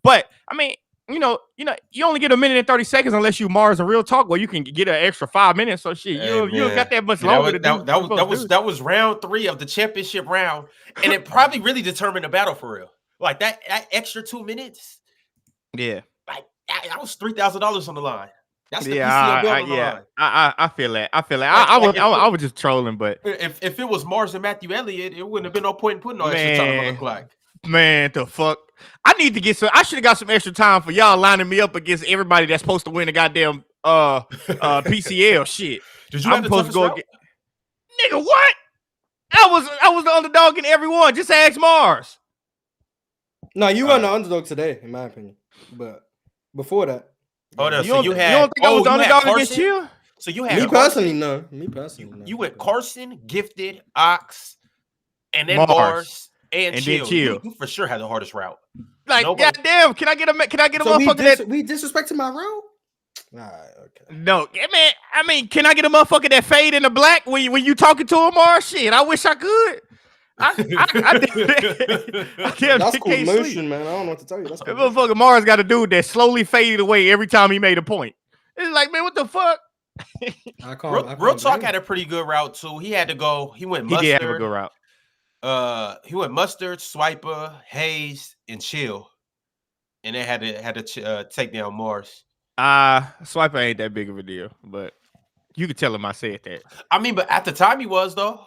But I mean, you only get a minute and 30 seconds unless you Mars and Real Talk, where you can get an extra 5 minutes. So shit, you don't got that much longer to do. That was round 3 of the championship round, and it probably really determined the battle for real. Like that extra 2 minutes. Yeah, like that was $3,000 on the line. That's the PCL belt on the line. I feel that. I was just trolling, but if it was Mars and Matthew Elliott, it wouldn't have been no point in putting no extra time on the clock. Man, the fuck! I need to get some. I should have got some extra time for y'all lining me up against everybody that's supposed to win the goddamn PCL shit. Did you have supposed to go against? Nigga, what? I was the underdog in every one. Just ask Mars. No, you weren't the underdog today, in my opinion. But before that, you don't think I was the underdog against you? So you had me personally, no. Me personally, no. You went Carson, Gifted, Ox, and then Mars. And Chill. You for sure had the hardest route. Like, goddamn, can I get a motherfucker that we disrespected my route? All right, okay. No, man. I mean, can I get a motherfucker that fade in the black when you talking to him or shit? I wish I could. That's cool motion, man. I don't know what to tell you. That's cool. Motherfucker Mars got a dude that slowly faded away every time he made a point. It's like, man, what the fuck? Real Talk had a pretty good route too. He had to go. He went Mustard. He did have a good route. He went Mustard, Swiper, Hayes, and Chill, and they had to take down Mars. Swiper ain't that big of a deal, but you could tell him I said that. I mean, but at the time he was though.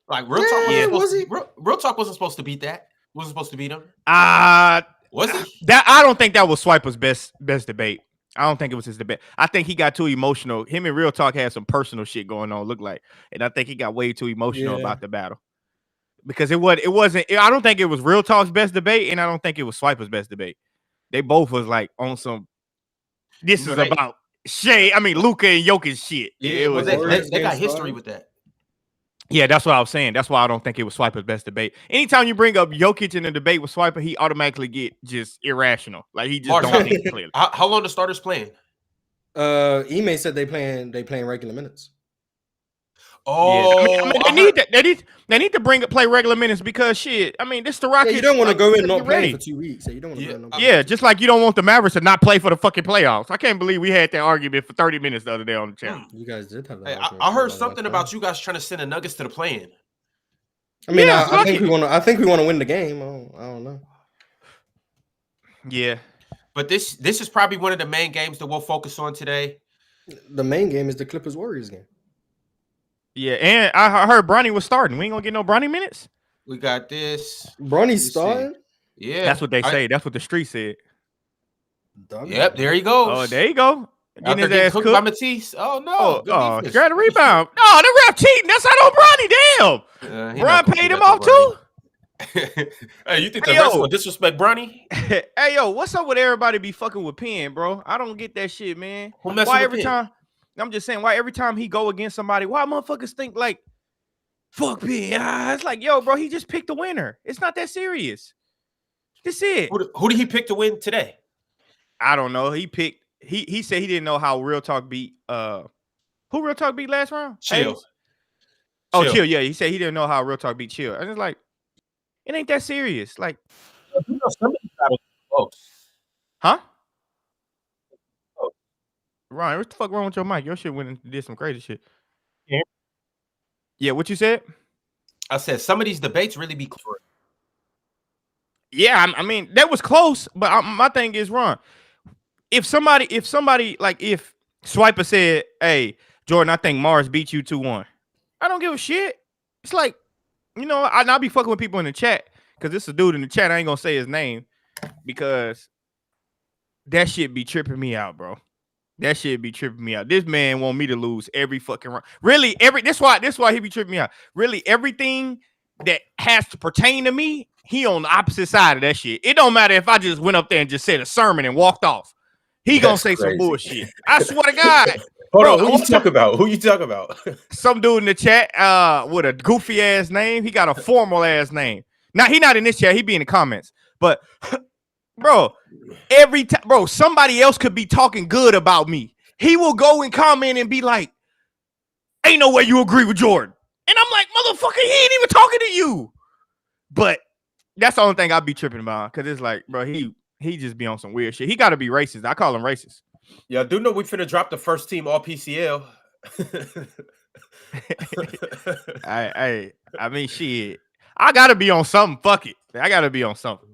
Like Real Talk, Real Talk wasn't supposed to beat that. Wasn't supposed to beat him. Was he? I don't think that was Swiper's best debate. I don't think it was his debate. I think he got too emotional. Him and Real Talk had some personal shit going on, look like. And I think he got way too emotional about the battle. Because it wasn't, I don't think it was Real Talk's best debate, and I don't think it was Swiper's best debate. They both was like on some, this is about Luka and Jokic shit. Yeah, they got history with that. Yeah, that's what I was saying. That's why I don't think it was Swiper's best debate. Anytime you bring up Jokic in a debate with Swiper, he automatically get just irrational. Like he just don't think clearly. How long the starters playing? Ime said they playing regular minutes. Oh, yeah. They need to play regular minutes because shit. I mean, this the Rockets. Yeah, you don't want to go in not playing for 2 weeks. So you don't want to go in. Yeah, just like you don't want the Mavericks to not play for the fucking playoffs. I can't believe we had that argument for 30 minutes the other day on the channel. You guys did have that. Hey, I heard something about you guys trying to send the Nuggets to the play-in. I mean, I think we want to. I think we want to win the game. I don't know. Yeah, but this is probably one of the main games that we'll focus on today. The main game is the Clippers Warriors game. Yeah, and I heard Bronny was starting. We ain't gonna get no Bronny minutes. We got this. Bronny's starting. Yeah, that's what they say. That's what the street said. Yep, there he goes. Oh, there you go. Getting his ass cooked by Matisse. Oh no! Got a rebound. No, the ref cheating. That's not on Bronny. Damn. Bron paid him off too. Hey, you think the refs will disrespect Bronny? Hey yo, what's up with everybody be fucking with Penn, bro? I don't get that shit, man. Why every time? I'm just saying, why every time he go against somebody, why motherfuckers think like, fuck Penn? It's like, yo, bro, he just picked the winner. It's not that serious. That's it. Who did he pick to win today? I don't know. He picked. He said he didn't know how Real Talk beat. Who Real Talk beat last round? Chill. Oh, Chill. Yeah, he said he didn't know how Real Talk beat Chill. And it's like, it ain't that serious. Like, huh? Ryan, what the fuck wrong with your mic? Your shit went and did some crazy shit. Yeah, what you said? I said some of these debates really be close. Yeah, I mean that was close, but my thing is, Ron, if somebody like if Swiper said, "Hey, Jordan, I think Mars beat you 2-1," I don't give a shit. It's like, I'll be fucking with people in the chat because this is a dude in the chat. I ain't gonna say his name because that shit be tripping me out, bro. That shit be tripping me out. This man want me to lose every fucking round. Really, that's why he be tripping me out. Really, everything that has to pertain to me, he on the opposite side of that shit. It don't matter if I just went up there and just said a sermon and walked off. He gonna say some bullshit. I swear to God. Hold on, who you talking about? Some dude in the chat with a goofy ass name. He got a formal ass name. Now he not in this chat. He be in the comments. But bro, every time, bro, somebody else could be talking good about me. He will go and comment and be like, "Ain't no way you agree with Jordan." And I'm like, "Motherfucker, he ain't even talking to you." But That's the only thing I'd be tripping about, because it's like, bro, he just be on some weird shit. He got to be racist. I call him racist. Yeah, I do know we finna drop the first team all PCL. I mean, shit. I gotta be on something. Fuck it. I gotta be on something.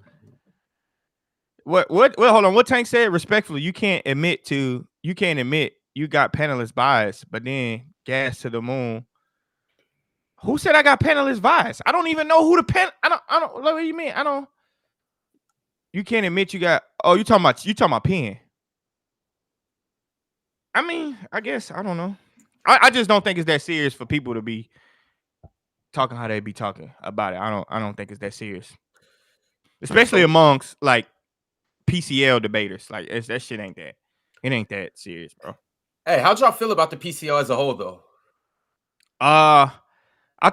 What? Well, hold on. What Tank said? Respectfully, you can't admit you got panelist bias, but then gas to the moon. Who said I got panelist bias? I don't even know who the I don't. What do you mean? I don't. You can't admit you got. Oh, you talking about Penn? I mean, I guess I don't know. I just don't think it's that serious for people to be talking how they be talking about it. I don't think it's that serious, especially amongst like PCL debaters. Like that shit ain't that. It ain't that serious, bro. Hey, how'd y'all feel about the PCL as a whole, though? I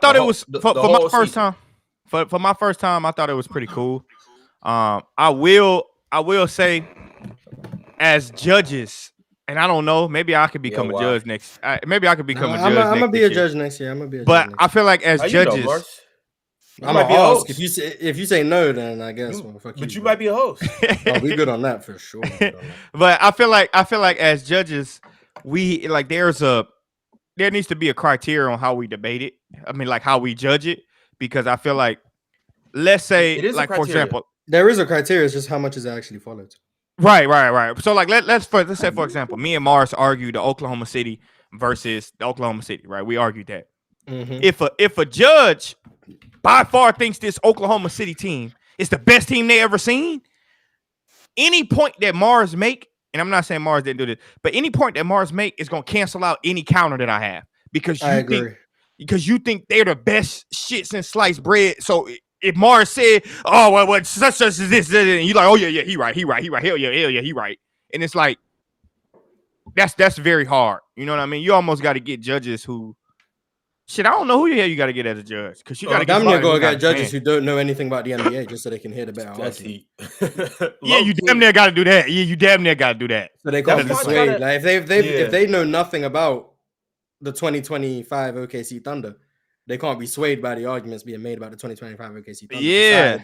thought it was for my first time. For my first time, I thought it was pretty cool. I will say, as judges. And I don't know. Maybe I could become a judge next. Maybe I could become a judge. I'm gonna be a judge next year. I'm gonna be a judge. But I feel like as judges, I might be a host. If you say no, then I guess. But you might be a host. Oh, we good on that for sure. But I feel like as judges, we like there needs to be a criteria on how we debate it. I mean, like how we judge it, because I feel like, let's say, like for example, there is a criteria. It's just how much is actually followed. Right. So like let's say, for example, me and Mars argued the Oklahoma City versus the Oklahoma City, right? We argued that. Mm-hmm. If a judge by far thinks this Oklahoma City team is the best team they ever seen, any point that Mars make, and I'm not saying Mars didn't do this, but any point that Mars make is gonna cancel out any counter that I have, because you think they're the best shit since sliced bread. So if Mars said, "Oh, well, such as this," and you like, "Oh yeah, he right, hell yeah, he right," and it's like that's very hard. You know what I mean? You almost got to get judges who, shit, I don't know who the hell you got to get as a judge, because you got to get judges who don't know anything about the NBA just so they can hear the better argument. Yeah, you damn near got to do that. Yeah, you damn near got to do that. So they can't be swayed. Like if they know nothing about the 2025 OKC Thunder, they can't be swayed by the arguments being made about the 2025 OKC Thunder. Yeah.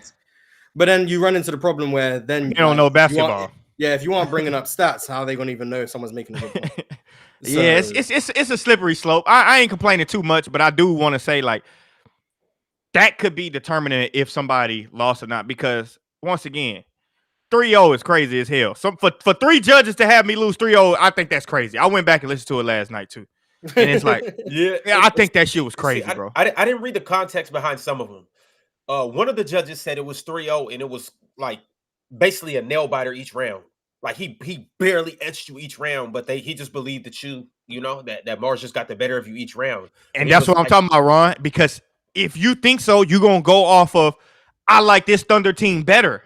But then you run into the problem where then you don't know basketball. If you aren't bringing up stats, how are they going to even know if someone's making a good point? So, yeah, it's a slippery slope. I ain't complaining too much, but I do want to say, like, that could be determining if somebody lost or not, because once again, 3-0 is crazy as hell. So for three judges to have me lose 3-0, I think that's crazy. I went back and listened to it last night too. And it's like, I think that shit was crazy, bro. I didn't read the context behind some of them. One of the judges said it was 3-0, and it was like basically a nail biter each round. Like he barely edged you each round, but he just believed that that Mars just got the better of you each round. And that's what I'm talking about, Ron. Because if you think so, you're gonna go off of, I like this Thunder team better.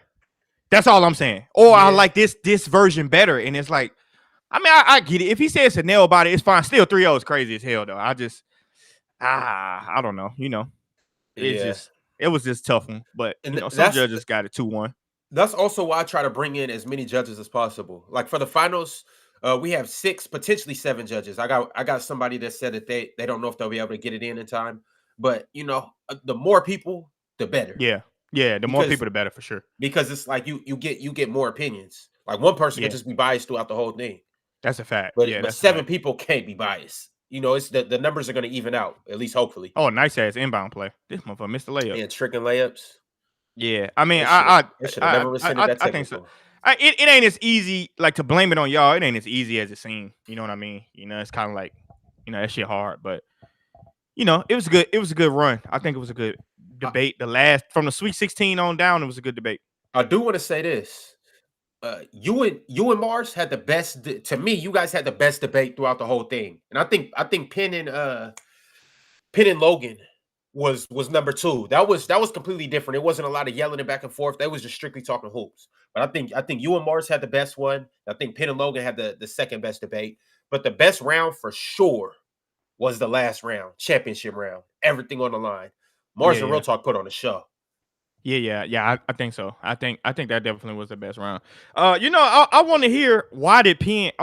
That's all I'm saying. Or I like this version better. And it's like, I mean, I get it. If he says a nail about it, it's fine. Still, 3-0 is crazy as hell, though. I just, I don't know. It was just tough one. But some judges got it 2-1. That's also why I try to bring in as many judges as possible. Like for the finals, we have 6, potentially 7 judges. I got somebody that said that they don't know if they'll be able to get it in time. But the more people, the better. Yeah, more people, the better for sure. Because it's like you get more opinions. Like one person can just be biased throughout the whole thing. That's a fact. But 7 people can't be biased. It's the numbers are going to even out, at least hopefully. Oh, nice ass inbound play. This motherfucker missed the layup. And tricking layups. Yeah, I mean, I think so. It ain't as easy, like, to blame it on y'all. It ain't as easy as it seemed. You know what I mean? It's kind of like, that shit hard. But it was good. It was a good run. I think it was a good debate. From the Sweet 16 on down, it was a good debate. I do want to say this. You and Mars had the best. To me, you guys had the best debate throughout the whole thing. And I think Penn and Logan was number 2. That was completely different. It wasn't a lot of yelling and back and forth. They was just strictly talking hoops. But I think you and Mars had the best one. I think Penn and Logan had the second best debate. But the best round for sure was the last round, championship round. Everything on the line. Mars and Real Talk put on a show. Yeah. I think so. I think that definitely was the best round. I want to hear I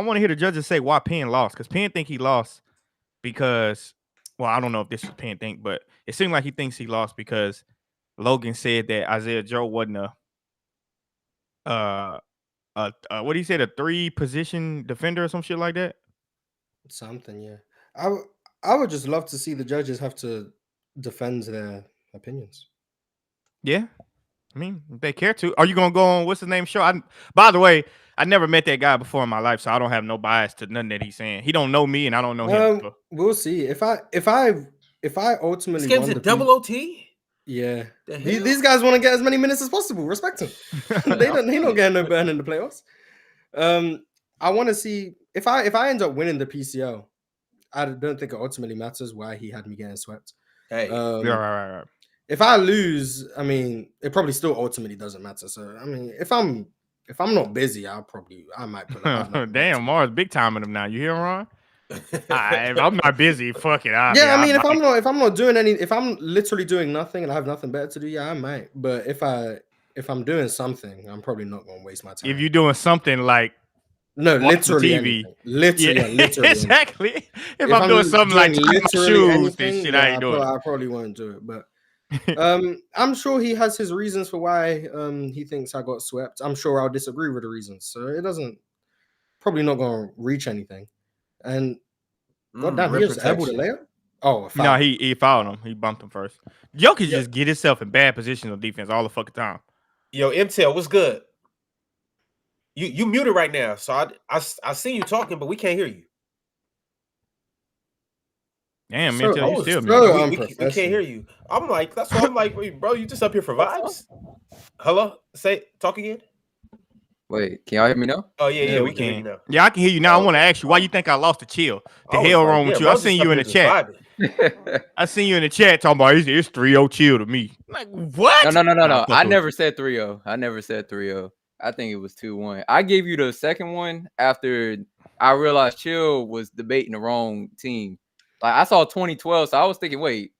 want to hear the judges say why Penn lost, because Penn think he lost because, well, I don't know if this is Penn think, but it seemed like he thinks he lost because Logan said that Isaiah Joe wasn't what do you say, a 3-position defender or some shit like that? Something, yeah. I would just love to see the judges have to defend their opinions. Yeah. I mean, if they care to. Are you gonna go on what's his name show? By the way, I never met that guy before in my life, so I don't have no bias to nothing that he's saying. He don't know me and I don't know him. So. We'll see. If I ultimately This game's won a the double OT. Yeah. The hell? These guys want to get as many minutes as possible. Respect him. He don't get no burn in the playoffs. I want to see if I end up winning the PCL. I don't think it ultimately matters why he had me getting swept. Hey, Yeah, right. If I lose, I mean, it probably still ultimately doesn't matter. So I mean, if I'm not busy, I might put up. Damn, Mars big timing him now. You hear him, Ron? If I'm not busy, fuck it. I mean, if I'm not doing if I'm literally doing nothing and I have nothing better to do, yeah, I might. But if I'm doing something, I'm probably not gonna waste my time. If you're doing something like literally TV, literally exactly. If I'm doing something like tying my shoes and shit, I ain't doing it. I probably won't do it. But I'm sure he has his reasons for why he thinks I got swept. I'm sure I'll disagree with the reasons. So it doesn't probably not gonna reach anything. And God damn, he was able to lay up. Oh, no, he fouled him. He bumped him first. Jokic just get himself in bad positions on defense all the fucking time. Yo, MTL, what's good? You muted right now, so I see you talking, but we can't hear you. Damn, MTL, you still muted. We can't hear you. I'm like, that's why I'm like, wait, bro, you just up here for vibes? Hello? Talk again. Wait, can y'all hear me now? Oh yeah, we can. Now. Yeah, I can hear you now. I want to ask you why you think I lost the chill. The hell wrong with you? I seen you in the chat. I seen you in the chat talking about it's 3-0 chill to me. Like what? No. I never said 3-0. I never said 3-0. I think it was 2-1. I gave you the second one after I realized Chill was debating the wrong team. Like I saw 2012, so I was thinking, wait,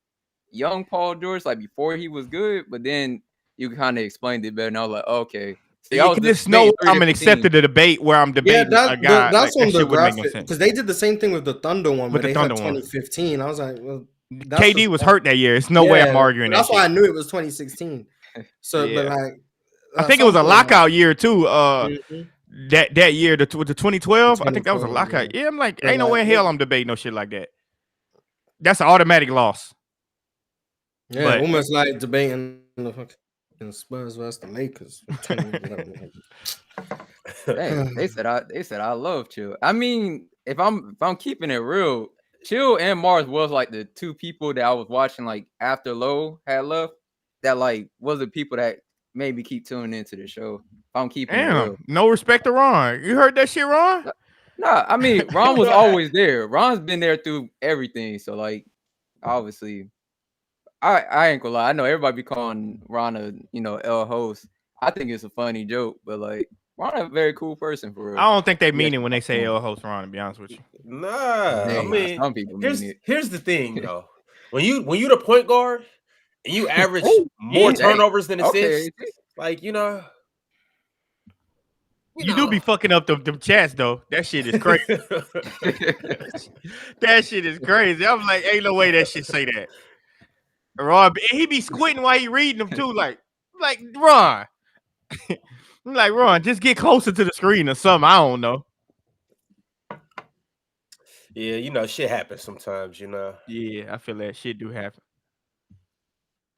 young Paul George, like before he was good, but then you kind of explained it better, and I was like, okay. See, I'm an accepted the debate where I'm debating a guy. That's on the graphic because they did the same thing with the Thunder one where they had 2015. I was like, well, KD was hurt that year. It's no way I'm arguing that. That's why I knew it was 2016. So, but like, I think it was a lockout year too. That year, the 2012, I think that was a lockout. Yeah, I'm like, ain't no way in hell I'm debating no shit like that. That's an automatic loss. Yeah, almost like debating the fucking Spurs versus the Lakers. They said I love Chill. I mean, if I'm keeping it real, Chill and Mars was like the two people that I was watching like after Lowe had left. That like was the people that made me keep tuning into the show. If I'm keeping it real. No respect to Ron. You heard that shit, Ron? Nah, I mean Ron was always there. Ron's been there through everything. So like, obviously. I ain't gonna lie. I know everybody be calling Ron a L host. I think it's a funny joke, but like Ron a very cool person for real. I don't think they mean it when they say L host Ron, to be honest with you. Nah, I mean some people here's the thing though. When you the point guard and you average more turnovers than assists, like you do be fucking up them chats though. That shit is crazy. That shit is crazy. I'm like, ain't no way that shit say that. Ron, he be squinting while he reading them too, like Ron. I'm like, Ron, just get closer to the screen or something. I don't know. Yeah, shit happens sometimes, Yeah, I feel that shit do happen.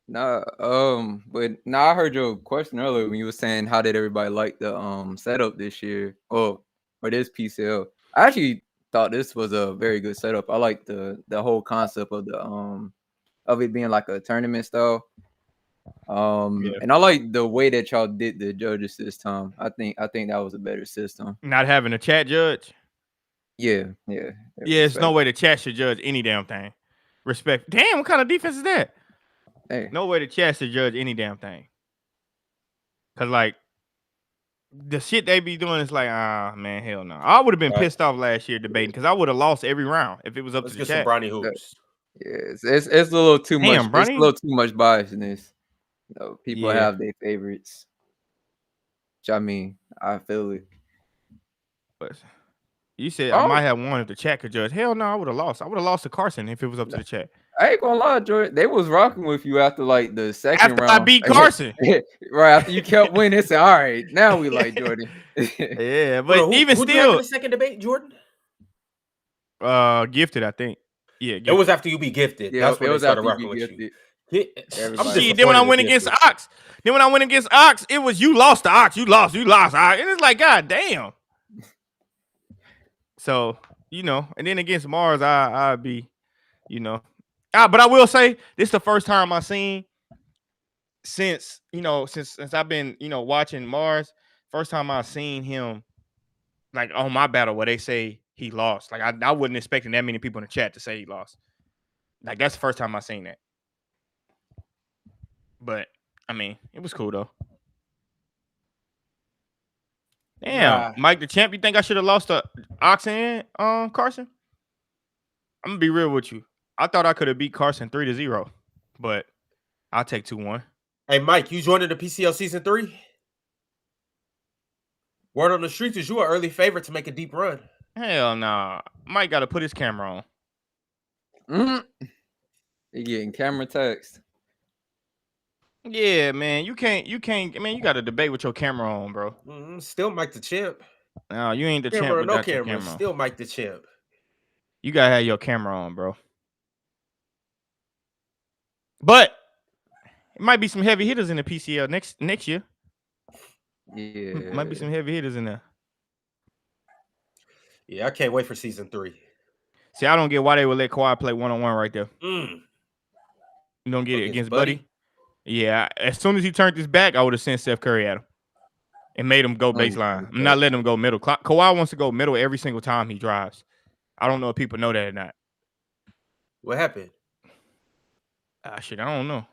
Nah, I heard your question earlier when you were saying how did everybody like the setup this year or this PCL. I actually thought this was a very good setup. I like the whole concept of the of it being like a tournament style. And I like the way that y'all did the judges this time. I think that was a better system. Not having a chat judge. Yeah. It's no way the chat should judge any damn thing. Respect. Damn, what kind of defense is that? Hey. No way the chat should judge any damn thing. Cause like the shit they be doing is like, man, hell no. I would have been pissed off last year debating because I would have lost every round if it was up to the chat. Some brownie hoops. Yeah, it's a little too much. It's a little too much biasness. People have their favorites. Which I mean, I feel it. But you said I might have won if the chat could judge. Hell no, I would have lost. I would have lost to Carson if it was up to the chat. I ain't gonna lie, Jordan. They was rocking with you after like the second After round. I beat Carson. Right after you kept winning, they said, "All right, now we like Jordan." Yeah, but Hold on, even who'd you have in still, the second debate, Jordan? Gifted, I think. Yeah, It was Gifted. after you be gifted. Yeah, That's it when they was started after you rocking be with gifted. you. I'm Everybody. Shit, then when I disappointed went in against Gifted. Ox, it was you lost to Ox, you lost, Ox. And it's like, God damn. So, and then against Mars, I'd be, but I will say this is the first time I seen since I've been, watching Mars, first time I seen him like on my battle where they say he lost. Like I wasn't expecting that many people in the chat to say he lost. Like that's the first time I seen that. But I mean, it was cool though. Damn, Mike the champ, you think I should have lost to Ox and Carson? I'm gonna be real with you. I thought I could have beat Carson 3-0, but I'll take 2-1. Hey, Mike, you joining the PCL season 3? Word on the streets is you an early favorite to make a deep run. Hell nah. Mike got to put his camera You getting camera text? on. Yeah, man. You can't. Man, you got to debate with your camera on, bro. Still Mike the champ. No, you ain't the Camera champ or no without your camera. camera on. Still Mike the champ. You gotta have your camera on, bro. But it might be some heavy hitters in the PCL next year. Yeah, Might be some heavy hitters in there. Yeah, I can't wait for season 3. See, I don't get why they would let Kawhi play 1-on-1 right there. You don't get it against Buddy? Yeah, as soon as he turned his back, I would have sent Steph Curry at him and made him go baseline. I'm not letting him go middle. Kawhi wants to go middle every single time he drives. I don't know if people know that or not. What happened? Shit, I don't know.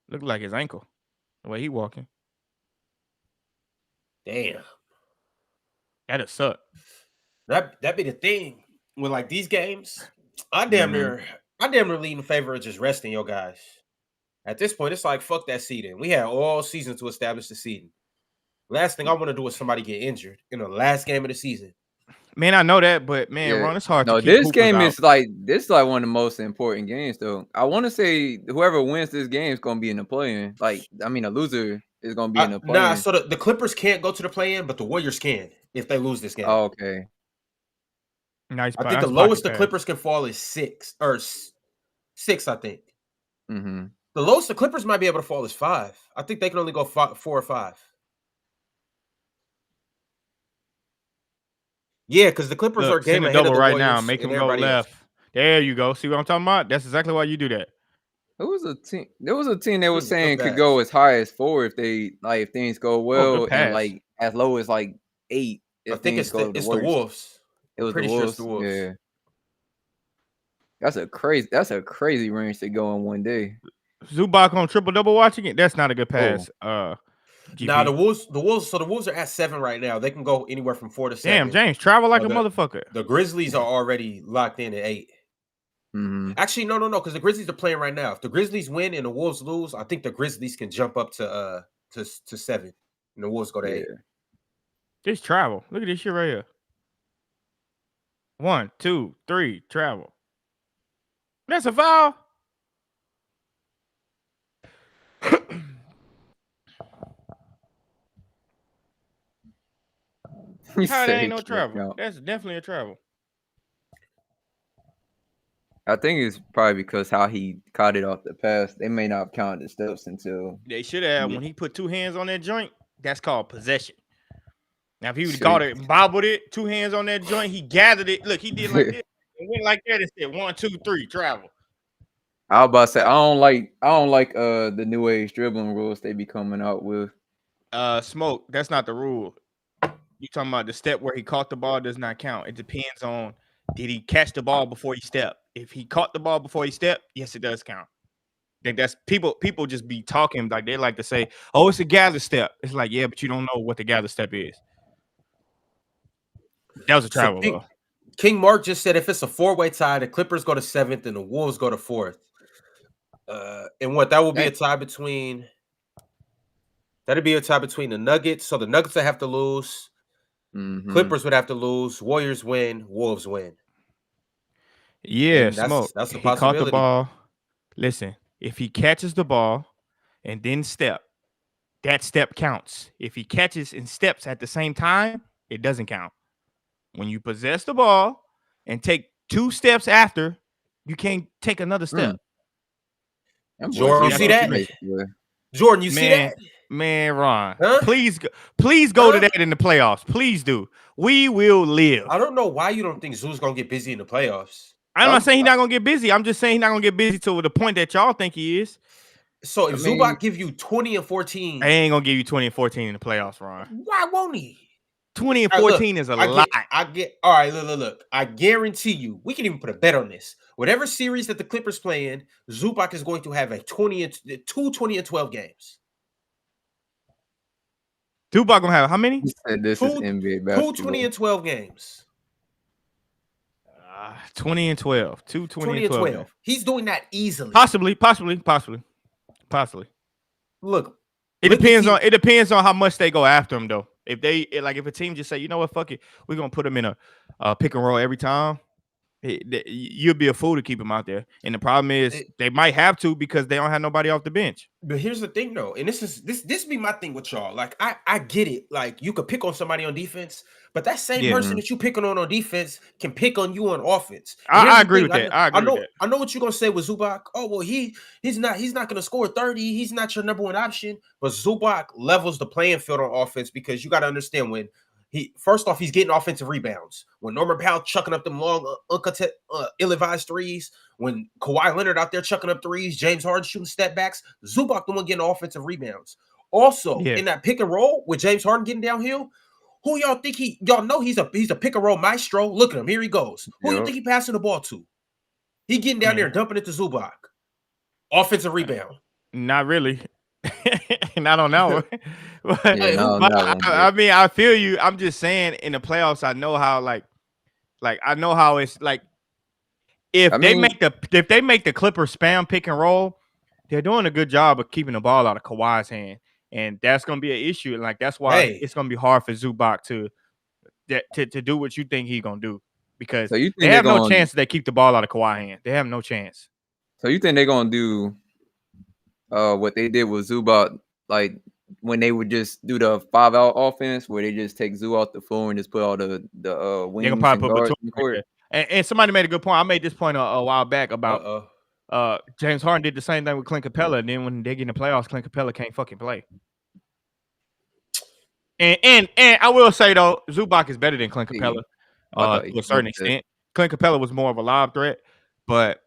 Looked like his ankle, the way he walking. Damn. That'd suck. That be the thing with like these games. I damn near lead in favor of just resting your guys. At this point, it's like fuck that seeding. We had all season to establish the seeding. Last thing I want to do is somebody get injured in the last game of the season. Man, I know that, but man, Ron, it's hard to keep this game out. is like one of the most important games, though. I want to say whoever wins this game is going to be in the play-in. Like, I mean, a loser is going to be in the play-in. Nah, so the Clippers can't go to the play-in, but the Warriors can if they lose this game. Oh, okay. Nice. I think the lowest the Clippers can fall is 6 or 6. I think. Mm-hmm. The lowest the Clippers might be able to fall is 5. I think they can only go 4 or 5. Yeah, because the Clippers are a game ahead of the right Warriors now. Make them go left. Else. There you go. See what I'm talking about? That's exactly why you do that. There was a team that was saying could go as high as 4 if things go well, and like as low as like 8. I think it's the Wolves. It was the Wolves. Yeah. That's a crazy range to go in one day. Zubac on triple-double watching it? That's not a good pass. GP. Nah, the Wolves are at 7 right now. They can go anywhere from 4 to 7. Damn, James, travel like a motherfucker. The Grizzlies are already locked in at 8. Mm-hmm. Actually, no, because the Grizzlies are playing right now. If the Grizzlies win and the Wolves lose, I think the Grizzlies can jump up to 7, and the Wolves go to 8. Just travel. Look at this shit right here. 1, 2, 3, travel. That's a foul. How that ain't no travel? That's definitely a travel. I think it's probably because how he caught it off the pass. They may not have counted the steps until they should have. When he put 2 hands on that joint, that's called possession. Now, if he would have caught it, bobbled it, 2 hands on that joint, he gathered it. Look, he did like this. It went like that and said 1, 2, 3, travel. I was about to say I don't like the new age dribbling rules they be coming out with. Smoke, that's not the rule. You talking about the step where he caught the ball does not count. It depends on did he catch the ball before he stepped. If he caught the ball before he stepped, yes, it does count. I think that's people just be talking like they like to say, oh, it's a gather step. It's like, yeah, but you don't know what the gather step is. That was a travel. So King Mark just said if it's a 4-way tie, the Clippers go to 7th and the Wolves go to 4th. And what that will be a tie between. That'd be a tie between the Nuggets. So the Nuggets would have to lose. Mm-hmm. Clippers would have to lose. Warriors win. Wolves win. Yeah, Smoke. That's a possibility. He caught the ball. Listen, if he catches the ball and then step, that step counts. If he catches and steps at the same time, it doesn't count. When you possess the ball and take 2 steps after, you can't take another step. Jordan, you see that? Jordan, you see that? Man, Ron, Huh? please go to that in the playoffs. Please do. We will live. I don't know why you don't think Zoo's gonna get busy in the playoffs. I'm not saying he's not gonna get busy. I'm just saying he's not gonna get busy to the point that y'all think he is. So if Zubac give you 20 and 14, I ain't gonna give you 20 and 14 in the playoffs, Ron. Why won't he? 20 and 14 is a lot. I get all right. Look. I guarantee you, we can even put a bet on this. Whatever series that the Clippers play in, Zubac is going to have a 20 and 12 games. Zubac gonna have how many? This is NBA basketball. 20 and 12 games. 20 and 12. 20 and 12. He's doing that easily. Possibly. Look, it depends on how much they go after him, though. If a team just say, you know what, fuck it, we're gonna put him in a pick and roll every time, you'll be a fool to keep him out there. And the problem is they might have to because they don't have nobody off the bench. But here's the thing, though, and this be my thing with y'all. Like, I get it. Like, you could pick on somebody on defense, but that same person that you picking on defense can pick on you on offense. I agree with that. I know what you're gonna say with Zubac. Oh well, he's not gonna score 30. He's not your number one option. But Zubac levels the playing field on offense because you got to understand when first off, he's getting offensive rebounds. When Norman Powell chucking up them long, ill-advised threes, when Kawhi Leonard out there chucking up threes, James Harden shooting step backs, Zubac the one getting offensive rebounds. Also, in that pick and roll with James Harden getting downhill, who y'all think y'all know he's a pick and roll maestro? Look at him. Here he goes. Who you think he passing the ball to? He getting down there and dumping it to Zubac. Offensive rebound. Not really. And I don't know. I mean, I feel you. I'm just saying in the playoffs, I know how I know how it's like if they make the Clippers spam pick and roll, they're doing a good job of keeping the ball out of Kawhi's hand. And that's gonna be an issue. And that's why it's gonna be hard for Zubac to do what you think he's gonna do. Because they have no chance they keep the ball out of Kawhi's hand. They have no chance. So you think they're gonna do what they did with Zubac, like when they would just do the 5-out offense, where they just take Zoo off the floor and just put all the wings. They can probably put between. And somebody made a good point. I made this point a while back about James Harden did the same thing with Clint Capella, and then when they get in the playoffs, Clint Capella can't fucking play. And I will say though, Zubac is better than Clint Capella to a certain extent. Clint Capella was more of a lob threat, but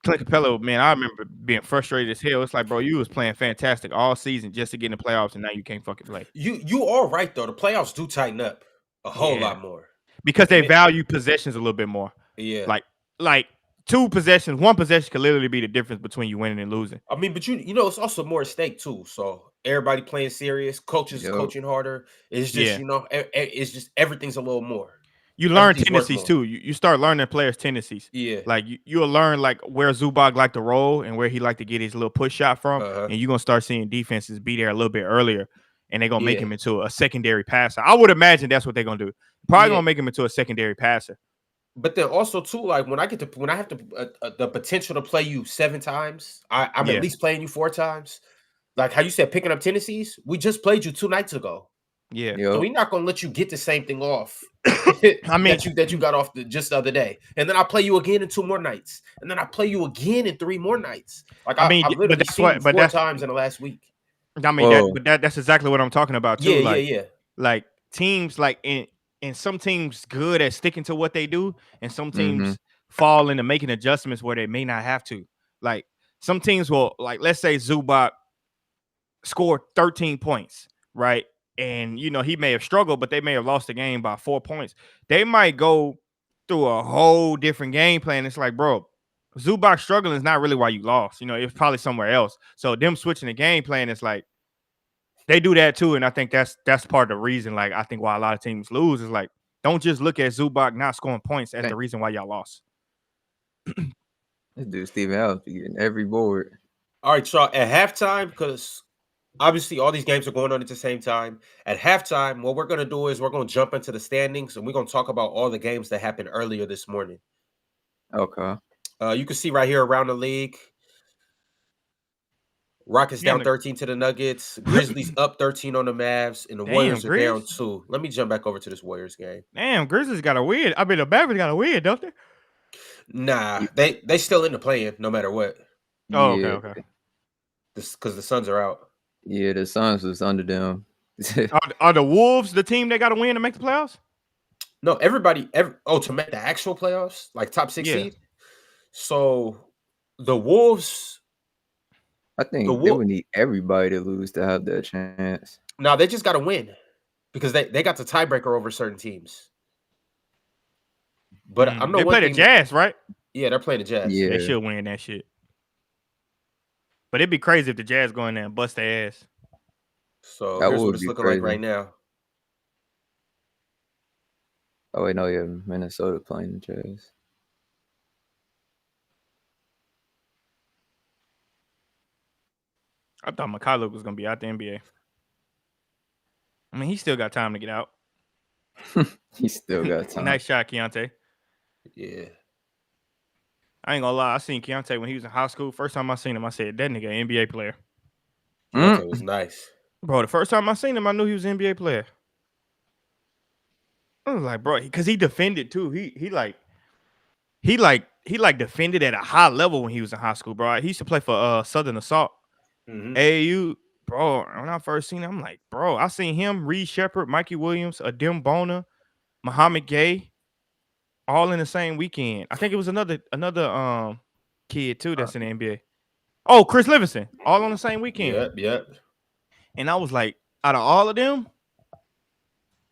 Clint Capella, man, I remember being frustrated as hell. It's like, bro, you was playing fantastic all season just to get in the playoffs, and now you can't fucking play. You are right though. The playoffs do tighten up a whole lot more because they value possessions a little bit more. Yeah, like 2 possessions, 1 possession could literally be the difference between you winning and losing. I mean, but you know, it's also more at stake too. So everybody playing serious, coaches coaching harder. It's just it's just everything's a little more. You learn tendencies too. You start learning players' tendencies. Yeah. Like you'll learn like where Zubac like to roll and where he like to get his little push shot from. And you're gonna start seeing defenses be there a little bit earlier, and they're gonna make him into a secondary passer. I would imagine that's what they're gonna do. Probably gonna make him into a secondary passer. But then also too, like when I have the potential to play you 7 times, I'm at least playing you 4 times. Like how you said, picking up tendencies. We just played you 2 nights ago. Yeah. So we're not gonna let you get the same thing off. I mean that you got off just the other day, and then I play you again in 2 more nights, and then I play you again in 3 more nights. Like I've literally seen you 4 times in the last week. I mean, that's exactly what I'm talking about too. Yeah. Like teams, like and some teams good at sticking to what they do, and some teams fall into making adjustments where they may not have to. Like some teams will, like let's say Zubac scored 13 points, right? And, you know, he may have struggled, but they may have lost the game by 4 points. They might go through a whole different game plan. It's like, bro, Zubac struggling is not really why you lost. You know, it's probably somewhere else. So them switching the game plan is like, they do that too. And I think that's part of the reason, like, I think why a lot of teams lose is like, don't just look at Zubac not scoring points as the reason why y'all lost. This dude, Steven Adams, getting every board. All right, y'all, at halftime, because obviously, all these games are going on at the same time. At halftime, what we're going to do is we're going to jump into the standings, and we're going to talk about all the games that happened earlier this morning. Okay. You can see right here around the league. Rockets Yeah, down 13 to the Nuggets. Grizzlies up 13 on the Mavs, and the Damn, Warriors are down Grizz. 2. Let me jump back over to this Warriors game. Damn, Grizzlies got a weird. I mean, the Mavericks got a weird, don't they? Nah, they still in the play-in no matter what. Oh, Yeah, okay. This because the Suns are out. yeah, the Suns was under them. Are the Wolves the team that got to win to make the playoffs? No, to make the actual playoffs, like top 6 Yeah. seed. So the Wolves, I think they would need everybody to lose to have that chance. no, they just got to win because they got the tiebreaker over certain teams. But I know they play the Jazz, right? Yeah, they're playing the Jazz. Yeah. They should win that shit. But it'd be crazy if the Jazz go in there and bust their ass. So That here's what would it's be looking crazy. like right now. Oh wait, no, yeah, Minnesota playing the Jazz. I thought Mikhailuk was gonna be out the NBA. I mean, he still got time to get out. He still got time. Nice shot, Keontae. Yeah. I ain't gonna lie. I seen Keontae when he was in high school. First time I seen him, I said, that nigga an NBA player. That was nice. Bro, the first time I seen him, I knew he was an NBA player. I was like, bro, because he defended too. He defended at a high level when he was in high school, bro. He used to play for Southern Assault. AAU, bro. When I first seen him, I'm like, bro, I seen him, Reed Shepard, Mikey Williams, Adem Bona, Muhammad Gay, all in the same weekend. I think it was another kid too that's in the NBA. Oh, Chris Livingston, all on the same weekend. Yep. And I was like, out of all of them,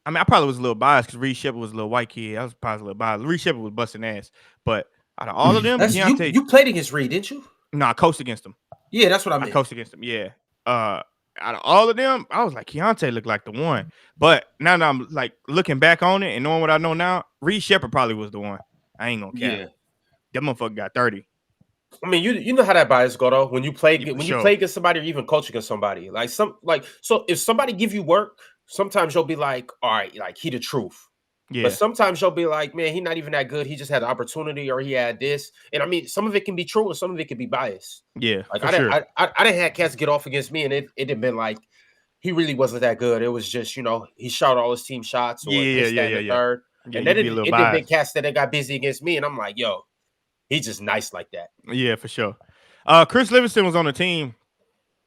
I mean, I probably was a little biased because Reed Shepard was a little white kid. I was probably a little biased. Reed Shepard was busting ass. But out of all of them, Keontae, you played against Reed, didn't you? No, I coached against him. Yeah, that's what I meant. I coached against him, yeah. Out of all of them, I was like, Keontae looked like the one. But now that I'm like looking back on it and knowing what I know now, Reed Shepard probably was the one. I ain't gonna cap. Yeah. That motherfucker got 30. I mean, you know how that bias go though when you play Yeah, you play against somebody or even coach against somebody. So if somebody give you work, sometimes you'll be like, all right, like he the truth. Yeah. But sometimes you'll be like, man, he not even that good. He just had the opportunity or he had this. And I mean, some of it can be true and some of it can be biased. Yeah. Like for I sure. didn't have cats get off against me and it had been like he really wasn't that good. It was just, he shot all his team shots or this, that, and the third. Yeah, And then you'd be a little it did big biased. cats that got busy against me. And I'm like, yo, he's just nice like that. Yeah, for sure. Chris Livingston was on the team.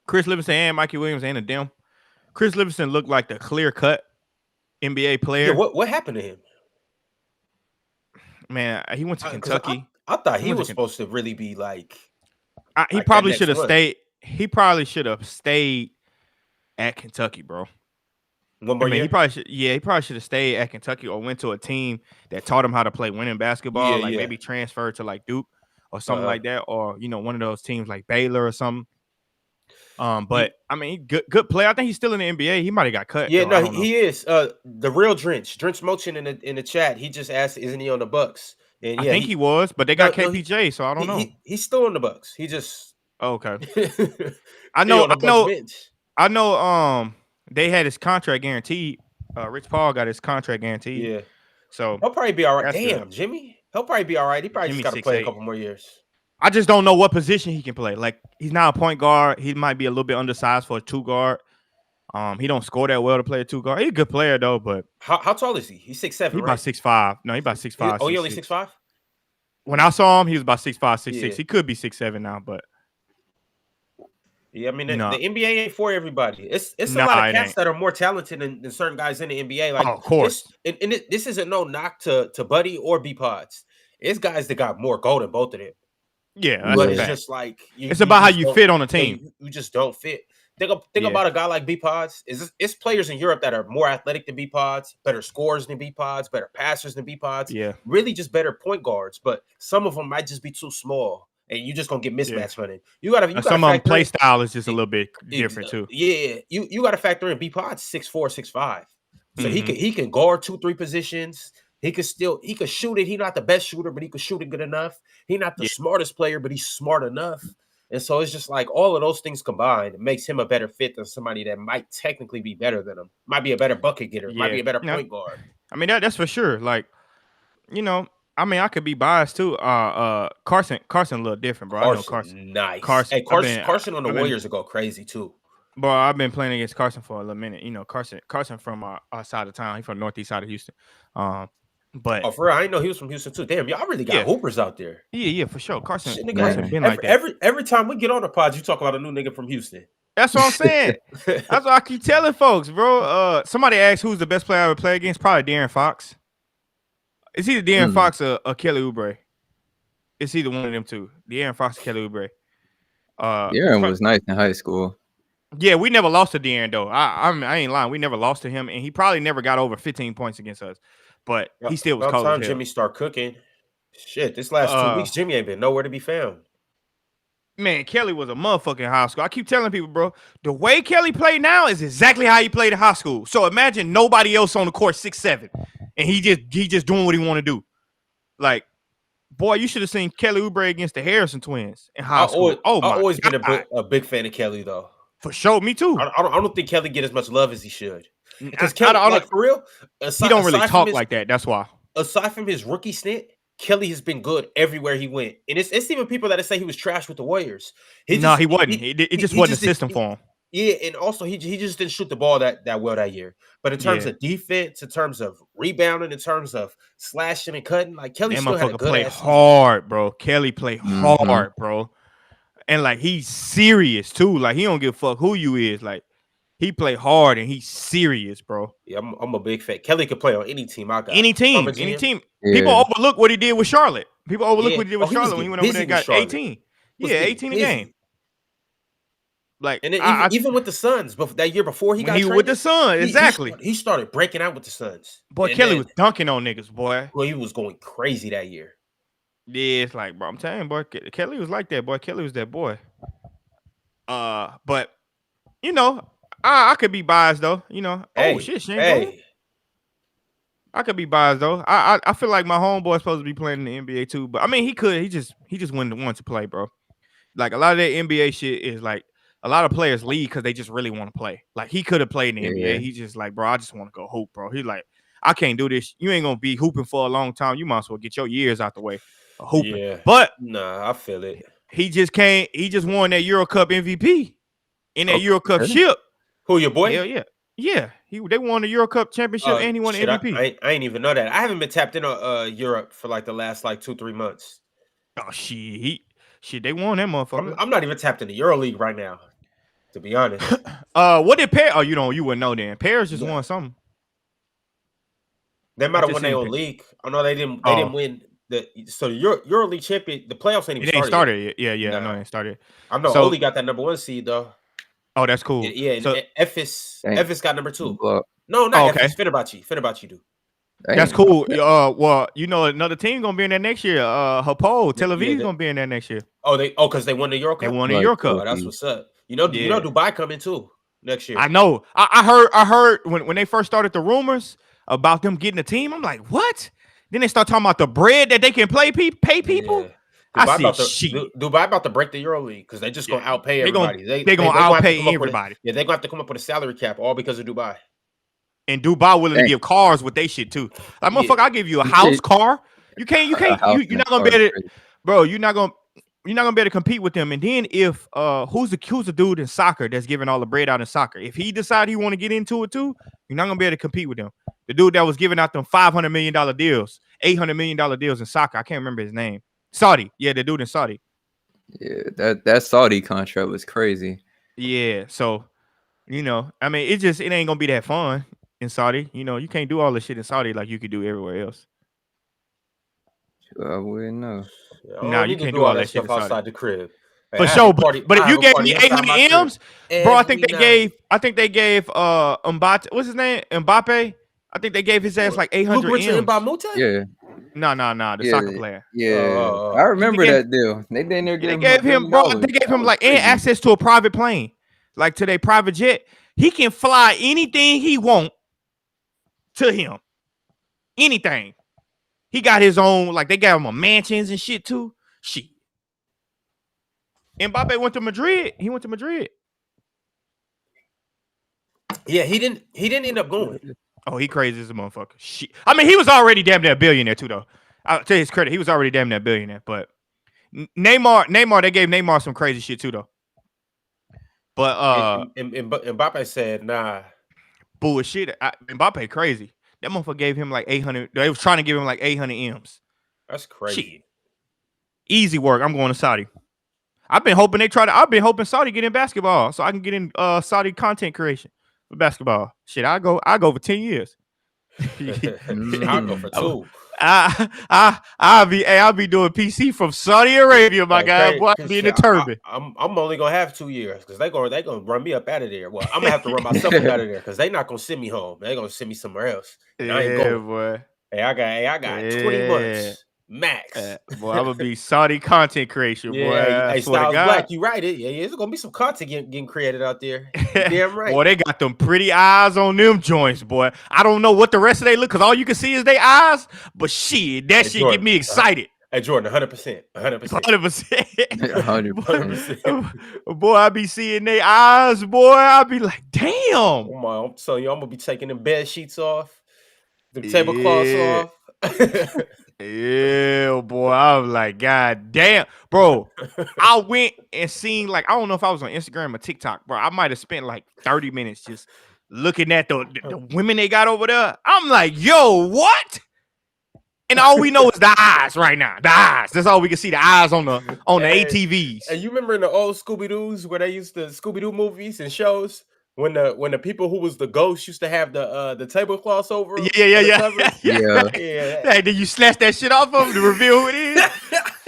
Chris Livingston and Mikey Williams and Adem. Chris Livingston looked like the clear-cut NBA player. Yeah, what happened to him? Man, he went to Kentucky. I thought he was supposed to really be like. He probably should have stayed. He probably should have stayed at Kentucky, bro. One more year? He probably should. Yeah, he probably should have stayed at Kentucky or went to a team that taught him how to play winning basketball. Maybe transferred to like Duke or something like that, or one of those teams like Baylor or something. But I mean, good player. I think he's still in the NBA. He might have got cut. Yeah, though. no, he is. The real Drench Motion in the chat. He just asked, "Isn't he on the Bucks?" And I think he was, but they got KPJ, so I don't know. He's still on the Bucks. He just okay. I know. They had his contract guaranteed. Rich Paul got his contract guaranteed. Yeah. So he'll probably be all right. Damn, Jimmy. He'll probably be all right. He probably just got to play a couple more years. I just don't know what position he can play. Like, he's not a point guard. He might be a little bit undersized for a 2 guard. He don't score that well to play a 2 guard. He's a good player though, but how tall is he? He's 6'7". He right? about 6'5". No, he about 6'5". Oh, he only 6'5"? When I saw him, he was about 6'5", 6'6". He could be 6'7" now, but yeah, I mean the NBA ain't for everybody. It's a lot of cats that are more talented than certain guys in the NBA. Like, of course. This isn't no knock to Buddy or B Pods. It's guys that got more gold than both of them. Yeah, but it's just like it's about how you fit on a team. You just don't fit. Think about a guy like B Pods. It's players in Europe that are more athletic than B Pods, better scorers than B Pods, better passers than B Pods. Yeah, really just better point guards. But some of them might just be too small, and you just gonna get mismatch running. You gotta some of them play style is just a little bit different too. Yeah, you got to factor in B Pods 6'4", 6'5", so he can guard 2-3 positions. He could shoot it. He's not the best shooter, but he could shoot it good enough. He's not the smartest player, but he's smart enough. And so it's just like all of those things combined makes him a better fit than somebody that might technically be better than him. Might be a better bucket getter. Might be a better point guard. I mean, that's for sure. Like, I mean, I could be biased too. Carson a little different, bro. I know Carson. Nice. Carson, Hey, Carson on the Warriors will go crazy too. Bro, I've been playing against Carson for a little minute. You know, Carson from our side of town. He's from the northeast side of Houston. But for real, I didn't know he was from Houston too. Damn, y'all really got hoopers out there. Yeah, for sure. Carson Shit, nigga, been like that. Every time we get on the pod, you talk about a new nigga from Houston. That's what I'm saying. That's what I keep telling folks, bro. Somebody asked who's the best player I ever played against. Probably De'Aaron Fox. It's either De'Aaron Fox or Kelly Oubre. It's either one of them two. De'Aaron Fox or Kelly Oubre. De'Aaron was nice in high school. Yeah, we never lost to De'Aaron though. I ain't lying. We never lost to him, and he probably never got over 15 points against us. But he still was cold as hell. Jimmy start cooking. Shit, this last 2 weeks, Jimmy ain't been nowhere to be found. Man, Kelly was a motherfucking high school. I keep telling people, bro, the way Kelly played now is exactly how he played in high school. So imagine nobody else on the court 6'7", and he just doing what he want to do. Like, boy, you should have seen Kelly Oubre against the Harrison twins in high school. I've always been a big fan of Kelly though. For sure, me too. I don't think Kelly get as much love as he should. Because Kelly, like for real, he don't really talk like that. That's why. Aside from his rookie stint, Kelly has been good everywhere he went, and it's even people that say he was trash with the Warriors. He wasn't. It just wasn't a system for him. Yeah, and also he just didn't shoot the ball that well that year. But in terms of defense, in terms of rebounding, in terms of slashing and cutting, like Kelly still had a good play hard, bro. Kelly played hard, bro. And like he's serious too. Like he don't give a fuck who you is. Like he play hard and he's serious, bro. Yeah, I'm a big fan. Kelly could play on any team. I got any team. Yeah. People overlook what he did with Charlotte. People overlook what he did with Charlotte when he went over there and got 18. Yeah, 18 a game. Like, and then even with the Suns, but that year before he got traded, with the Suns, exactly. He started breaking out with the Suns. Boy, Kelly was dunking on niggas, boy. Well, he was going crazy that year. Yeah, it's like, bro, I'm telling you, boy, Kelly was like that, boy. Kelly was that boy. But you know, I could be biased though. You know, Shane. I could be biased though. I feel like my homeboy's supposed to be playing in the NBA too, but I mean, he could. He just wouldn't want to play, bro. Like a lot of that NBA shit is like a lot of players leave because they just really want to play. Like he could have played in the NBA. He just like, bro, I just want to go hoop, bro. He's like, I can't do this. You ain't gonna be hooping for a long time. You might as well get your years out the way. Hooping. Yeah. But nah, I feel it. He just can't. He just won that Euro Cup MVP in that Euro Cup ship. Who, your boy? Hell yeah. Yeah. They won the Euro Cup championship and he won the MVP. I ain't even know that. I haven't been tapped into Europe for like the last 2-3 months. Oh shit. They won that motherfucker. I'm not even tapped into EuroLeague right now, to be honest. What did Paris? Oh, you wouldn't know then. Paris just won something. They might have won their own league. Oh no, they didn't. They didn't win. The EuroLeague champion, the playoffs ain't even started. It ain't started yet. Yeah. Nah. I know it ain't started. I know. Oli got that number 1 seed though. Oh, that's cool. Yeah. So, Efes got number 2. Well, no, not Efes. Fenerbahce do. That's cool. Well, another team gonna be in there next year. Hapoel Tel Aviv gonna be in there next year. Because they won the Euro Cup. They won the Euro Cup. Oh, that's what's up. You know, Dubai coming too next year. I know. I heard when they first started the rumors about them getting a team. I'm like, what? Then they start talking about the bread that they can pay people. Yeah. Dubai about to break the EuroLeague because they just gonna outpay everybody. They're gonna outpay everybody. They're gonna have to come up with a salary cap all because of Dubai. And Dubai willing to give cars with they shit too. Like motherfucker, I'll give you a house car. You're not gonna be able to, bro. You're not gonna be able to compete with them. And then if who's the dude in soccer that's giving all the bread out in soccer? If he decide he want to get into it too, you're not gonna be able to compete with them. The dude that was giving out them $500 million deals, $800 million deals in soccer. I can't remember his name. Saudi. Yeah, the dude in Saudi. Yeah, that Saudi contract was crazy. Yeah, so I mean, it ain't gonna be that fun in Saudi. You can't do all this shit in Saudi like you could do everywhere else. I wouldn't know. No, you can't do all that shit outside the crib. For sure, but if you gave me 800 M's, bro, I think they gave Mbappe, what's his name? Mbappe. I think they gave his ass like 800 M's. Yeah. No, the soccer player. Yeah, I remember that deal. They gave him, bro. They gave him like access to a private plane, like to their private jet. He can fly anything he want to him. Anything. He got his own, like they got him a mansions and shit too. Shit. Mbappe went to Madrid. He went to Madrid. Yeah, he didn't end up going. Oh, he crazy as a motherfucker. Shit. I mean, he was already damn near a billionaire too, though. I'll tell you his credit. He was already damn near billionaire. But Neymar, they gave Neymar some crazy shit too, though. But and Mbappe said, "Nah, bullshit. Mbappe crazy. That motherfucker gave him like 800. They was trying to give him like 800 M's. that's crazy." Shit. Easy work. I'm going to Saudi. I've been hoping Saudi get in basketball so I can get in Saudi content creation for basketball. Shit, I go for 10 years. I'll go for 2. I'll be doing PC from Saudi Arabia, my guy. Boy, I'll be in the turban. I'm only gonna have 2 years because they gonna run me up out of there. Well, I'm gonna have to run myself up out of there because they not gonna send me home. They gonna send me somewhere else. And I ain't going. Boy. Hey, I got 20 months max. Boy, I'm gonna be Saudi content creation, boy. Hey, Styles Black, you right. It's gonna be some content getting created out there. Damn right. Boy, they got them pretty eyes on them joints, boy. I don't know what the rest of they look, because all you can see is their eyes, but shit, that shit Jordan, get me excited. Hey, Jordan, 100%. 100%. Boy, I be seeing their eyes, boy. I be like, damn. Oh my, I'm telling you, I'm gonna be taking them bed sheets off, the tablecloths off. Yeah, boy. I was like, God damn, bro. I went and seen, like, I don't know if I was on Instagram or TikTok, bro. I might have spent like 30 minutes just looking at the women they got over there. I'm like, yo, what? And all we know is the eyes right now. The eyes. That's all we can see. The eyes on the ATVs. And you remember in the old Scooby-Doos where they used to Scooby-Doo movies and shows? When the people who was the ghost used to have the tablecloths over. Yeah. Hey, did you snatch that shit off of them to reveal who it is?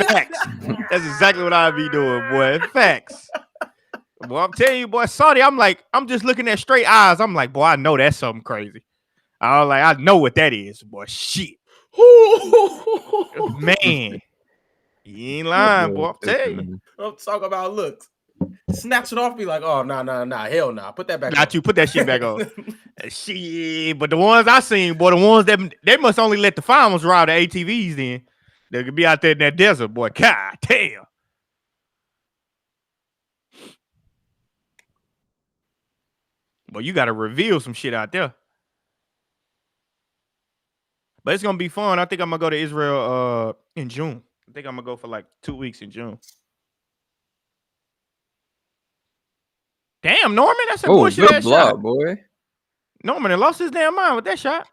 Facts. That's exactly what I be doing, boy. Facts. Boy, I'm telling you, boy, Saudi, I'm just looking at straight eyes. I'm like, boy, I know that's something crazy. I know what that is, boy. Shit. Man. You ain't lying, boy. I'm telling you. I'm talking about looks. Snatch it off, be like, oh, nah, hell nah. Put that back on. You put that shit back on. Shit, but the ones I seen, boy, the ones that they must only let the farmers ride the ATVs then. They could be out there in that desert, boy. God damn. But you got to reveal some shit out there. But it's going to be fun. I think I'm going to go to Israel in June. I think I'm going to go for like 2 weeks in June. Damn, Norman, that's a bullshit ass shot, boy. Norman lost his damn mind with that shot.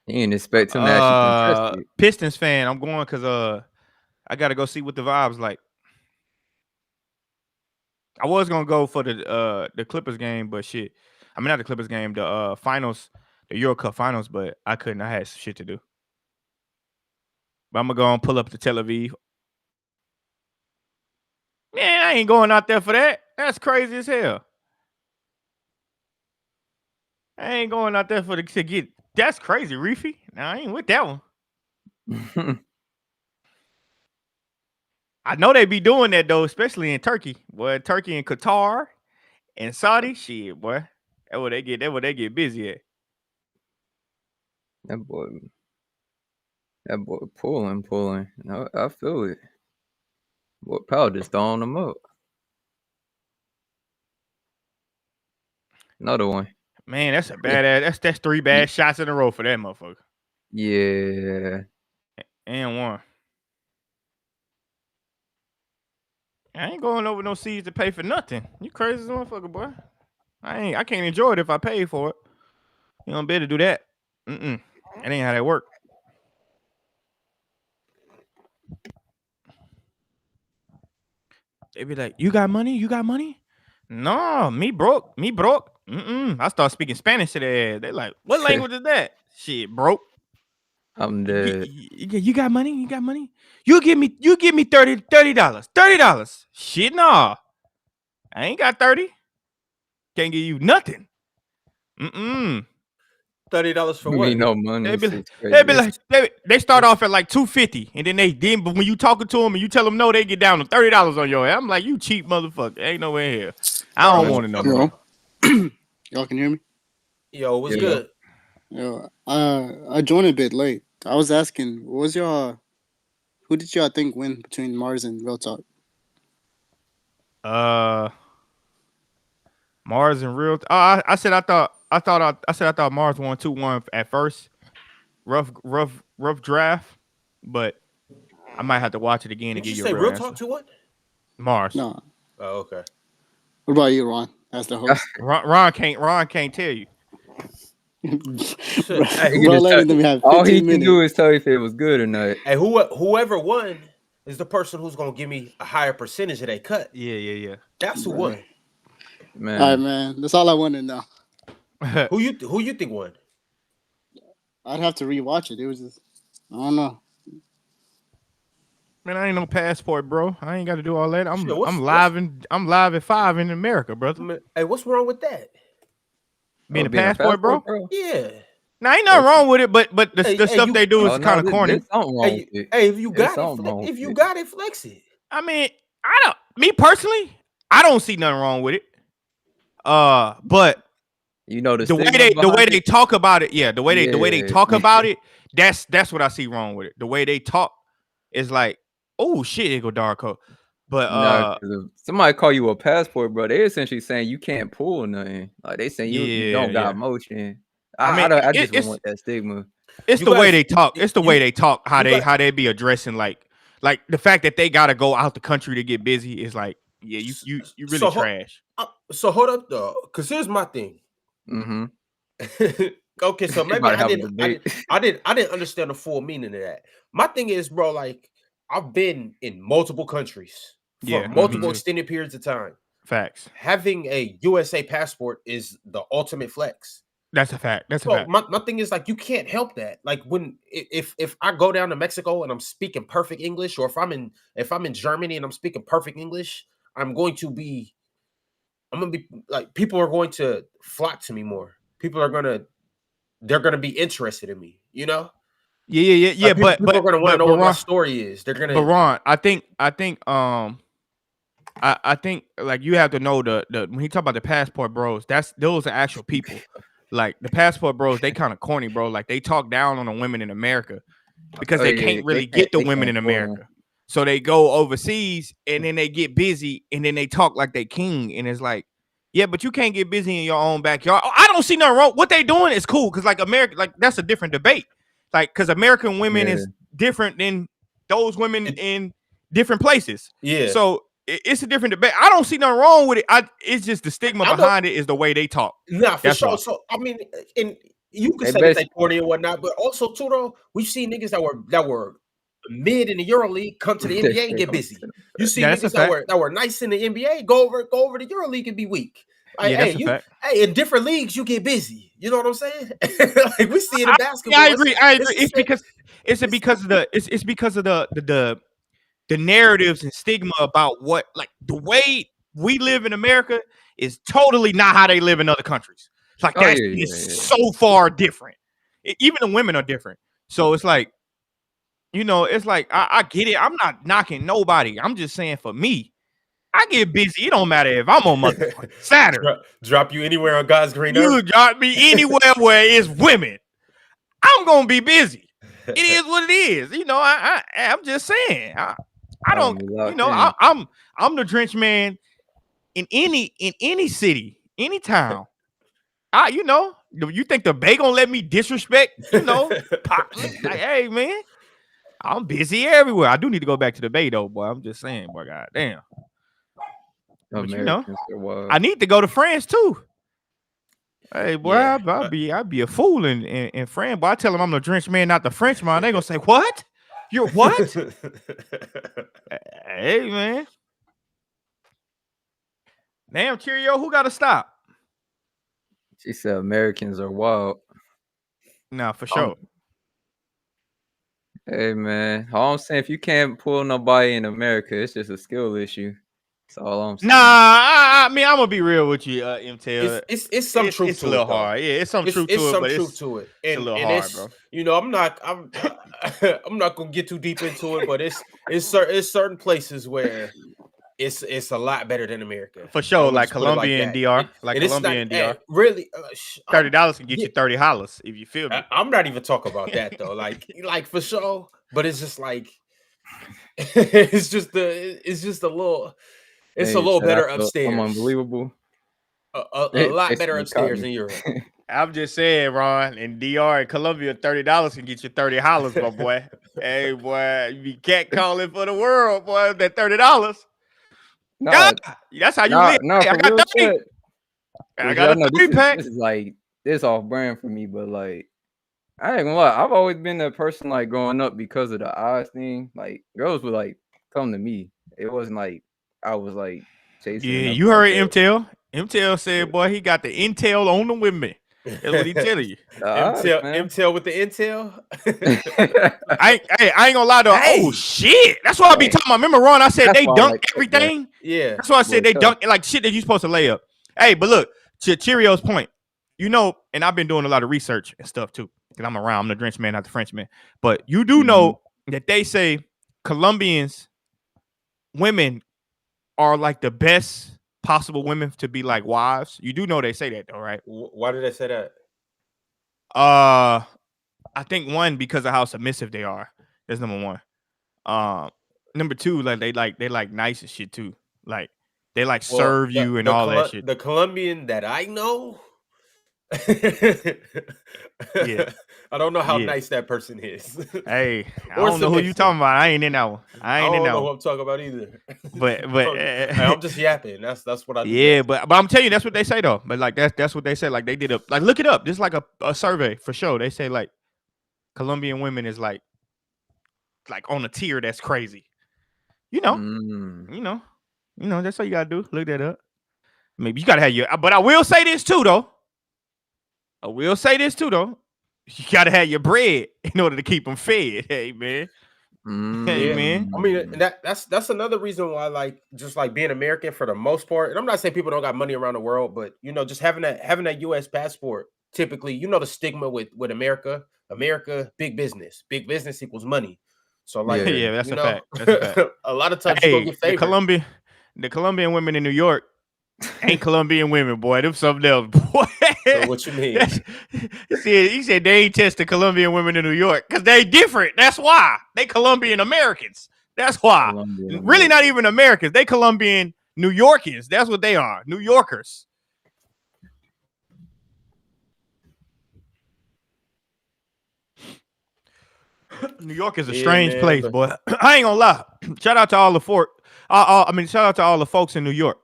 He didn't expect him to actually contest it. Pistons fan, I'm going because I got to go see what the vibe's like. I was gonna go for the Clippers game, but shit, I mean not the Clippers game, the finals, the Euro Cup finals, but I couldn't. I had some shit to do. But I'm gonna go and pull up to Tel Aviv. Man, I ain't going out there for that. That's crazy as hell. I ain't going out there to get. That's crazy, Reefy. Nah, I ain't with that one. I know they be doing that though, especially in Turkey. Boy, Turkey and Qatar and Saudi, shit, boy. That's where they get busy at. That boy pulling. I feel it. Boy, Powell just throwing them up. Another one. Man, that's a bad ass. That's 3 bad shots in a row for that motherfucker. Yeah. And one. I ain't going over no seeds to pay for nothing. You crazy as a motherfucker, boy. I can't enjoy it if I pay for it. You don't better do that. That ain't how that work. They be like, you got money? You got money? No, me broke. I start speaking Spanish to their ass. They like, what language is that? Shit, broke. I'm dead. You got money? You got money? You give me $30. $30. Shit, nah. I ain't got 30. Can't give you nothing. $30 for We what? ain't no money. They start off at like $250, and then but when you talking to them and you tell them no, they get down to $30 on your head. I'm like, you cheap motherfucker. Ain't no way here. I don't want to know. Y'all can hear me? Yo, what's good? Yo, I joined a bit late. I was asking, who did y'all think win between Mars and Real Talk? Mars and Real. I said I thought Mars won 2-1 at first, rough draft, but I might have to watch it again Did and give you you say a real real answer. talk to what? Mars. No. Oh, okay. What about you, Ron? As the host. Ron can't tell you. Bro, Hey, bro letting them have all 15 he can minutes. do is tell you if it was good or not. Hey, whoever won is the person who's gonna give me a higher percentage of that cut. Yeah. That's who Bro. won. Man. All right, man. That's all I want to know. Who you think won? I'd have to rewatch it. It was just, I don't know. Man, I ain't no passport, bro. I ain't got to do all that. I'm Shit, I'm live at 5 in America, brother. Hey, what's wrong with that? Being a passport, bro. Yeah. Now ain't nothing wrong with it, but the Hey, stuff you- they do is Oh, no, kind of corny. There's something wrong with it. Hey, if you There's got something wrong it, with if you it. got it, flex it. I mean, me personally, I don't see nothing wrong with it. But You know the way they talk about it, the way they talk about it, that's what I see wrong with it. The way they talk is like, oh shit, it go Darko. But Nah, 'cause if somebody call you a passport, bro, they essentially saying you can't pull nothing. Like they saying you don't got motion. I just don't want that stigma. It's You the way guys- they talk. It's the way they talk. How you they guys- be addressing like the fact that they gotta go out the country to get busy is like, yeah, you really So, trash. So hold up though, because here's my thing. Mm-hmm. Okay, so maybe Might have a I didn't understand the full meaning of that. My thing is, bro, like I've been in multiple countries for Yeah, me multiple too. extended periods of time. Facts. Having a USA passport is the ultimate flex. That's a fact. That's a So fact. my thing is like you can't help that. Like if I go down to Mexico and I'm speaking perfect English, or if I'm in Germany and I'm speaking perfect English, I'm gonna be like people are going to flock to me more. They're gonna be interested in me, you know? Yeah. Like, people are gonna want to know what my Ron, story is. They're gonna but Ron, I think like you have to know the when he talk about the passport bros, those are actual people. Like the passport bros, they kind of corny, bro. Like they talk down on the women in America because they can't really get the women in America. So they go overseas and then they get busy and then they talk like they king. And it's like, yeah, but you can't get busy in your own backyard. I don't see nothing wrong. What they doing is cool because like America, like that's a different debate. Like because American women is different than those women in different places. Yeah. So it's a different debate. I don't see nothing wrong with it. It's just the stigma behind it is the way they talk. Nah, for That's sure. all. So I mean, and you can They say they corny and whatnot, but also too though, we've seen niggas that were mid in the EuroLeague come to the NBA and get busy. You see that's a niggas that were nice in the NBA go over to EuroLeague and be weak. Like, Yeah, that's a fact. Hey, in different leagues you get busy. You know what I'm saying? Like we see it in basketball. I agree. It's because of the narratives and stigma about what like the way we live in America is totally not how they live in other countries. It's like it's so far different. Even the women are different. So it's like, you know, it's like I get it. I'm not knocking nobody. I'm just saying for me, I get busy. It don't matter if I'm on motherfucking Saturn. Drop you anywhere on God's green earth. You drop me anywhere where it's women. I'm gonna be busy. It is what it is. You know, I'm just saying. I don't. You know, I'm the Drench man in any city, any town. You know, you think the Bay gonna let me disrespect? You know, like, hey man, I'm busy everywhere. I do need to go back to the Bay though, boy. I'm just saying, boy. God damn. But you know, I need to go to France too. Hey boy, yeah, I'll be a fool in France. But I tell them I'm the Drench man, not the French man. They gonna say, what? You're what? Hey man. Damn, Cheerio, who gotta stop? She said Americans are wild. Nah, for sure. Hey man, all I'm saying, if you can't pull nobody in America, it's just a skill issue. That's all I'm saying. Nah, I mean, I'm gonna be real with you, MTL. It's some truth to it. It's a little hard. Yeah, it's some truth to it, but it's a little hard, bro. You know, I'm not gonna get too deep into it, but it's certain places where it's a lot better than America. For sure, like Colombia and DR. Like Colombia and DR. Really, $30 can get you 30 hollers if you feel me. I'm not even talking about that though. Like for sure, but it's just like it's just a little. It's a little better upstairs. I'm unbelievable. A lot better upstairs in Europe. I'm just saying, Ron, in DR and Colombia, $30 can get you $30, my boy. Hey, boy, you can't call it for the world, boy. That $30. No, God, that's how you live. no, Hey, I for got real 30. shit. I 'Cause got y'all a know 30 pack. this is like this off brand for me, but like I ain't gonna lie, I've always been that person like growing up because of the eyes thing. Like girls would like come to me. It wasn't like I was like chasing or Yeah, nothing you like heard that. MTL. MTL said, boy, he got the intel on the women. That's what he telling you. The eyes, man. MTL with the intel. I ain't gonna lie though. Hey. Oh shit. That's what I be Hey. talking about. Remember, Ron, I said That's they why I dunk like that, everything. Yeah. That's why I said Boy, they tough. dunk like shit that you supposed to lay up. Hey, but look, to Cheerios' point, you know, and I've been doing a lot of research and stuff too, because I'm around. I'm the Drench man, not the Frenchman. But you do know that they say Colombians, women are like the best possible women to be like wives. You do know they say that though, right? Why did I say that? I think one, because of how submissive they are. That's number one. Number two, like they like nice as shit too. Like they like serve you and all that shit. The Colombian that I know, Yeah. I don't know how Yeah. nice that person is. Hey, I Or don't know who you submissive. talking about. I ain't in that one. I ain't in don't that know one. who I'm talking about either. But I'm just yapping. That's what I do. yeah, best. but I'm telling you, that's what they say though. But like that's what they say. Like they did look it up. This is like a survey for sure. They say like Colombian women is like on a tier that's crazy. You know, that's all you gotta do. Look that up. Maybe you gotta have your. But I will say this too though. You gotta have your bread in order to keep them fed. Hey man. Hey Yeah. man. I mean, that's another reason why, like, just like being American for the most part. And I'm not saying people don't got money around the world, but you know, just having that U.S. passport. Typically, you know, the stigma with America, big business equals money. So like, Yeah, that's you a know, fact. That's a fact. a lot of times you go Hey, get favored. the Colombian women in New York ain't Colombian women, boy. Them something else, boy. So what you mean? He said they ain't tested Colombian women in New York because they different. That's why they Colombian Americans. That's why. Colombian Really, not even Americans. They Colombian New Yorkers. That's what they are. New Yorkers. New York is a strange place, boy. I ain't gonna lie. Shout out to all the shout out to all the folks in New York.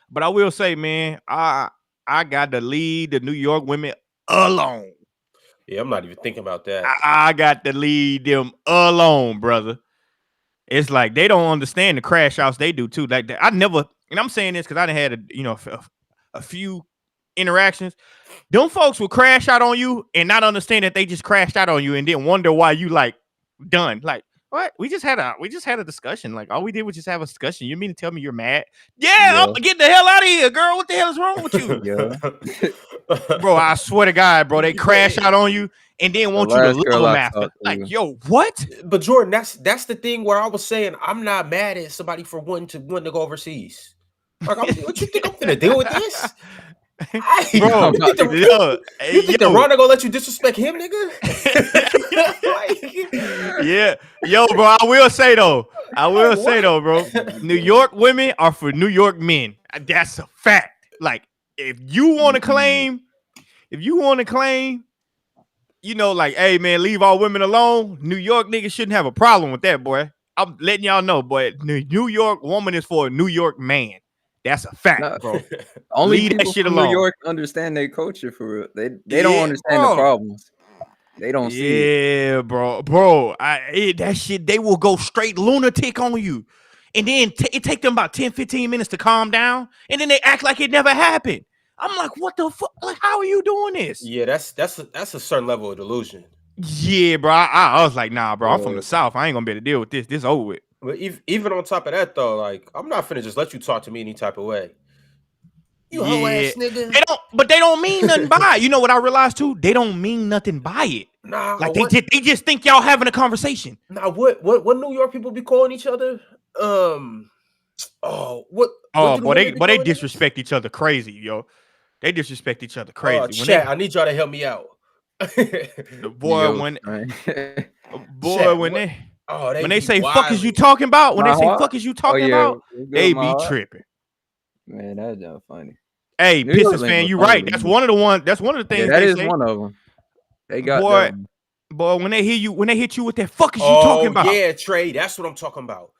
But I will say, man, I got to leave the New York women alone. Yeah, I'm not even thinking about that. I got to leave them alone, brother. It's like they don't understand the crash outs they do too. Like I never, and I'm saying this because I done had a few interactions. Them folks will crash out on you and not understand that they just crashed out on you and then wonder why you like done. Like, what? We just had a discussion. Like, all we did was just have a discussion. You mean to tell me you're mad? Yeah. Get the hell out of here, girl. What the hell is wrong with you? Yeah. Bro, I swear to God, bro, they crash out on you and then want you to love them after. Like, yo, what? But Jordan, that's the thing where I was saying I'm not mad at somebody for wanting to go overseas. Like, what you think I'm gonna deal with this? Bro, you think the Ron gonna let you disrespect him, nigga? Yeah, yo, bro. I will say though, bro. New York women are for New York men. That's a fact. Like, if you want to claim, you know, like, hey man, leave all women alone. New York niggas shouldn't have a problem with that, boy. I'm letting y'all know, boy. New York woman is for a New York man. That's a fact, bro. Only leave people that shit from alone. New York understand their culture for real. They don't understand the problems. They don't see it. Yeah, bro. That shit, they will go straight lunatic on you. And then it take them about 10, 15 minutes to calm down. And then they act like it never happened. I'm like, what the fuck? Like, how are you doing this? Yeah, that's a certain level of delusion. Yeah, bro. I was like, nah, bro. I'm from the South. I ain't gonna be able to deal with this. This over with. But even on top of that, though, like, I'm not finna just let you talk to me any type of way. You hoe ass nigga. They don't mean nothing by it. You know what I realized too? They don't mean nothing by it. Nah, like they just think y'all having a conversation. Nah, what New York people be calling each other? They disrespect each other crazy, yo. They disrespect each other crazy. Chat, I need y'all to help me out. When they say fuck is you talking about? When they say fuck is you talking about? They be tripping. Man, that's not funny. Hey, New York Pistons ain't fan, no you taller right. than That's me. one of the one. That's one of the Yeah, things that they is say. one of them. They got Boy, that one. boy, when they hit you with that fuck is you talking Oh about? yeah, Trey. That's what I'm talking about.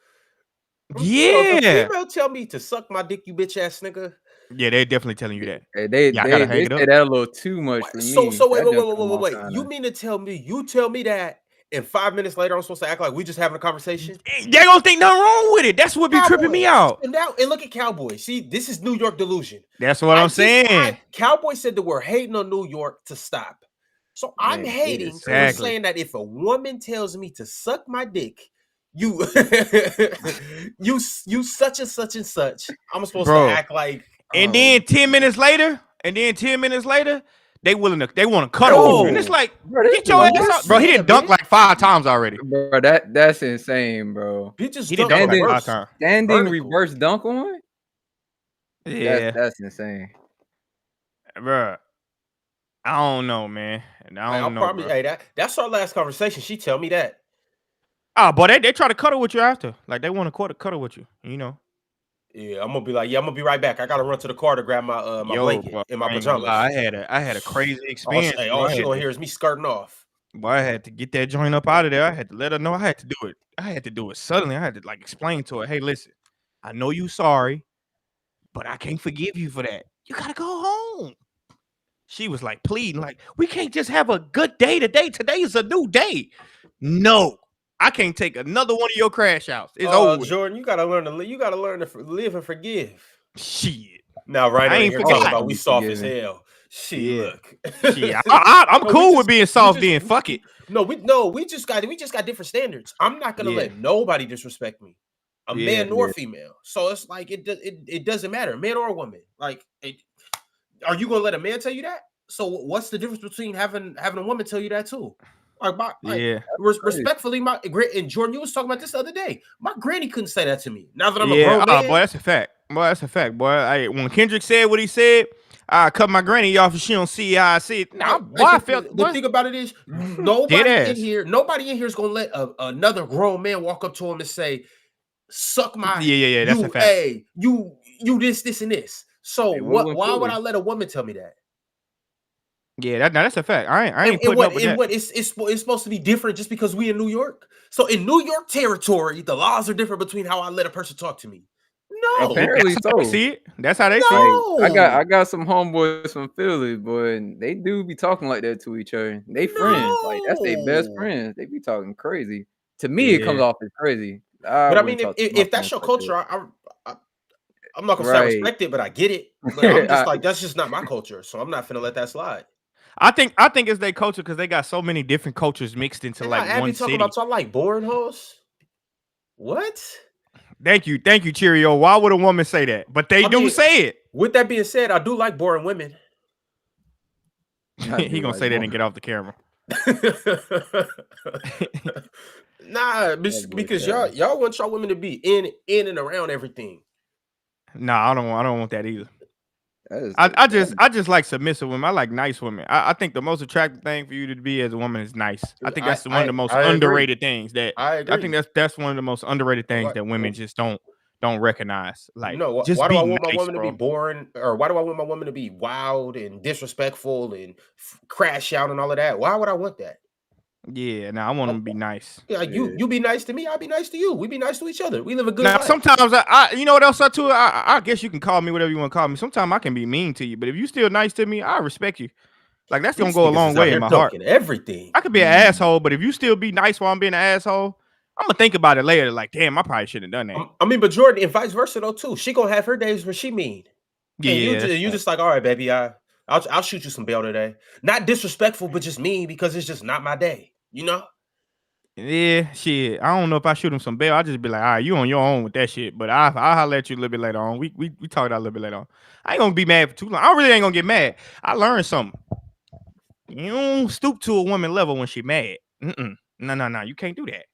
Yo, if a Yeah. female tell me to suck my dick, you bitch ass nigga. Yeah, they're definitely telling you that. Hey, they Y'all gotta they hang they it say up. that a little too much for me. So wait, That don't come off wait. kinda- You mean to tell me you tell me that, and 5 minutes later I'm supposed to act like we just having a conversation? They don't think nothing wrong with it. That's what be tripping me out. And now and look at Cowboys. See, this is New York delusion. That's what I'm saying. Cowboys said that we're hating on New York to stop. So I'm Man, hating for exactly. saying that if a woman tells me to suck my dick, you you such and such and such. I'm supposed Bro. to act like And then 10 minutes later, they want to cuddle with you. And it's like, Bro, get your ass out. Bro, he didn't dunk like 5 times already. Bro, that's insane, bro. bitches He didn't dunk dunk like reverse. 5 times. Standing Vertical. reverse dunk on? Yeah, That's insane. bro. I don't know, man. I don't know. Bro. Hey, that's our last conversation. She tell me that. Oh, boy, they try to cuddle with you after. Like, they want to cuddle with you, you know. Yeah, I'm gonna be like, I'm gonna be right back. I gotta run to the car to grab my my blanket bro, and my I ain't gonna pajamas. lie, I had a crazy All experience. she gonna hear is me skirting off. Boy, I had to get that joint up out of there. I had to let her know. I had to do it. I had to do it suddenly. I had to like explain to her, hey, listen, I know you sorry, but I can't forgive you for that. You gotta go home. She was like pleading, like, we can't just have a good day today. Today is a new day. No, I can't take another one of your crash outs. It's over with. Jordan, you gotta learn to live and forgive. Shit. Now, right I in ain't here talking forgot. about we soft as Forgiven. hell. Shit, Yeah. look. Shit. I'm No, cool with being soft then. Fuck it. We just got different standards. I'm not gonna Yeah. let nobody disrespect me, a Yeah, man nor female. So it's like it doesn't matter, man or woman. Like, are you gonna let a man tell you that? So what's the difference between having a woman tell you that too? Yeah. Respectfully, and Jordan, you was talking about this the other day. My granny couldn't say that to me. Now that I'm a Yeah. grown man, Boy, that's a fact. Boy, when Kendrick said what he said, I cut my granny off and she don't see how I see it. Nah, boy, I felt the thing about it is nobody Dead in ass. here is gonna let another grown man walk up to him and say, "Suck my Yeah. That's a fact. Hey, you this and this." So Hey, why Philly. would I let a woman tell me that? Yeah, that's a fact. I ain't And putting up with that. what it's supposed to be different just because we in New York. So in New York territory, the laws are different between how I let a person talk to me. No, Apparently That's how they so. see it. That's how they see it. Like, I got some homeboys from Philly, boy, and they do be talking like that to each other. They friends, like that's their best No. friends. They be talking crazy. To me, it comes Yeah. off as crazy. But I mean, wouldn't talk to my if that's friends your like culture, I'm not gonna say I Right. respect it, but I get it. But I'm just like, that's just not my culture, so I'm not finna let that slide. I think it's their culture because they got so many different cultures mixed into And like Abby one talking city. about, so I like boring hoes. What? Thank you, Cheerio. Why would a woman say that? But they I do mean, say it. With that being said, I do like boring women. I He do gonna like say that boring. and get off the camera. Nah, because y'all want y'all women to be in and around everything. Nah, I don't want that either. That is I just like submissive women. I like nice women. I think the most attractive thing for you to be as a woman is nice. I think that's one of the most I agree. underrated things that I agree. I think that's one of the most underrated things Like- that women just don't recognize. Like, No, just why do be I want my nice, woman bro. to be boring, or why do I want my woman to be wild and disrespectful and crash out and all of that? Why would I want that? Yeah, I want them to be nice. Yeah, you be nice to me, I'll be nice to you. We be nice to each other. We live a good Now, life. sometimes I you know what else I too? I guess you can call me whatever you want to call me. Sometimes I can be mean to you, but if you still nice to me, I respect you. Like that's gonna These go a niggas long is out way here in my heart. dunking everything. I could be an asshole, but if you still be nice while I'm being an asshole, I'm gonna think about it later. Like, damn, I probably shouldn't have done that. I mean, but Jordan, and vice versa though too. She gonna have her days where she mean. Yeah, And you just like, all right, baby, I'll shoot you some bail today. Not disrespectful, but just mean because it's just not my day. You know? yeah, shit. I don't know if I shoot him some bail. I just be like, all right, you on your own with that shit. But I'll holler at you a little bit later on. We talk that a little bit later on. I ain't gonna be mad for too long. I really ain't gonna get mad. I learned something. You don't stoop to a woman level when she mad. No. You can't do that.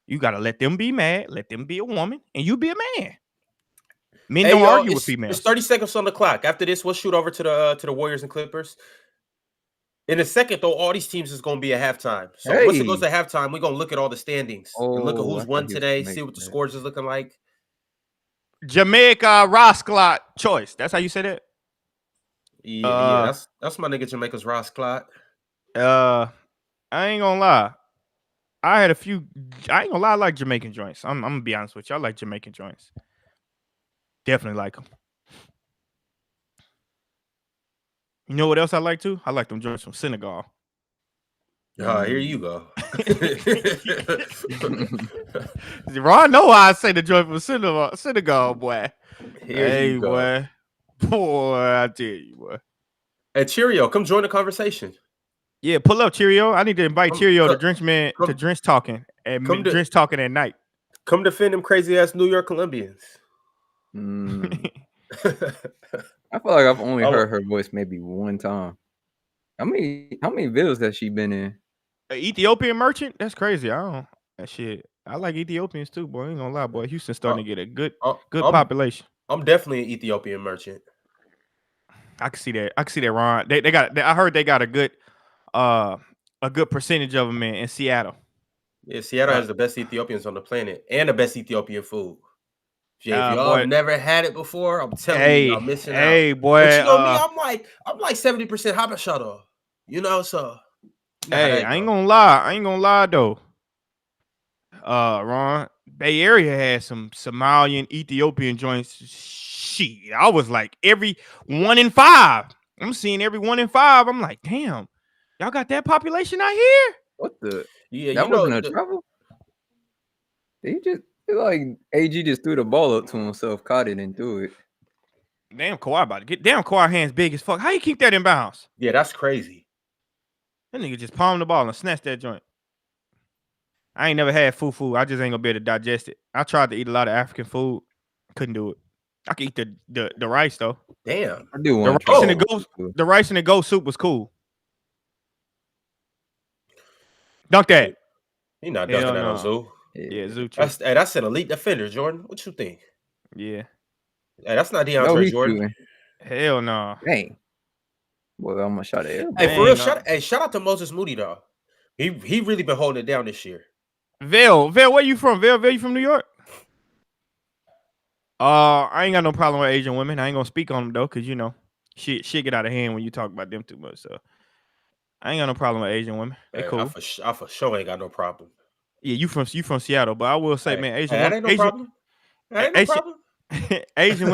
You gotta let them be mad, let them be a woman, and you be a man. Men don't argue with females. It's 30 seconds on the clock. After this, we'll shoot over to the Warriors and Clippers. In a second, though, all these teams is going to be at halftime. So once it goes to halftime, we're going to look at all the standings and look at who's won today, see what the scores is looking like. Jamaica Rosclot choice. That's how you say that? Yeah, that's my nigga Jamaica's Ross Clyde. I ain't gonna lie. I had a few. I ain't gonna lie. I like Jamaican joints. I'm gonna be honest with you. I like Jamaican joints. Definitely like them. You know what else I like too? I like them joints from Senegal. Here you go. Ron know why I say the joint from Senegal, boy. Here you go. Boy, I tell you, boy. Hey, Cheerio, come join the conversation. Yeah, pull up, Cheerio. I need to invite Cheerio to Drench Man to Drench Talking and Drench Talking at night. Come defend them crazy ass New York Colombians. I feel like I've only heard her voice maybe one time. How many videos has she been in? An Ethiopian merchant? That's crazy. I don't that shit. I like Ethiopians too, boy. I ain't gonna lie, boy. Houston's starting to get a good population. I'm definitely an Ethiopian merchant. I can see that. Ron. They got. I heard they got a good percentage of them in Seattle. Yeah, Seattle has the best Ethiopians on the planet and the best Ethiopian food. Yeah, if y'all have never had it before, I'm telling you, y'all missing out. Hey, boy. But you know me, I'm like 70% Habesha though. You know, so. Hey, I ain't gonna lie though. Ron, Bay Area has some Somalian, Ethiopian joints. Shit, I was like every 1 in 5. I'm seeing every 1 in 5. I'm like, damn, y'all got that population out here? What the? Yeah, that wasn't a travel. He just like AG just threw the ball up to himself, caught it, and threw it. Damn, Kawhi about to get down. Kawhi hands big as fuck. How you keep that in bounds? Yeah, that's crazy. That nigga just palmed the ball and snatched that joint. I ain't never had fufu. I just ain't gonna be able to digest it. I tried to eat a lot of African food. Couldn't do it. I could eat the rice though. Damn. I do want the rice and the goat soup was cool. Dunk that. He not dunking that on Zoo. Yeah, Zoo. That's an elite defender, Jordan. What you think? Yeah. Hey, that's not DeAndre Jordan. Shooting. Hell no. Dang. Well, I'm gonna shot it. Hey, for real, shout out to Moses Moody though. He really been holding it down this year. Vale, where you from? Vale, you from New York? I ain't got no problem with Asian women. I ain't gonna speak on them though, cause you know, shit get out of hand when you talk about them too much. So I ain't got no problem with Asian women. They cool. I for sure ain't got no problem. Yeah, you from Seattle, but I will say, man, Asian women, ain't no problem. That ain't no problem. Asian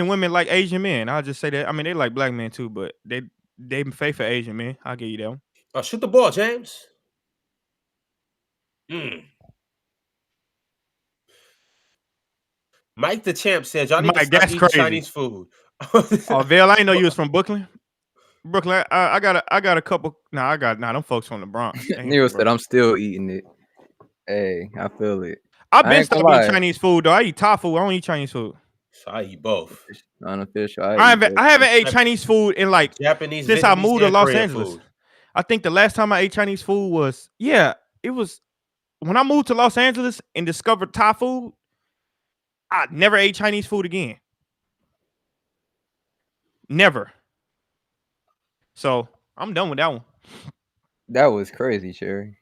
women like Asian men. I'll just say that. I mean, they like black men too, but they pay for Asian men. I'll give you that one. Shoot the ball, James. Mike the Champ said, y'all need to stop eating Chinese food. Vale, I didn't know you was from Brooklyn. I got a couple. Them folks from the Bronx. Neo said I'm still eating it. Hey, I feel it. I've been stopping eating Chinese food though. I eat Thai food. I don't eat Chinese food. So I eat both. Unofficial. I haven't ate Chinese food in like Japanese since I moved to Los Korean Angeles. Food. I think the last time I ate Chinese food was it was when I moved to Los Angeles and discovered Thai food. I never ate Chinese food again. Never. So I'm done with that one. That was crazy, Cherry.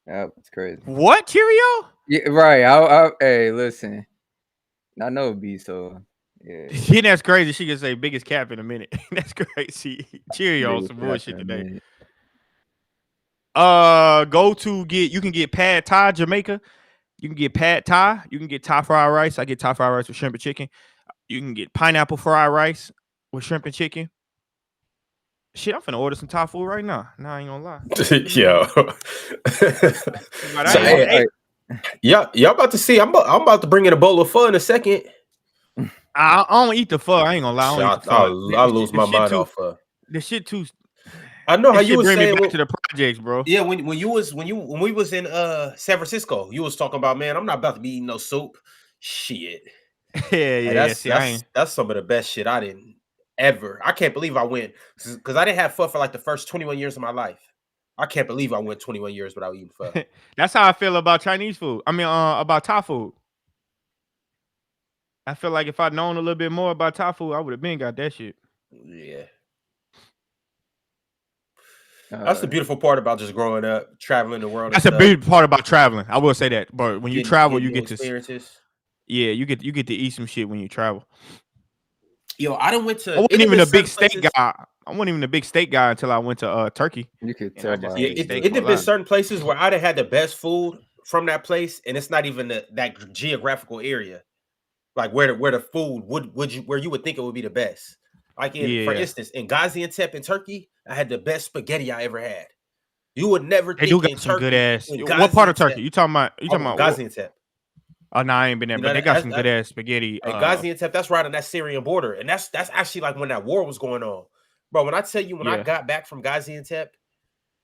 That was crazy. What, Cheerio? Yeah, right. Hey, listen. I know it be so. Yeah, that's crazy. She can say biggest cap in a minute. That's crazy. Cheerio on some bullshit today. You can get Pad Thai, Jamaica. You can get Pad Thai. You can get Thai fried rice. I get Thai fried rice with shrimp and chicken. You can get pineapple fried rice with shrimp and chicken. Shit, I'm finna order some Thai food right now. Nah, I ain't gonna lie. Yo. Y'all about to see. I'm about to bring in a bowl of pho in a second. I don't eat the pho. I ain't gonna lie. I lose my mind off pho. The shit too. I know how you was bring saying me back to the projects, bro. Yeah, when we was in San Francisco, you was talking about, man, I'm not about to be eating no soup. Shit. Yeah. That's some of the best shit I didn't ever. I can't believe I went because I didn't have pho for like the first 21 years of my life. I can't believe I went 21 years without eating pho. That's how I feel about Chinese food. I mean, about Thai food. I feel like if I'd known a little bit more about Thai food, I would have been got that shit. Yeah. That's the beautiful part about just growing up, traveling the world. That's a big part about traveling. I will say that. But when you travel, you get experiences. Yeah, you get to eat some shit when you travel. Yo, I done went to. I wasn't it done even been a big certain steak places- guy. I wasn't even a big steak guy until I went to Turkey. You could And tell I just by Yeah, ate it steak it for done been lunch. certain places where I'd have had the best food from that place, and it's not even that geographical area, like where the food where you would think it would be the best. Like for Yeah. instance, in Gaziantep in Turkey, I had the best spaghetti I ever had. You would never They do think got in some good Turkey, ass. in What part of Gaziantep, Turkey? You talking about? Gaziantep. Oh no, I ain't been there, You but know, they got some good ass spaghetti. Hey, Gaziantep, that's right on that Syrian border, and that's actually like when that war was going on, bro. When I tell you, when I Yeah. got back from Gaziantep,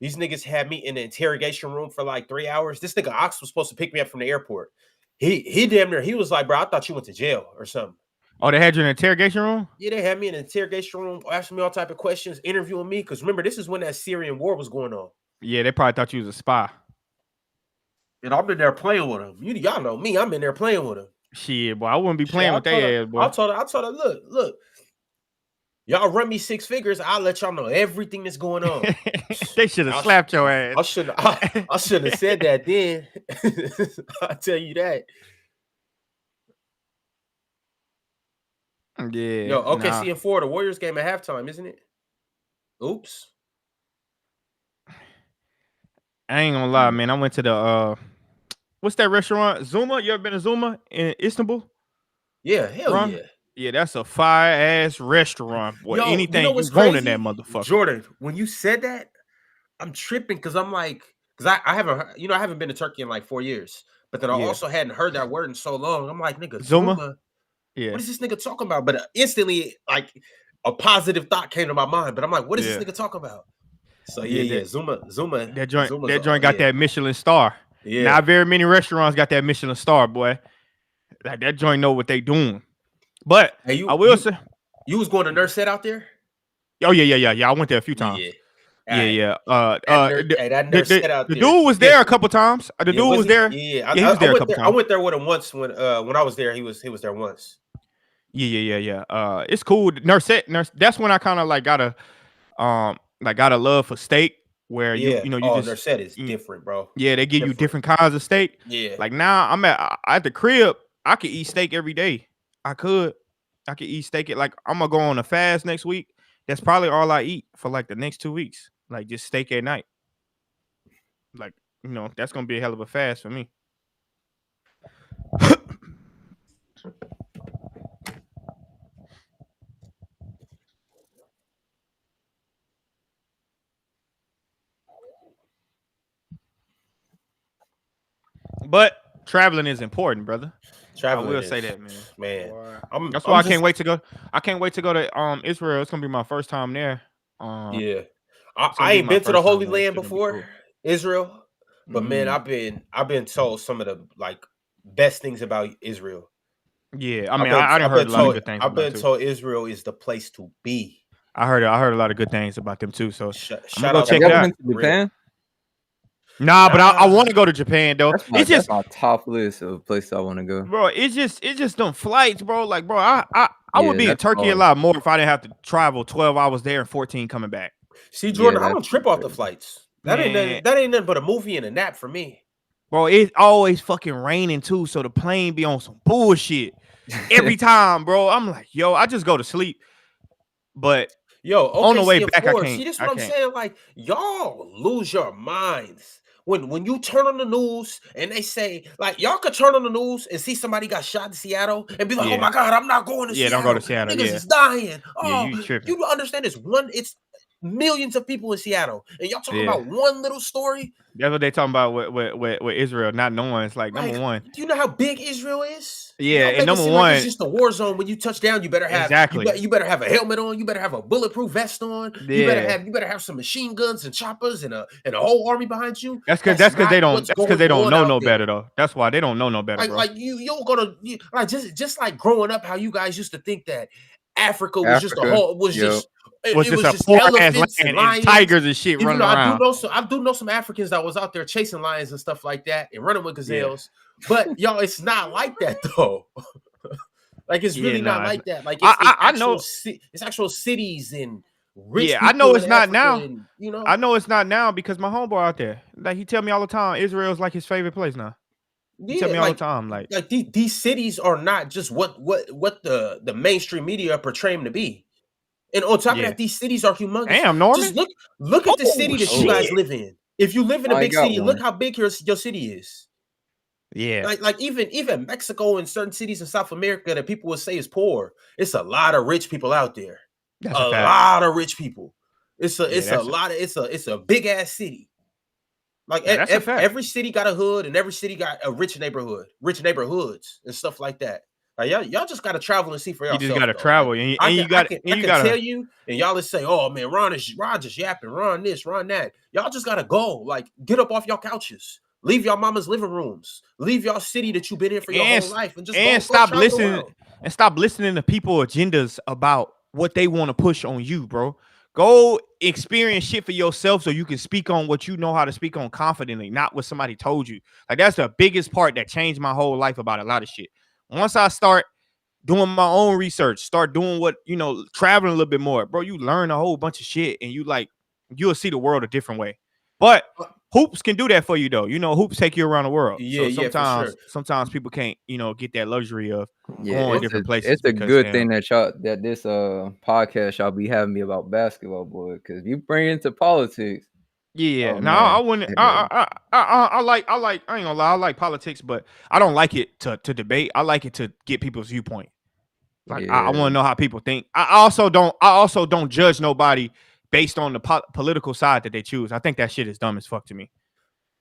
these niggas had me in the interrogation room for like 3 hours. This nigga Ox was supposed to pick me up from the airport. He damn near, he was like, bro, I thought you went to jail or something. Oh, they had you in an interrogation room? Yeah, they had me in an interrogation room, asking me all type of questions, interviewing me. Because remember, this is when that Syrian war was going on. Yeah, they probably thought you was a spy. And I've been there playing with him. Y'all know me. I'm in there playing with him. Shit, boy, I wouldn't be Shit, playing I with told their her- ass, boy. I told her, look, y'all run me 6 figures, I'll let y'all know everything that's going on. They should have slapped your ass. I shouldn't have said that then. I'll tell you that. Yeah. Yo, OKC nah. in Florida, Warriors game at halftime, isn't it? Oops. I ain't gonna lie, man. I went to the what's that restaurant? Zuma? You ever been to Zuma in Istanbul? Yeah, hell Ron? yeah. Yeah, that's a fire ass restaurant. Boy, Yo, anything you know you, what's want in crazy? that motherfucker. Jordan, when you said that, I'm tripping because I'm like, because I haven't, I haven't been to Turkey in like 4 years, but then I Yeah. also hadn't heard that word in so long. I'm like, nigga, Zuma? Zuma? Yeah. What is this nigga talking about? But instantly, like, a positive thought came to my mind. But I'm like, what is this nigga talking about? So yeah, Zuma. That joint Zuma's got that Michelin star. Yeah. Not very many restaurants got that Michelin star, boy. Like that joint know what they doing. But Hey, I will say, you was going to Nurse Set out there? oh yeah. I went there a few times. Yeah. The Nurse Set out the there. dude was there a couple times. The dude was there. Yeah, he was there a couple times. I went there with him once when I was there. He was there once. Yeah. It's cool. Nurse. That's when I kind of like got a love for steak. Where you just Nurse Set is different, bro. Yeah, they give you different kinds of steak. Yeah. Like now I'm at the crib. I could eat steak every day. I could eat steak. Like I'm gonna go on a fast next week. That's probably all I eat for like the next 2 weeks. Like just steak at night. Like, that's gonna be a hell of a fast for me. But traveling is important, brother. Traveling I will say that, man. That's why I can't wait to go. I can't wait to go to Israel. It's gonna be my first time there. Yeah, I ain't been to the Holy Land before, Israel, but man, I've been told some of the like best things about Israel. Yeah, I mean, I done heard a lot of good things. I've been told Israel is the place to be. I heard a lot of good things about them too. So shout I'm gonna go out check it out. Japan? Nah, but I want to go to Japan though. That's my top list of places I want to go, bro. It's just them flights, bro. Like, bro, I would be in Turkey hard. a lot more if I didn't have to travel 12 hours there and 14 coming back. See, Jordan, I don't trip off the flights. That ain't nothing but a movie and a nap for me. Bro, it's always fucking raining too, so the plane be on some bullshit every time, bro. I'm like, yo, I just go to sleep. But on the way back, I can't. See, this is what I'm saying. Like, y'all lose your minds. When you turn on the news and they say, like, y'all could turn on the news and see somebody got shot in Seattle and be like, oh my God, I'm not going to Seattle. Don't go to Seattle. Niggas is dying. Oh, you tripping. You don't understand this. It's millions of people in Seattle. And y'all talking about one little story. That's what they talking about with Israel, not knowing. It's like number one. Do you know how big Israel is? Yeah, and number one, it's just a war zone. When you touch down, you better have you better have a helmet on. You better have a bulletproof vest on. Yeah. You better have some machine guns and choppers and a whole army behind you. That's because they don't know no better though. That's why they don't know no better. Like you're gonna just like growing up, how you guys used to think that Africa was just a whole just a poor ass land and tigers and shit running around. I do know some Africans that was out there chasing lions and stuff like that and running with gazelles. But y'all, it's not like that though. Like it's really not like that. Like I know it's actual cities and rich. Yeah, I know it's not now. And, I know it's not now because my homeboy out there, like he tell me all the time, Israel's like his favorite place now. You tell me all the time, like these cities are not just what the mainstream media are portraying them to be. And on top of that, these cities are humongous. Damn, Norman. Just look at the city that you guys live in. If you live in a I big got city, one. look how big your city is. Yeah. Like even Mexico and certain cities in South America that people would say is poor. It's a lot of rich people out there. That's a a fact. lot of rich people. It's a big ass city. Like that's a fact. every city got a hood and every city got a rich neighborhoods and stuff like that. Like y'all just gotta travel and see for yourself. You just gotta travel, like, and you gotta tell you, and y'all just say, "Oh man, Ron just yapping, Ron this, Ron that." Y'all just gotta go, like, get up off y'all couches, leave y'all mama's living rooms, leave y'all city that you've been in for your whole life, and just stop listening and stop listening to people agendas about what they want to push on you, bro. Go experience shit for yourself so you can speak on what you know how to speak on confidently, not what somebody told you. Like, that's the biggest part that changed my whole life about a lot of shit. Once I start doing my own research, start doing what, traveling a little bit more, bro, you learn a whole bunch of shit and you'll see the world a different way. But hoops can do that for you, though. Hoops take you around the world. Yeah, so sometimes people can't, get that luxury of going different places. It's a good thing that this podcast y'all be having me about basketball, boy. Because you bring into politics. Yeah, I wouldn't. I like. I ain't gonna lie. I like politics, but I don't like it to debate. I like it to get people's viewpoint. Like, I want to know how people think. I also don't judge nobody based on the political side that they choose. I think that shit is dumb as fuck to me,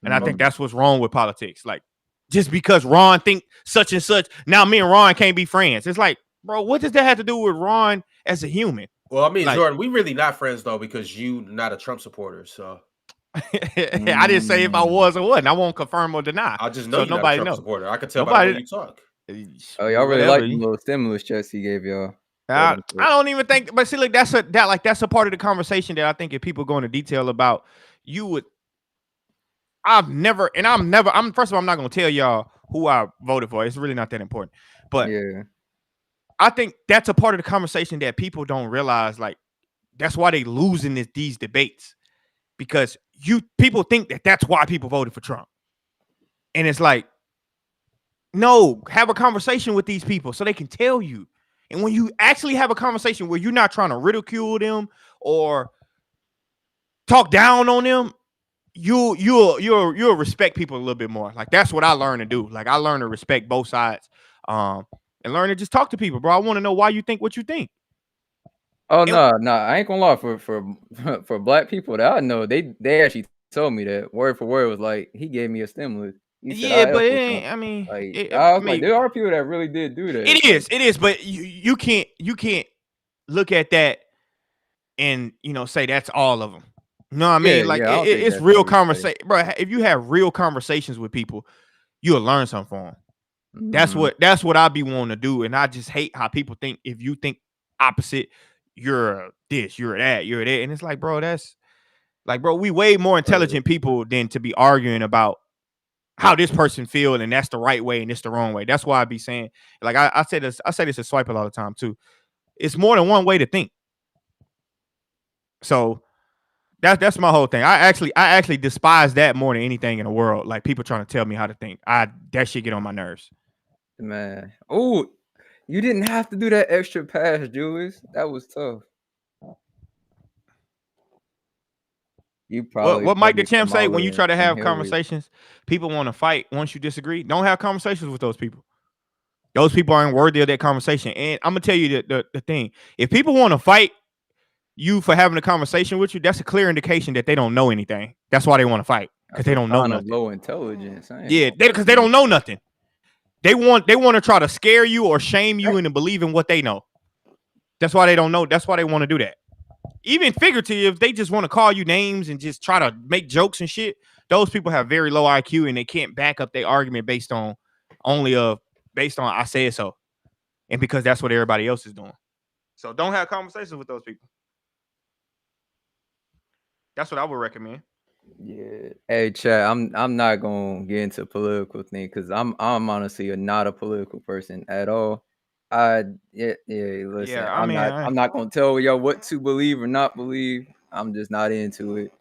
and I think that's what's wrong with politics. Like, just because Ron think such and such, now me and Ron can't be friends. It's like, bro, what does that have to do with Ron as a human? Well, I mean, like, Jordan, we really not friends though because you not a Trump supporter, so. I didn't say if I was or wasn't. I won't confirm or deny. I just know you're not a Trump supporter. I can tell by the way you talk. Oh, y'all really like the little stimulus checks he gave y'all. I don't even think, but see, like, that's a part of the conversation that I think if people go into detail about, I'm first of all, I'm not gonna tell y'all who I voted for. It's really not that important. But I think that's a part of the conversation that people don't realize. Like, that's why they losing these debates, because people think that that's why people voted for Trump. And it's like, no, have a conversation with these people so they can tell you. And when you actually have a conversation where you're not trying to ridicule them or talk down on them, you'll respect people a little bit more. Like, that's what I learned to do. Like, I learned to respect both sides, and learn to just talk to people, bro. I want to know why you think what you think. Oh, no, I ain't gonna lie. For black people that I know, they actually told me that word for word was like, he gave me a stimulus. Yeah, but it ain't. I mean, like, there are people that really did do that. It is, but you can't look at that and say that's all of them. You know what I mean? Like, it's real conversation, bro. If you have real conversations with people, you'll learn something from them. Mm-hmm. That's what I be wanting to do, and I just hate how people think if you think opposite, you're this, you're that, and it's like, bro, that's like, bro, we way more intelligent people than to be arguing about how this person feel, and that's the right way and it's the wrong way. That's why I be saying, like, I say this to Swipe a lot of time too. It's more than one way to think. So that's my whole thing. I actually despise that more than anything in the world. Like, people trying to tell me how to think. That shit get on my nerves. Man. Oh, you didn't have to do that extra pass, Julius. That was tough. You probably what Mike the Champ say when you try to have conversations, people want to fight once you disagree. Don't have conversations with those people. Those people aren't worthy of that conversation. And I'm gonna tell you the thing. If people want to fight you for having a conversation with you, that's a clear indication that they don't know anything. That's why they want to fight, because they don't know nothing. Low intelligence. Yeah, because they don't know nothing. They want to try to scare you or shame you into believing what they know. That's why they don't know. That's why they want to do that. Even figurative, they just want to call you names and just try to make jokes and shit. Those people have very low IQ and they can't back up their argument based on I said so, and because that's what everybody else is doing. So don't have conversations with those people. That's what I would recommend. Yeah. Hey, Chad, I'm not gonna get into political thing because I'm honestly not a political person at all. Listen, Yeah, I'm not gonna tell y'all what to believe or not believe. I'm just not into it.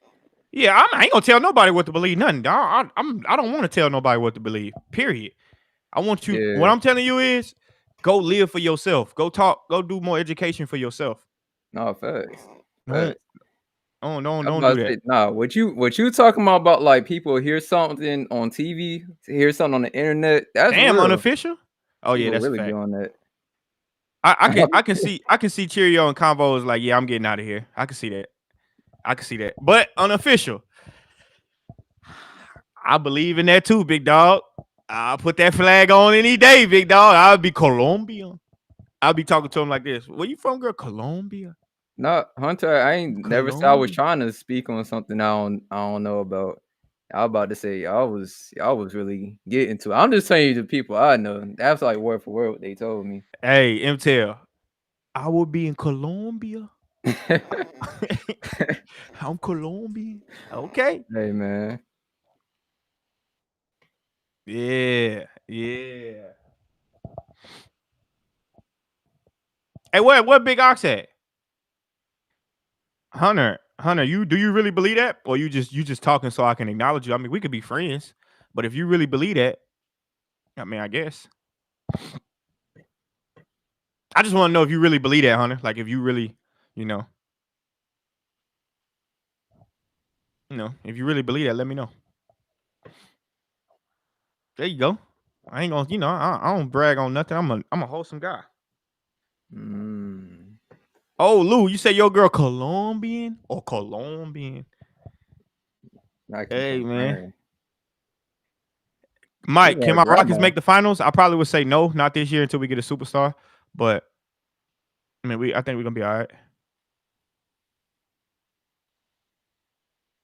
Yeah, I ain't gonna tell nobody what to believe. Nothing. I don't want to tell nobody what to believe. Period. I want you. Yeah. What I'm telling you is, go live for yourself. Go talk. Go do more education for yourself. No, facts. Don't Facts. don't I'm don't about do to say, that. nah, what you talking about like people hear something on TV, hear something on the internet, that's Damn, real. unofficial. Oh yeah, People that's a really fact. doing that. I can see Cheerio and Convo is like, yeah, I'm getting out of here. I can see that. I can see that. But unofficial, I believe in that too, big dog. I'll put that flag on any day, big dog. I'll be Colombian. I'll be talking to him like this. Where you from, girl? Colombia. No, Hunter, I ain't never said I was Colombia. trying to speak on something I don't know about. I was about to say y'all was really getting to it. I'm just telling you the people I know. That's like word for word what they told me. Hey, MTL, I will be in Colombia. I'm Colombian. Okay. Hey man. Yeah. Hey, what Big Ox at? Hunter, do you really believe that? Or you just talking so I can acknowledge you? I mean, we could be friends, but if you really believe that, I mean, I guess. I just want to know if you really believe that, Hunter. Like if you really, you know, if you really believe that, let me know. There you go. I ain't gonna, I don't brag on nothing. I'm a wholesome guy. Oh, Lou, you say your girl Colombian or Colombian? Hey, man. Mike, can my Rockets make the finals? I probably would say no, not this year until we get a superstar. But I mean, I think we're gonna be all right.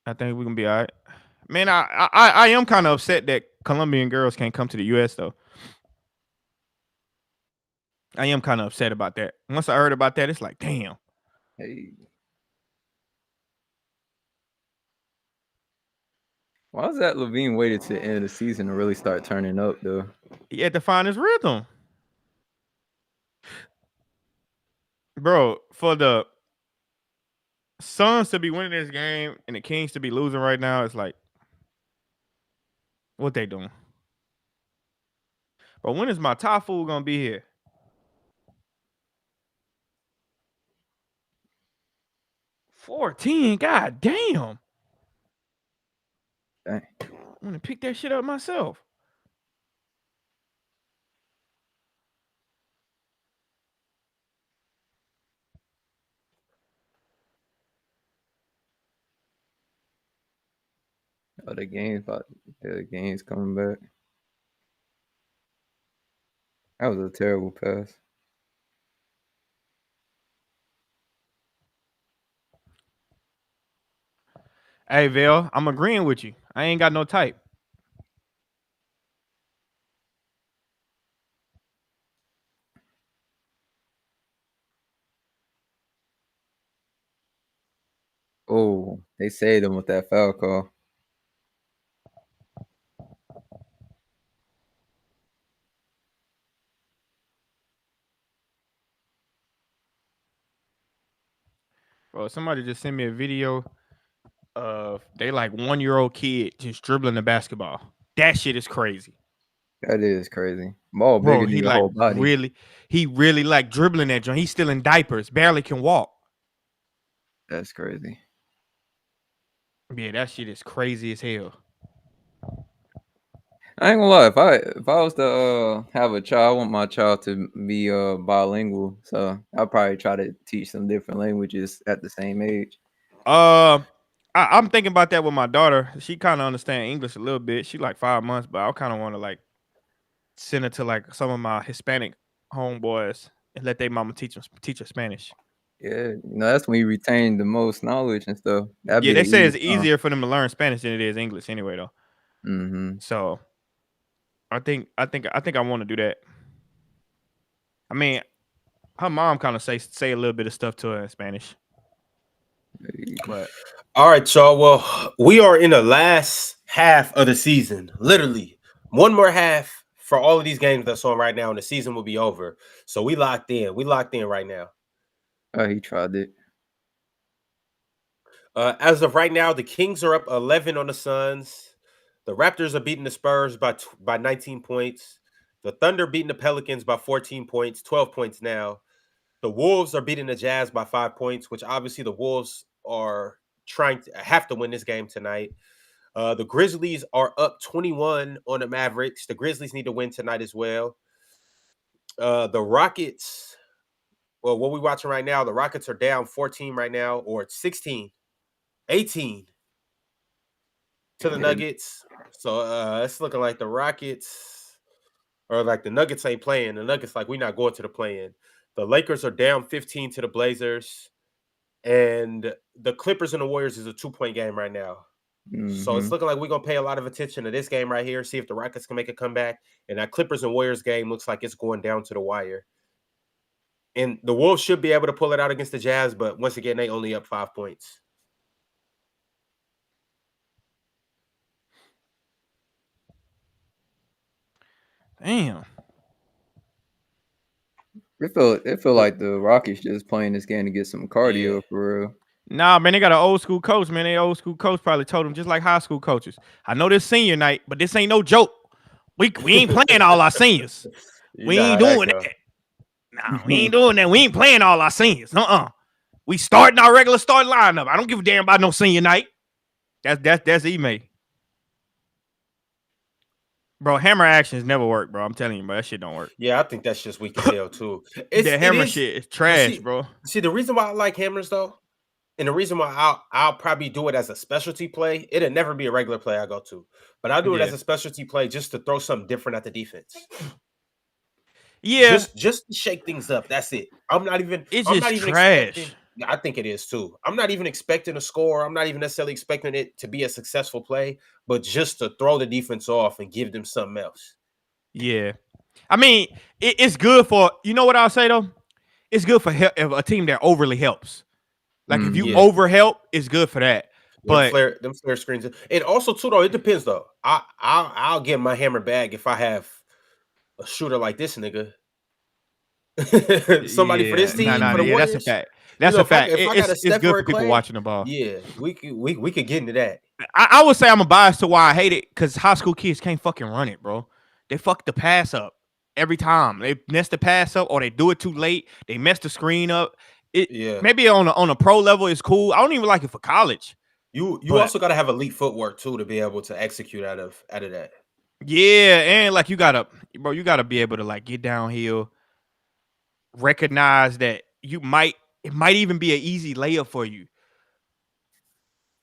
I think we're gonna be all right. Man, I am kind of upset that Colombian girls can't come to the US though. I am kind of upset about that. Once I heard about that, it's like, damn. Hey. Why was that Levine waited to the end of the season to really start turning up though? He had to find his rhythm. Bro, for the Suns to be winning this game and the Kings to be losing right now, it's like, what they doing? But when is my top food gonna be here? $14, god damn. Dang. I'm gonna pick that shit up myself. Oh, the game's coming back. That was a terrible pass. Hey, Val, I'm agreeing with you. I ain't got no type. Oh, they saved him with that foul call. Bro, somebody just sent me a video of they like 1-year-old kid just dribbling the basketball. That shit is crazy. That is crazy. Ball Bro, bigger than he your like whole body. he really like dribbling that joint. He's still in diapers, barely can walk. That's crazy. Yeah, that shit is crazy as hell. I ain't gonna lie. If I was to have a child, I want my child to be bilingual. So I'll probably try to teach some different languages at the same age. I'm thinking about that with my daughter. She kind of understands English a little bit. She like 5 months, but I kind of want to like send her to like some of my Hispanic homeboys and let their mama teach her Spanish. Yeah, that's when you retain the most knowledge and stuff. Yeah, they say it's easier for them to learn Spanish than it is English anyway, though. Mm-hmm. So I think I want to do that. I mean, her mom kind of say a little bit of stuff to her in Spanish. But all right, y'all. Well, we are in the last half of the season. Literally, one more half for all of these games that's on right now, and the season will be over. So we locked in. We locked in right now. Oh, he tried it. As of right now, the Kings are up 11 on the Suns. The Raptors are beating the Spurs by 19 points. The Thunder beating the Pelicans by 14 points, 12 points now. The Wolves are beating the Jazz by 5 points, which obviously the Wolves are have to win this game tonight. The Grizzlies are up 21 on the Mavericks. The Grizzlies need to win tonight as well. The Rockets, well, what we're watching right now, the Rockets are down 14 right now, or 16, 18 to the Nuggets. So it's looking like the Rockets, or like the Nuggets ain't playing. The Nuggets like, we're not going to the play-in. The Lakers are down 15 to the Blazers. And the Clippers and the Warriors is a 2-point game right now. So it's looking like we're going to pay a lot of attention to this game right here, see if the Rockets can make a comeback. And that Clippers and Warriors game looks like it's going down to the wire. And the Wolves should be able to pull it out against the Jazz, but once again, they only up 5 points. Damn. It feel like the Rockets just playing this game to get some cardio for real. Nah, man, they got an old school coach, man. They old school coach probably told them just like high school coaches. I know this senior night, but this ain't no joke. We ain't playing all our seniors. We ain't doing that. Nah, we ain't doing that. We ain't playing all our seniors. We starting our regular starting lineup. I don't give a damn about no senior night. That's email. Bro, hammer actions never work, bro. I'm telling you, bro, that shit don't work. Yeah, I think that's just weak as hell too. The hammer shit is trash, bro. See, the reason why I like hammers though, and the reason why I'll probably do it as a specialty play, it'll never be a regular play I go to, but I'll do it as a specialty play just to throw something different at the defense. Yeah, just to shake things up. That's it. I'm not even trash. I think it is too. I'm not even expecting a score. I'm not even necessarily expecting it to be a successful play, but just to throw the defense off and give them something else. Yeah. I mean, it's good for, you know what I'll say though? It's good for a team that overly helps. Like if you over help, it's good for that. But them flare screens. And also too though, it depends though. I'll get my hammer bag if I have a shooter like this nigga. Somebody for this team. For the Warriors, that's a fact. That's a fact. It's good for people watching the ball. Yeah, we could get into that. I would say I'm a bias to why I hate it, because high school kids can't fucking run it, bro. They fuck the pass up every time. They mess the pass up, or they do it too late. They mess the screen up. Maybe on a pro level it's cool. I don't even like it for college. You also got to have elite footwork too to be able to execute out of that. Yeah, and like you gotta be able to like get downhill, recognize that it might even be an easy layup for you,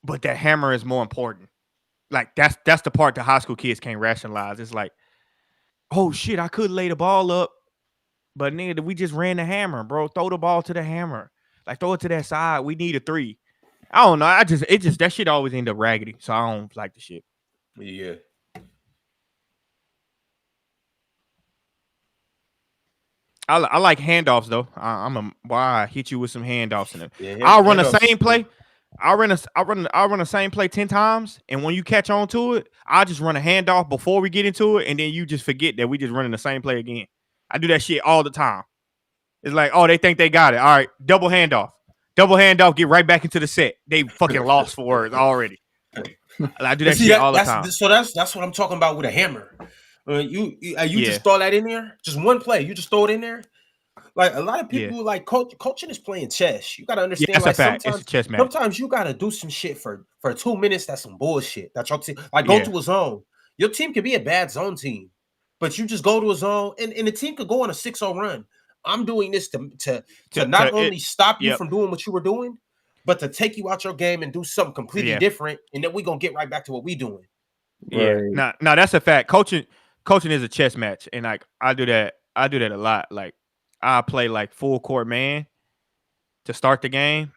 but that hammer is more important. Like that's the part the high school kids can't rationalize. It's like, oh shit, I could lay the ball up, but nigga, we just ran the hammer, bro. Throw the ball to the hammer, like throw it to that side. We need a 3. I don't know. That shit always end up raggedy, so I don't like the shit. Yeah. I like handoffs though. I hit you with some handoffs in them. Yeah, I'll run the same play. I'll run the same play 10 times, and when you catch on to it, I'll just run a handoff before we get into it, and then you just forget that we just running the same play again. I do that shit all the time. It's like, oh, they think they got it. All right, double handoff, get right back into the set. They fucking lost for words already. I do that shit all the time. So that's what I'm talking about with a hammer. You just throw that in there, just one play. You just throw it in there. Like a lot of people, like coaching is playing chess. You gotta understand. That's a fact. It's a chess match. Sometimes you gotta do some shit for 2 minutes. That's some bullshit. That's your team. Like go to a zone. Your team could be a bad zone team, but you just go to a zone, and the team could go on a 6-0 run. I'm doing this to not only stop you from doing what you were doing, but to take you out your game and do something completely different, and then we're gonna get right back to what we doing. Yeah, right. No, that's a fact. Coaching is a chess match, and like I do that a lot. Like I play like full court man to start the game,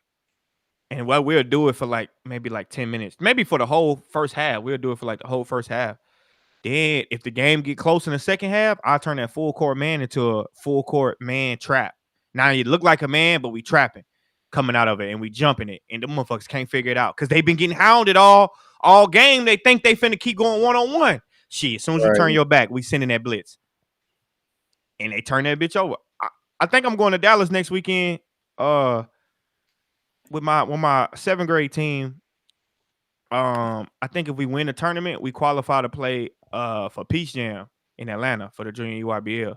and we'll do it for like maybe like 10 minutes, maybe for the whole first half. We'll do it for like the whole first half. Then if the game get close in the second half, I'll turn that full court man into a full court man trap. Now you look like a man, but we trapping coming out of it, and we jumping it, and the motherfuckers can't figure it out because they've been getting hounded all game. They think they finna keep going 1-on-1. Shit, as soon as you turn your back, we sending that blitz, and they turn that bitch over. I think I'm going to Dallas next weekend. with my 7th grade team, I think if we win the tournament, we qualify to play for Peace Jam in Atlanta for the junior EYBL.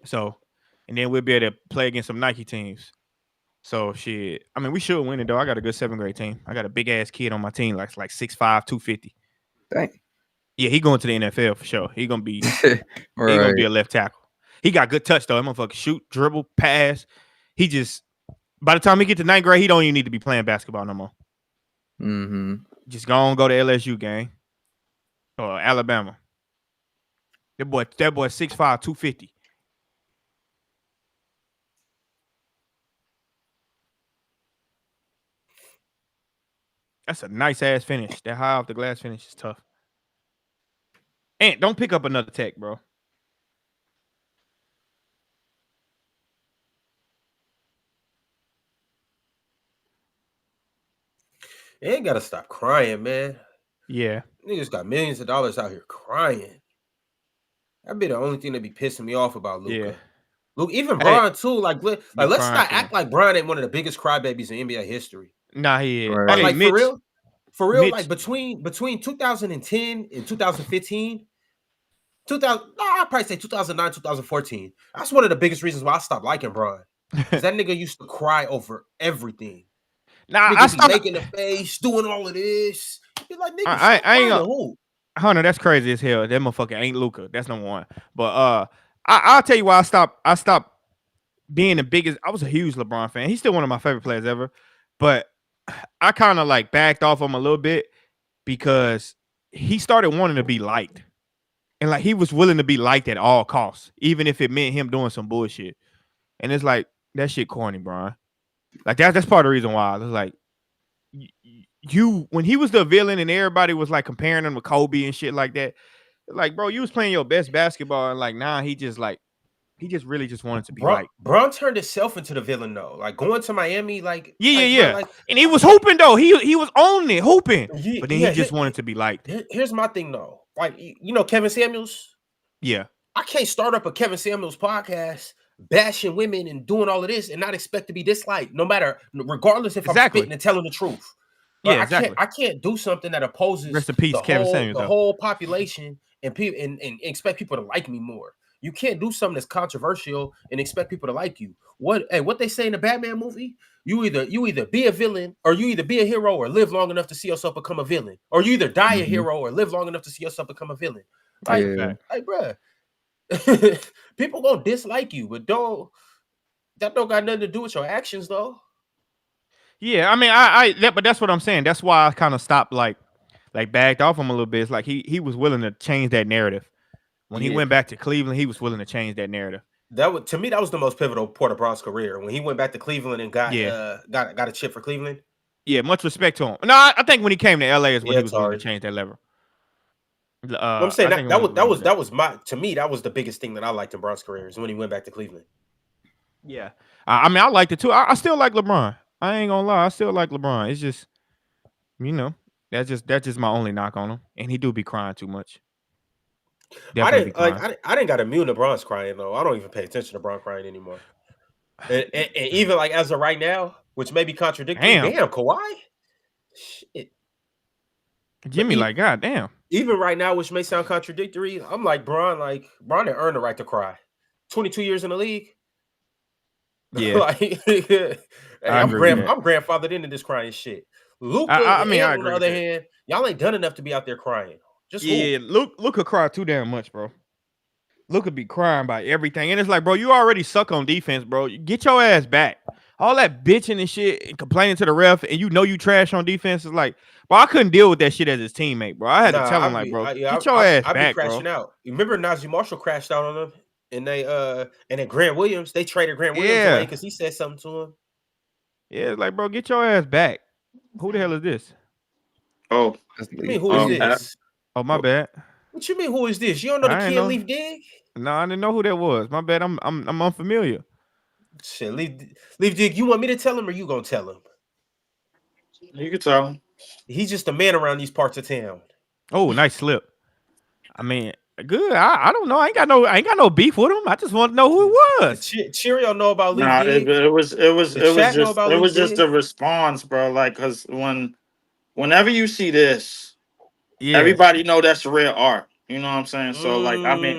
So, and then we'll be able to play against some Nike teams. So shit. I mean, we should win it though. I got a good 7th grade team. I got a big ass kid on my team, like 6'5", 250. Dang. Yeah, he going to the NFL for sure. He gonna be Right. he gonna be a left tackle. He got good touch though. That motherfucker shoot, dribble, pass. He just by the time he get to 9th grade, he don't even need to be playing basketball no more. Mm-hmm. Just go on, go to LSU game or Alabama. That boy 6'5", 250. That's a nice ass finish. That high off the glass finish is tough. And don't pick up another tech, bro. They ain't gotta stop crying, man. Yeah. Niggas got millions of dollars out here crying. That'd be the only thing that be pissing me off about Luka. Yeah. Look, even Hey, Bron too. Like let's crying not too. act like Bron ain't one of the biggest crybabies in NBA history. Nah, he is. Right. Like, Hey, like Mitch, for real. Mitch. Like between 2010 and 2015, I'd probably say 2009, 2014. That's one of the biggest reasons why I stopped liking Bron. Because that nigga used to cry over everything. Nah, Nigga I be stopped. making the face, doing all of this. You're like, nigga, I stop ain't crying gonna- to who? Hunter, that's crazy as hell. That motherfucker ain't Luka. That's number one. But I'll tell you why I stopped being the biggest. I was a huge LeBron fan. He's still one of my favorite players ever. But I kind of like backed off him a little bit because he started wanting to be liked. And like he was willing to be liked at all costs, even if it meant him doing some bullshit. And it's like that shit corny, Brian. Like that's part of the reason why. It's like you when he was the villain and everybody was like comparing him with Kobe and shit like that. Like, bro, you was playing your best basketball, and like he just really just wanted to be liked. Bron turned himself into the villain though. Like going to Miami, like Yeah. Like, and he was hooping though. He was owning it, hooping. But then he just wanted to be liked. Here's my thing though. Like you know Kevin Samuels. Yeah. I can't start up a Kevin Samuels podcast bashing women and doing all of this and not expect to be disliked, regardless if I'm spitting and telling the truth. Yeah, exactly. I can't do something that opposes Rest in peace, Kevin Samuels, the whole population and people and expect people to like me more. You can't do something that's controversial and expect people to like you. What they say in the Batman movie? You either be a villain or you either be a hero or live long enough to see yourself become a villain, or you either die a hero or live long enough to see yourself become a villain. Like, bruh, people gonna dislike you, but that don't got nothing to do with your actions though. Yeah, I mean, but that's what I'm saying. That's why I kind of stopped like backed off him a little bit. It's like he was willing to change that narrative. When he went back to Cleveland, he was willing to change that narrative. To me, that was the most pivotal part of Bron's career. When he went back to Cleveland and got a chip for Cleveland. Yeah, much respect to him. No, I think when he came to LA is when he was willing to change that lever. I'm saying that was the biggest thing that I liked in Bron's career is when he went back to Cleveland. Yeah, I mean, I liked it too. I still like LeBron. I ain't gonna lie, I still like LeBron. It's just, that's just my only knock on him, and he do be crying too much. I didn't got immune to Bron's crying though. I don't even pay attention to Bron crying anymore. And even like as of right now, which may be contradictory. Damn, Kawhi. Shit. Jimmy, like, God damn. Even right now, which may sound contradictory, I'm like Bron had earned the right to cry. 22 years in the league. Yeah. I'm grandfathered into this crying shit. Luka, on the other hand, y'all ain't done enough to be out there crying. Luka cry too damn much, bro. Luka be crying about everything, and it's like, bro, you already suck on defense, bro. Get your ass back. All that bitching and shit and complaining to the ref, and you trash on defense is like, bro, I couldn't deal with that shit as his teammate, bro. I had to tell him, like, bro, get your ass back, I'd be crashing out. You remember Najee Marshall crashed out on him, and then Grant Williams, they traded Grant Williams away because he said something to him. Yeah, like, bro, get your ass back. Who the hell is this? Oh, you mean who is this? Oh, my bad. What you mean? Who is this? You don't know the kid Leaf Dig? No, I didn't know who that was. My bad. I'm unfamiliar. Shit, Leaf Dig. You want me to tell him, or you gonna tell him? You can tell him. He's just a man around these parts of town. Oh, nice slip. I mean, Good. I don't know. I ain't got no beef with him. I just want to know who it was. Cheerio know about Leaf Nah, Dig. it was The chat know about Leaf just Dig. the response, bro. Like, cause whenever you see this, Yeah. everybody know that's real art. You know what I'm saying? So like, I mean,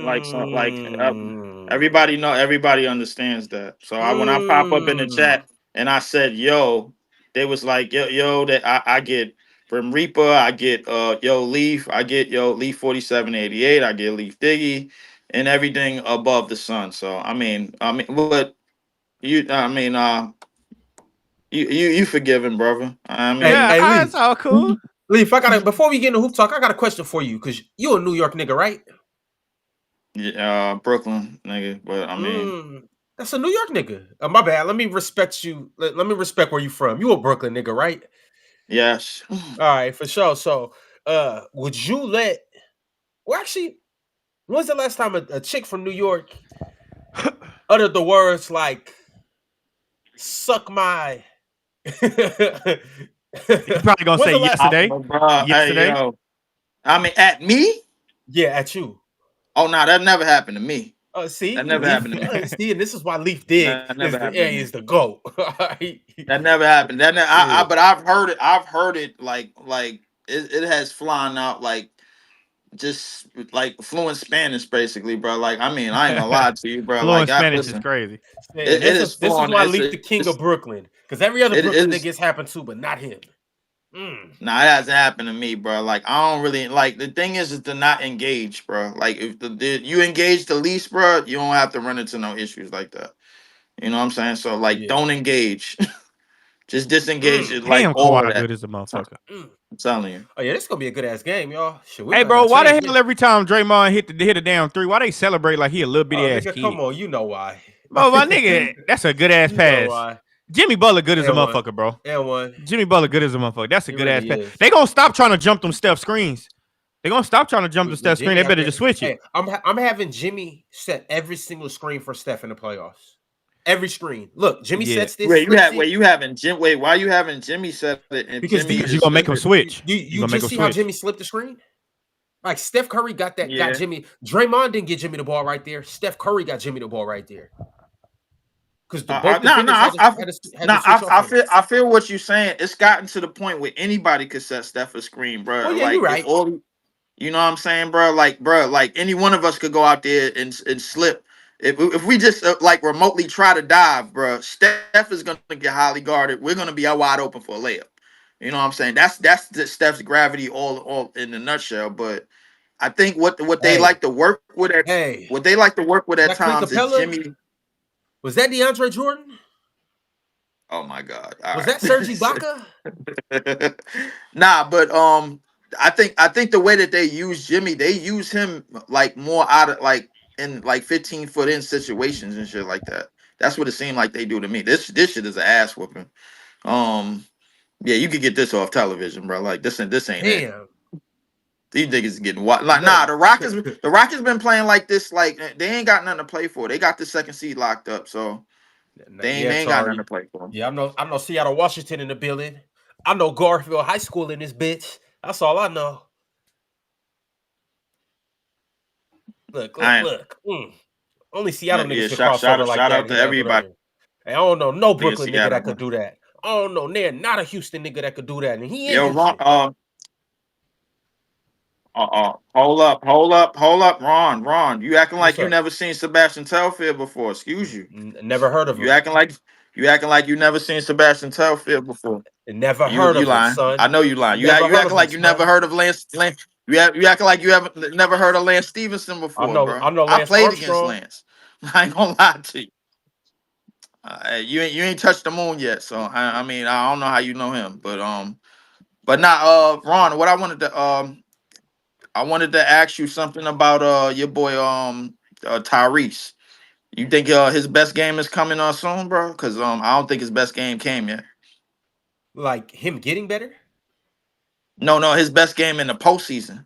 everybody understands that. So when I pop up in the chat and I said, "Yo," they was like, "Yo, that I get from Reaper, I get Leaf, I get Leaf 4788, I get Leaf Diggy, and everything above the sun." So I mean, but you forgiven, brother. I mean, Yeah, Hey, that's Leaf. all cool. Leaf, before we get into hoop talk, I got a question for you because you a New York nigga, right? Brooklyn nigga, but I mean, That's a New York nigga. My bad. Let me respect you. Let me respect where you from. You a Brooklyn nigga, right? yes. All right, for sure. So, would you let? Well, actually, when was the last time a chick from New York uttered the words like "suck my"? You probably gonna say When's the last? yesterday. Bro, hey, Yesterday. yo. I mean, at me? Yeah, at you. Oh no, that never happened to me. See, That never Leaf. happened to me. See, and this is why Leaf Dig That never happened to me. is the GOAT. Right? That never happened. Yeah. But I've heard it. I've heard it like it has flying out like just like fluent Spanish, basically, bro. Like I mean, I ain't gonna lie to you, bro. Like Fluent Spanish is listen, crazy. And it is this is fluent. why Leaf the king of Brooklyn. Because every other It Brooklyn is. nigga has happened to, but not him. Nah, it hasn't happened to me, bro. Like I don't really like. The thing is to not engage, bro. Like if you engage the least, bro, you don't have to run into no issues like that. You know what I'm saying? So like, Yeah. don't engage. Just disengage it, like Damn, all of Kawhi that. good as a motherfucker. I'm telling you. Oh yeah, this is gonna be a good ass game, y'all. Shit, we Hey, might bro, not why the change hell this. every time Draymond hit a damn three, why they celebrate like he a little bitty Oh ass nigga, kid? come on, you know why. Bro, my nigga, that's a good ass You know pass. why. Jimmy Butler good as a And one. motherfucker, bro. And one. Jimmy Butler good as a motherfucker. That's a He good ass really pass. is. They gonna stop trying to jump them Steph screens. They gonna stop trying to jump the With Steph screen. Jimmy They out better there. just switch it. Hey, I'm having Jimmy set every single screen for Steph in the playoffs. Every screen. Look, Jimmy Yeah. sets this. Why you having Jimmy set it and Because Jimmy Because you is gonna make him switch. You You gonna make just him see how switch. Jimmy slipped the screen? Like Steph Curry got Yeah. Jimmy. Draymond didn't get Jimmy the ball right there. Steph Curry got Jimmy the ball right there. Because both defenders had to switch off. I feel what you're saying. It's gotten to the point where anybody could set Steph a screen, bro. Oh yeah, Like you're if right. all, you know what I'm saying, bro. Like any one of us could go out there and slip. If we just like remotely try to dive, bro, Steph is gonna get highly guarded. We're gonna be out wide open for a layup. You know what I'm saying? That's Steph's gravity all in a nutshell. But I think what they Hey, like to work with at what they like to work with was at that Clint times is Capella? Jimmy. Was that DeAndre Jordan? Oh my God! All Was right. that Serge Ibaka? Nah, but I think the way that they use Jimmy, they use him like more out of like in like 15-foot in situations and shit like that. That's what it seemed like they do to me. This shit is an ass whooping. Yeah, you could get this off television, bro. Like this ain't it. Damn. These niggas getting wild. Like No. the Rockets been playing like this. Like they ain't got nothing to play for. They got the second seed locked up, so they ain't got nothing to play for. Yeah, I know Seattle, Washington in the building. I know Garfield High School in this bitch. That's all I know. Look. Only Seattle niggas can cross over like that. Shout out to everybody. Hey, I don't know no Brooklyn nigga Seattle, that could do that. I don't know not a Houston nigga that could do that. And he Yo, in Houston. hold up, Ron. You acting like What's you up? never seen Sebastian Telfair before. Excuse you. Never heard of him. You acting like you never seen Sebastian Telfair before. Never heard of him, lying. son. I know you lying. You acting like you never heard of Lance. You acting like you haven't never heard of Lance Stevenson before, bro. I know I Lance played Armstrong. against Lance. I ain't gonna lie to you. You ain't touched the moon yet, so I mean I don't know how you know him, but Ron, what I wanted to ask you something about your boy Tyrese. You think his best game is coming soon, bro? Because I don't think his best game came yet. Like him getting better? No, his best game in the postseason.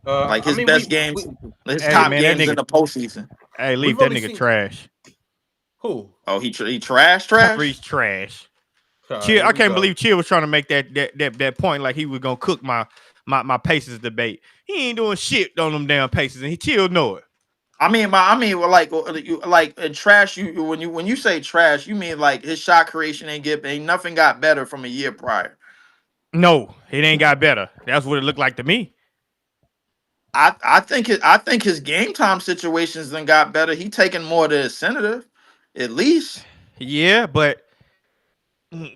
Like his best games, his top man, games in the postseason. Hey, leave that nigga trash. Who? Oh, he trash. Tyrese trash. Chill, I can't go. believe Chill was trying to make that point like he was gonna cook my my Pacers debate. He ain't doing shit on them damn Pacers, and he still know it. Well, like trash. When you say trash, you mean like his shot creation ain't nothing got better from a year prior. No, it ain't got better. That's what it looked like to me. I think his game time situations then got better. He taking more to his senator, at least. Yeah, but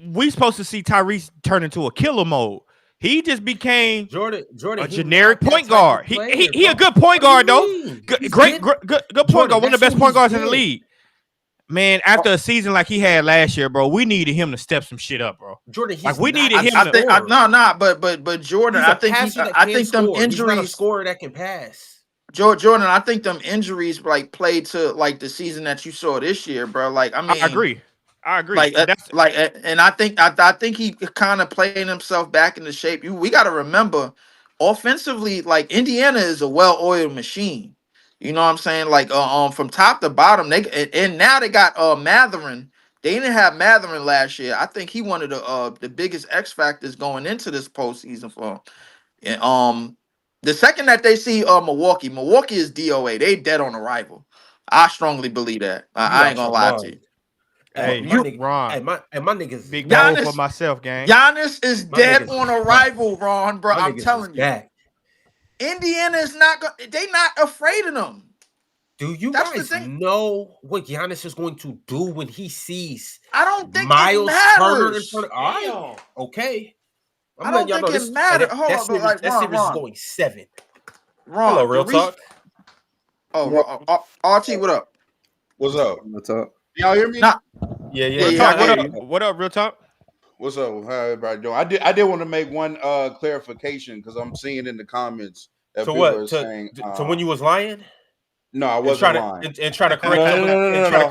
we supposed to see Tyrese turn into a killer mode. He just became Jordan, a he generic not that point type guard. of He player, a bro. good point guard What do though. you mean? He's Great good. point Jordan, guard. One of the that's best who point he's guards in the good. league. Man, after a season like he had last year, bro, we needed him to step some shit up, bro. Jordan, he's Like we not needed a him to. scorer. But Jordan, He's a I think passer that I can think them score. He's not a injuries. scorer that can pass. Jordan, I think them injuries like played to like the season that you saw this year, bro. Like I mean, I agree. Like, and I think he kind of playing himself back into shape. We got to remember, offensively, like Indiana is a well-oiled machine. You know what I'm saying? Like, from top to bottom, and now they got Matherin. They didn't have Matherin last year. I think he one of the biggest X factors going into this postseason for him. And the second that they see Milwaukee is DOA. They dead on arrival. I strongly believe that. I ain't gonna lie to you. Hey, Ron. My niggas Big Giannis- goal for myself, gang. Giannis is My dead niggas on is arrival, Ron, bro. my I'm niggas telling is you. back. Indiana is they not afraid of them. Do you That's the guys thing. know what Giannis is going to do when he sees I don't think Miles it Turner in matters. front of? All right, okay. I don't think it matters. Hold on, but like that Ron, series is going 7. Ron, Hello, real talk. RT, what up? What's up? What's up? Y'all hear me? Nah. Yeah. Real Yeah, talk, I what hear up? What up, real talk? What's up? How everybody doing? I did want to make one clarification because I'm seeing in the comments that To people what? are saying To when you was lying? no, I And wasn't try lying. to try to correct No.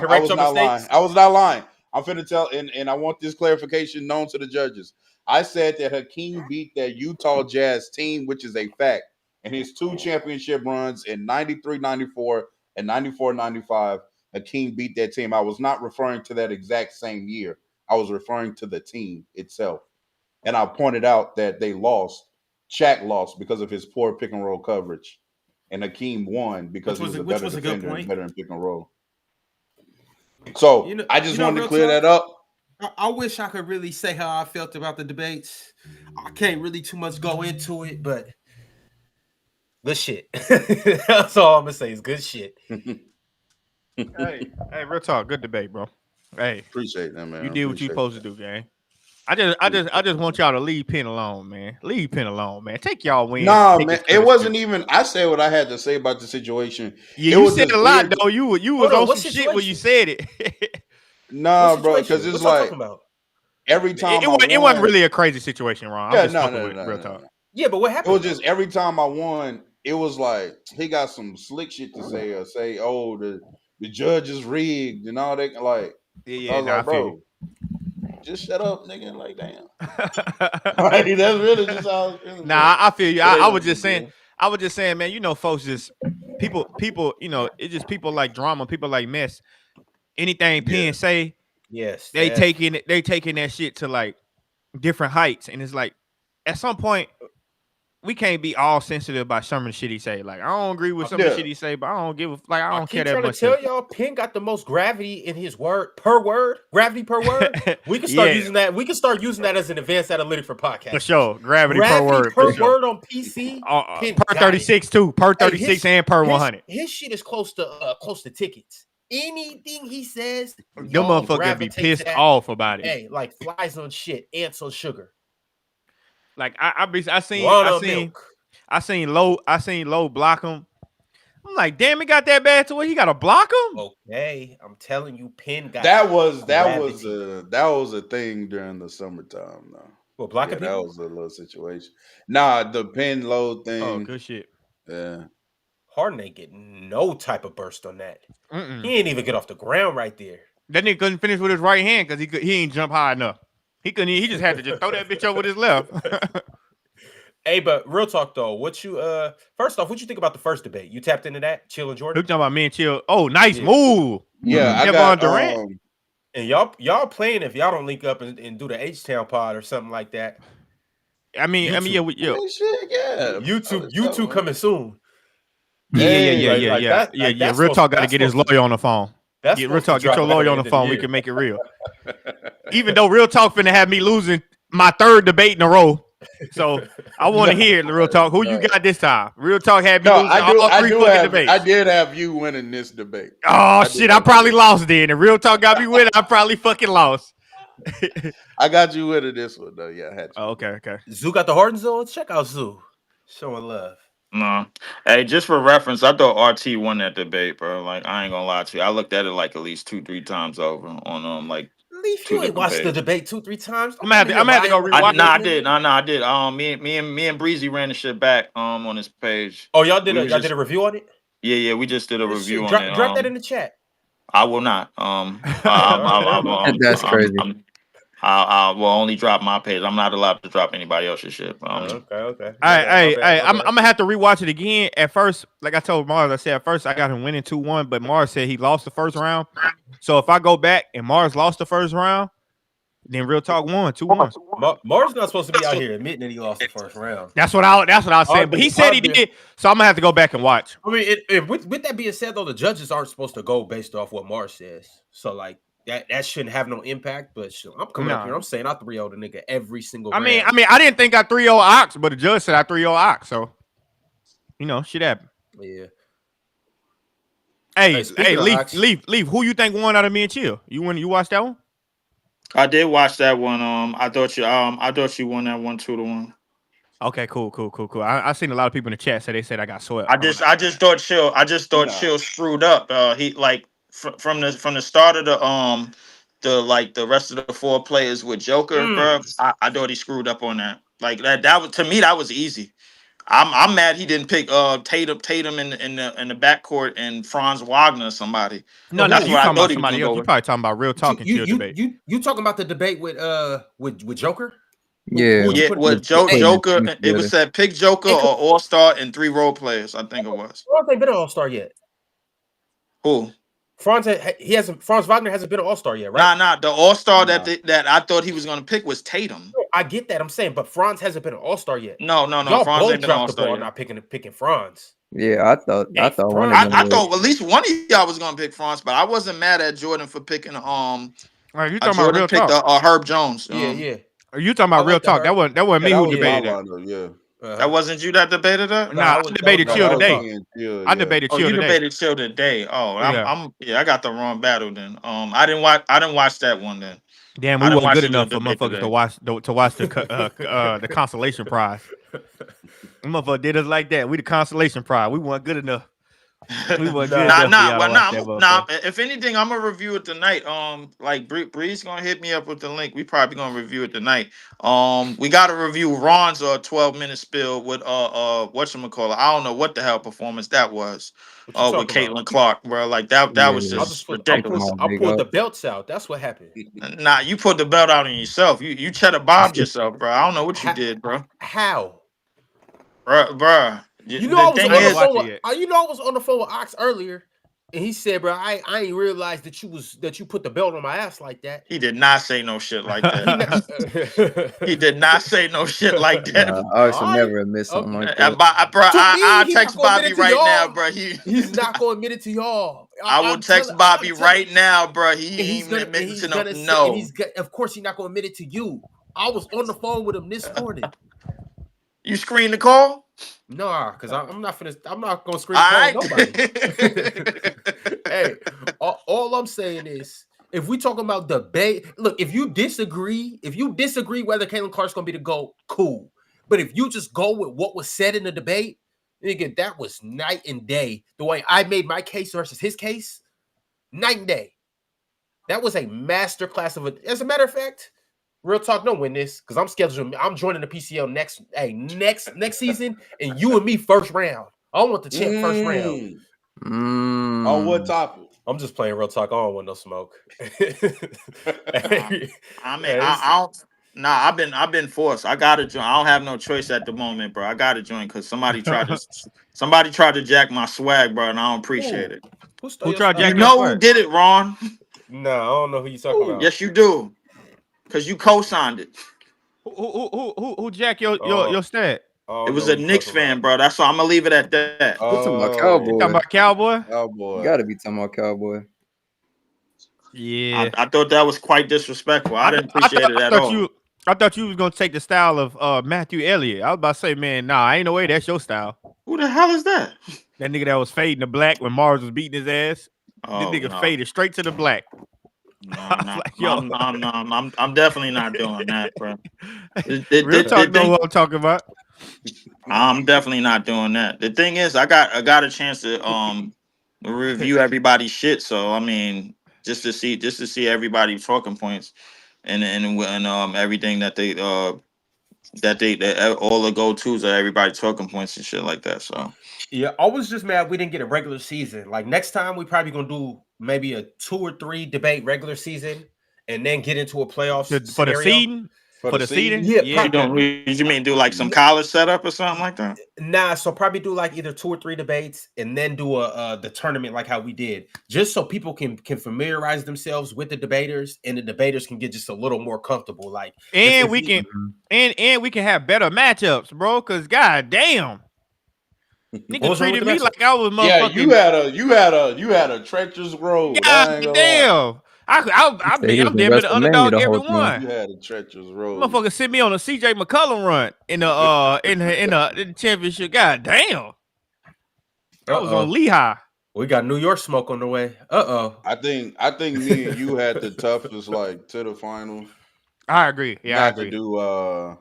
I was your not lying. mistakes. I was not lying. I'm finna tell, and I want this clarification known to the judges. I said that Hakeem beat that Utah Jazz team, which is a fact, and his 2 championship runs in 93-94 and 94-95. Hakeem beat that team. I was not referring to that exact same year. I was referring to the team itself. And I pointed out that they lost. Shaq lost because of his poor pick and roll coverage. And Hakeem won because he was a better defender and better in pick and roll. So I just wanted to clear that up. I wish I could really say how I felt about the debates. I can't really too much go into it, but good shit. That's all I'm gonna say is good shit. Hey, real talk. Good debate, bro. Hey, appreciate that, man. You did what you supposed to do, gang. I just want y'all to leave Penn alone, man. Leave Penn alone, man. Take y'all win. Nah, man. It wasn't even. I said what I had to say about the situation. Yeah, you said a lot though. You was on some shit when you said it. Nah, bro, because it's like every time it wasn't really a crazy situation, Ron. I'm just fucking with real talk. Yeah, but what happened? It was just every time I won, it was like he got some slick shit to say or say, oh, the judge is rigged and all that. Like, yeah, I was like, I bro, just shut up, nigga. Like, damn. Like, that's really just how I was feeling. Nah, I feel you. I was just saying, man, you know, folks just people, you know, it's just people like drama, people like mess. Anything Penn say, yes, they taking that shit to like different heights. And it's like at some point we can't be all sensitive about some of the shit he say. Like, I don't agree with some of the shit he say, but I don't give a I don't care that much. I tell y'all, Penn got the most gravity in his gravity per word. We can start using that. We can start using that as an advanced analytic for podcasts. For sure. Gravity per word. Per word on PC. Per 36 too. Per 36 and per 100. His shit is close to tickets. Anything he says, them motherfuckers be pissed off about it. Hey, like flies on shit, ants on sugar. Like I seen Low block him. I'm like, damn, he got that bad to where he got to block him. Okay, I'm telling you, Penn got that was a thing during the summertime though. Well, blocking people? That was a little situation. Nah, the Penn Low thing. Oh, good shit. Yeah. Harden ain't getting no type of burst on that. He ain't even get off the ground right there. That nigga couldn't finish with his right hand because he ain't jump high enough. He couldn't. He just had to just throw that bitch over with his left. Hey, but real talk though, first off, what you think about the first debate? You tapped into that, Chill and Jordan. Who talking about me and Chill? Oh, nice move. Yeah, I got Durant. And y'all playing if y'all don't link up and do the H-Town pod or something like that. I mean, yeah, yeah. Shit, yeah. YouTube coming soon. Yeah. Real talk got to get his lawyer on the phone. That's Real talk. Get your lawyer on the phone. We can make it real. Even though Real Talk finna have me losing my 3rd debate in a row, so I want to hear the Real Talk. Who you got this time? Real Talk had me losing all 3 fucking debates. I did have you winning this debate. Oh shit! I probably lost then. And Real Talk got me winning. I probably fucking lost. I got you winning this one though. Yeah, I had you. Oh, okay. Zoo got the Hardens on. Check out Zoo. Showing love. No. Hey, just for reference, I thought RT won that debate, bro. Like, I ain't gonna lie to you. I looked at it like at least 2-3 times over on like. Leaf, you ain't watched the debate 2-3 times. I'm gonna have to go rewatch. I did. I did. Me and Breezy ran the shit back on his page. Oh, y'all did a review on it? Yeah, we just did a review on it. Drop that in the chat. I will not. That's crazy. I will only drop my page. I'm not allowed to drop anybody else's shit. Okay. Hey, I'm gonna have to rewatch it again. At first, like I told Mars, I said at first I got him winning 2-1, but Mars said he lost the first round. So if I go back and Mars lost the first round, then Real Talk won 2-1. Mars not supposed to be out here admitting that he lost the first round. That's what I was saying. But he said he did. So I'm gonna have to go back and watch. I mean, with that being said, though, the judges aren't supposed to go based off what Mars says. So like. That shouldn't have no impact, but I'm coming up here. I'm saying I 3-0 the nigga every single round. I mean, I didn't think I 3-0 Ox, but the judge said I 3-0 Ox. So, shit happened. Yeah. Hey, Leaf. Who you think won out of me and Chill? You watched that one? I did watch that one. I thought you won that one 2-1. Okay, cool. I seen a lot of people in the chat say they said I got swept. I just thought Chill screwed up. He like. From the start of the rest of the 4 players with Joker, bro, I thought he screwed up on that. Like that was, to me, that was easy. I'm mad he didn't pick Tatum in the backcourt and Franz Wagner or somebody. No, that's what I thought. Somebody else. You probably talking about Real Talk and Chill debate. You talking about the debate with Joker? Yeah, with Joker. It was said pick Joker or All-Star and 3 role players. I think it was. Franz ain't been an All-Star yet. Who? Franz Wagner hasn't been an All-Star yet, right? Nah. The All-Star that I thought he was gonna pick was Tatum. I get that. I'm saying, but Franz hasn't been an All-Star yet. No. Y'all Franz both ain't been an dropped the All-Star ball yet. not picking Franz. Yeah, I thought I thought at least one of y'all was gonna pick Franz, but I wasn't mad at Jordan for picking you talking about Real Talk? Herb Jones. Yeah. Are you talking about Real Talk? That wasn't me who debated that. Yeah. That wasn't you that debated that? Nah, I debated Chill today. I debated Chill today. You debated Chill today. Oh, I got the wrong battle then. I didn't watch that one then. Damn, we weren't good enough for motherfuckers to watch the consolation prize. Motherfucker did us like that. We the consolation prize. We weren't good enough. We weren't good enough. If anything, I'm gonna review it tonight. Like Bree's gonna hit me up with the link. We probably gonna review it tonight. We gotta review Ron's 12-minute spill with whatchamacallit. I don't know what the hell performance that was. With Caitlin Clark, bro. Like that was just ridiculous. I pulled the belts out. That's what happened. Nah, you put the belt out on yourself. You cheddar bombed yourself, bro. I don't know what you did, bro. How? Bruh. I was on the phone with Ox earlier, and he said, "Bro, I ain't realized that you put the belt on my ass like that." He did not say no shit like that. He did not say no shit like that. I should never admit something like that. I'll text Bobby right now, bro. He's not gonna admit it to y'all. I will text Bobby right now, bro. He ain't admitting to no. Of course, he's not gonna admit it to you. I was on the phone with him this morning. You screened the call? No, because I'm not gonna screen nobody. Hey, all I'm saying is, if we talking about debate, look, if you disagree whether Caitlin Clark's gonna be the GOAT, cool. But if you just go with what was said in the debate, nigga, that was night and day. The way I made my case versus his case, night and day. That was a masterclass of it. As a matter of fact, Real Talk, don't win this because I'm joining the PCL next season, and you and me first round. I don't want the champ first round. On what topic? I'm just playing Real Talk. I don't want no smoke. I've been forced. I gotta join. I don't have no choice at the moment, bro. I gotta join because somebody tried to jack my swag, bro, and I don't appreciate it. Who tried to jack your swag? Who did it, Ron? No, I don't know who you talking about. Yes, you do. Because you co-signed it. Who jack your stat? It was a Knicks fan, bro. That's all. I'm gonna leave it at that. You're talking about You Cowboy. talking about Cowboy? Cowboy. You gotta be talking about Cowboy. Yeah. I thought that was quite disrespectful. I didn't appreciate it at all. I thought you was gonna take the style of Matthew Elliott. I was about to say, man, nah, ain't no way that's your style. Who the hell is that? That nigga that was fading the black when Mars was beating his ass. Oh, this nigga no. faded straight to the black. I'm definitely not doing that, bro. Real talk, know what I'm talking about. I'm definitely not doing that. The thing is, I got a chance to review everybody's shit. So I mean, just to see everybody's talking points and everything that they all the go-tos are everybody's talking points and shit like that. So yeah, I was just mad we didn't get a regular season. Like next time, we probably gonna do maybe a 2 or 3 debate regular season, and then get into a playoff for the seeding. For the seeding, yeah. You mean do like some college setup or something like that? Nah, so probably do like either 2 or 3 debates, and then do the tournament like how we did, just so people can familiarize themselves with the debaters, and the debaters can get just a little more comfortable. Like, and we can have better matchups, bro. Cause goddamn, nigga treated me like I was motherfucking. Yeah, you had a treacherous road. God damn. I'm damn near the underdog every one. You had a treacherous road. Motherfucker sent me on a CJ McCollum run in the championship. God damn. I was on Lehigh. We got New York smoke on the way. I think me and you had the toughest like to the final. I agree. Yeah, I agree. To do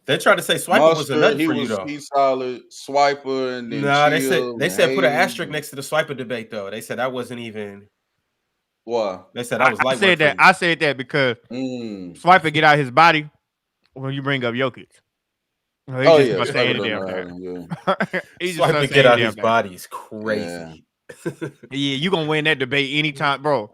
they tried to say Swiper was a nut for you though. He solid Swiper and then nah, they said put an asterisk next to the Swiper debate though. They said that wasn't even. What? They said I was I said that because Swiper get out his body when you bring up Jokic. He's just to get out his body is crazy. Yeah, you gonna win that debate anytime, bro.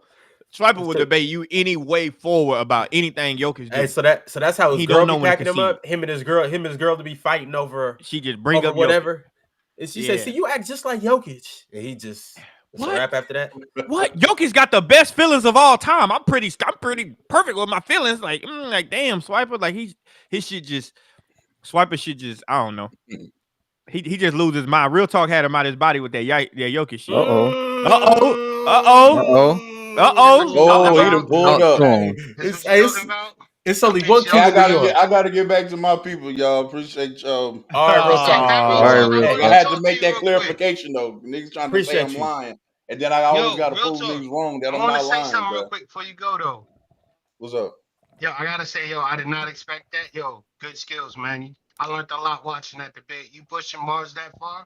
Swiper will debate you any way forward about anything Jokic do. Hey, so that's how his girl be packing him up. Him and his girl to be fighting over. She just bring up whatever, and she said, "See, you act just like Jokic," and he just. What? Rap after that? What? Jokic got the best feelings of all time. I'm pretty perfect with my feelings. Like damn, Swiper. Like his shit just Swiper shit just I don't know. He just loses his mind. Real talk had him out his body with that Jokic shit. Oh, he done pulled up. It's only one key. I gotta get back to my people, y'all. Appreciate y'all. All right, real talk. I had to make that clarification though. Niggas trying to say I'm lying, and then I always gotta prove niggas wrong that I'm not lying. I want to say something real quick before you go though. What's up? Yo, I gotta say, I did not expect that. Yo, good skills, man. I learned a lot watching that debate. You pushing Mars that far,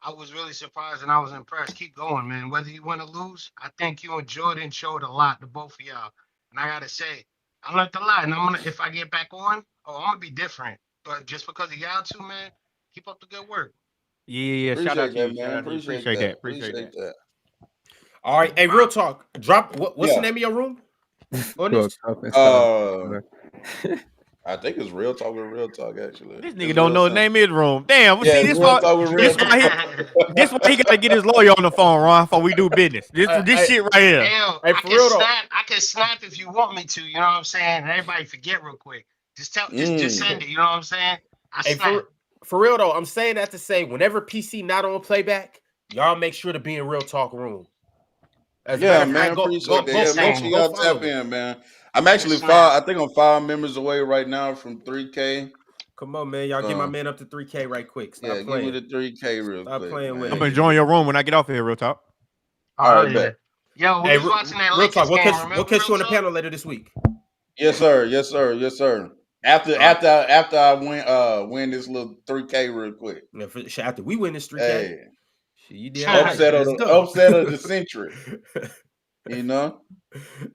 I was really surprised and I was impressed. Keep going, man. Whether you win or lose, I think you and Jordan showed a lot to both of y'all. And I gotta say, I learned a lot. And if I get back on, I'm gonna be different. But just because of y'all two, man, keep up the good work. Yeah. Shout out to you, man. Appreciate that. All right, hey, real talk. Drop. What's the name of your room? I think it's Real Talk with Real Talk, actually. This nigga don't know the name of his room. Damn, see, this why he got to get his lawyer on the phone, Ron, before we do business. This shit right here. Hell, I can snap if you want me to, you know what I'm saying? And everybody forget real quick. Just send it, you know what I'm saying? For real, though, I'm saying that to say, whenever PC not on playback, y'all make sure to be in Real Talk room. Man, appreciate that. Make sure y'all tap in, man. I'm actually I think I'm 5 members away right now from 3K. Come on, man. Y'all get my man up to 3K right quick. Stop playing. Give me the 3K real quick. Playing with I'm going to join your room when I get off of here, Real Talk. All right, bet. Yo, we was watching that Real Talk. We'll catch you on the panel later this week. Yes, sir. After I win this little 3K real quick. After we win this 3K. Hey. You did upset of the century. You know?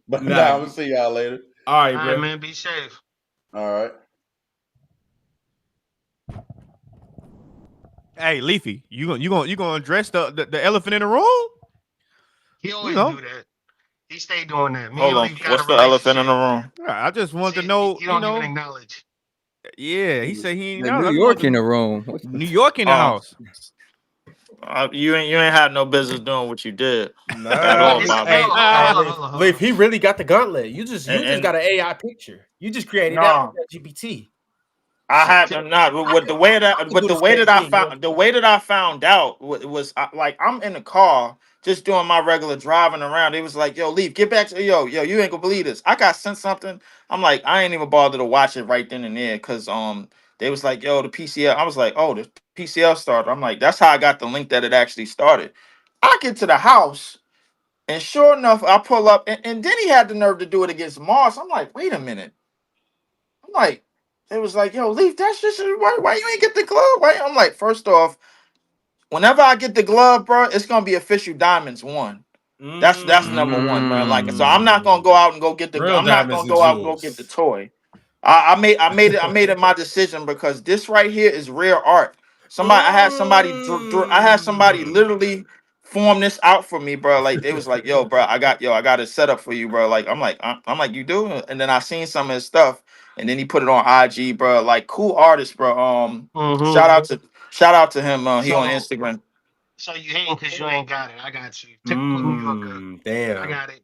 But I'm gonna see y'all later. All right, man. Be safe. All right. Hey, Leafy, you gonna address the elephant in the room? He always do that. He stay doing that. Hold on. What's the elephant in the room? I just want to know. You don't even acknowledge. Yeah, he said he ain't New York in the room. New York in the house. You ain't had no business doing what you did. Leaf, he really got the gauntlet. You just got an AI picture. You just created that GPT. I had not with the way that do the same thing, bro. the way that I found out was like I'm in the car just doing my regular driving around. It was like, yo, leave, get back to yo, you ain't gonna believe this. I got sent something. I'm like, I ain't even bothered to watch it right then and there because they was like, yo, the PCL. I was like, oh, the PCL started. I'm like, that's how I got the link that it actually started. I get to the house. And sure enough, I pull up, and then he had the nerve to do it against Mars. I'm like, wait a minute. I'm like, it was like, yo, Leaf, that's just why you ain't get the glove? Why? I'm like, first off, whenever I get the glove, bro, it's gonna be official Diamonds 1. That's number one, man. Like, so I'm not gonna go out and go get the. Real I'm not diamonds gonna and go out and go get the jewels. toy. I made it my decision because this right here is rare art. I had somebody literally form this out for me, bro. Like they was like, yo, bro, I got it set up for you, bro. Like I'm like, you do? And then I seen some of his stuff, and then he put it on IG, bro. Like cool artist, bro. Mm-hmm. Shout out to him. He on So, Instagram. so you hating because you ain't got it. I got you. Typical New Yorker. I Damn. got it.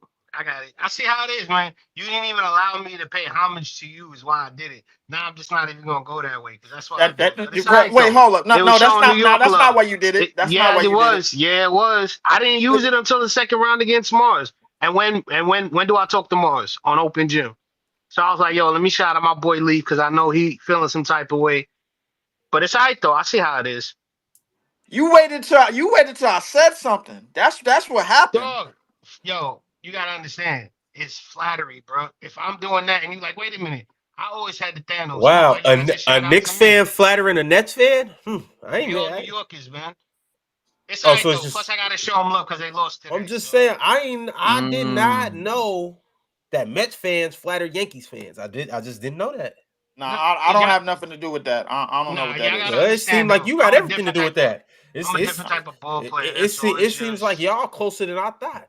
I see how it is, man. You didn't even allow me to pay homage to you, is why I did it. Now I'm just not even gonna go that way because that's what I do. But it's all right, Wait, though. hold up. They was That's showing New York that's not love. why you did it. That's not Yeah, why it you did it. was. Yeah, it was. I didn't use it until the second round against Mars. And when do I talk to Mars? On Open Gym. So I was like, yo, let me shout out my boy Leaf because I know he feeling some type of way. But it's all right though. I see how it is. You waited till I said something. That's what happened. Dog, yo, you gotta understand. It's flattery, bro. If I'm doing that and you like, wait a minute, I always had the Thanos. You know Wow, what? You gotta just a shout out Knicks to me. fan flattering a Nets fan? I ain't We all mad. New Yorkers, man. It's Oh, all right so it's though. just. Plus, I gotta show them love because they lost today. I'm just So saying. I did not Mm. know that Mets fans flatter Yankees fans. I just didn't know that. Nah, no, I don't yeah, have nothing to do with that. I don't know nah, what that y'all is. gotta Well, it seemed understand like though. you got everything to do with that. I'm a different type of ball player. It, That's all. it seems like y'all closer than I thought.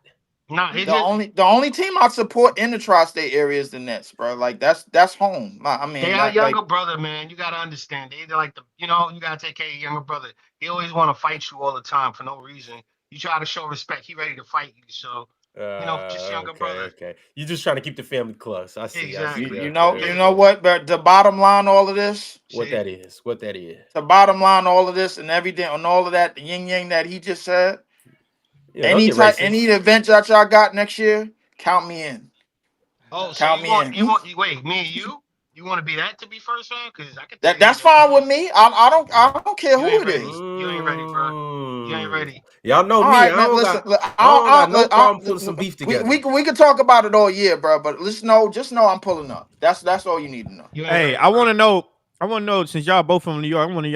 Nah, it's just The only team I support in the tri-state area is the Nets, bro. Like that's home. I they mean are that like younger brother, man. You gotta understand. They like you gotta take care of your younger brother. He always want to fight you all the time for no reason. You try to show respect, he ready to fight you. So, just younger brother. Okay. You're just trying to keep the family close. I see. Exactly. you Okay. know what, but the bottom line, all of this, What See? that is. What that is. the bottom line, all of this, and everything, and all of that, the yin yang that he just said. Yeah, don't get racist. Any event that y'all got next year, count me in. Oh, so Count you me want in. wait, me and you? You want to be that to be first round? Because I can take That's either fine with one. me. I don't care You who ain't it ready. is. You ain't ready, bro. You ain't ready. Y'all know All me. right, man. Listen, look, I don't got no problem putting some beef together. we can talk about it all year, bro. But just know I'm pulling up. That's all you need to know. You ain't Hey, ready, I bro. want to know. I want to know since y'all both from New York. I want to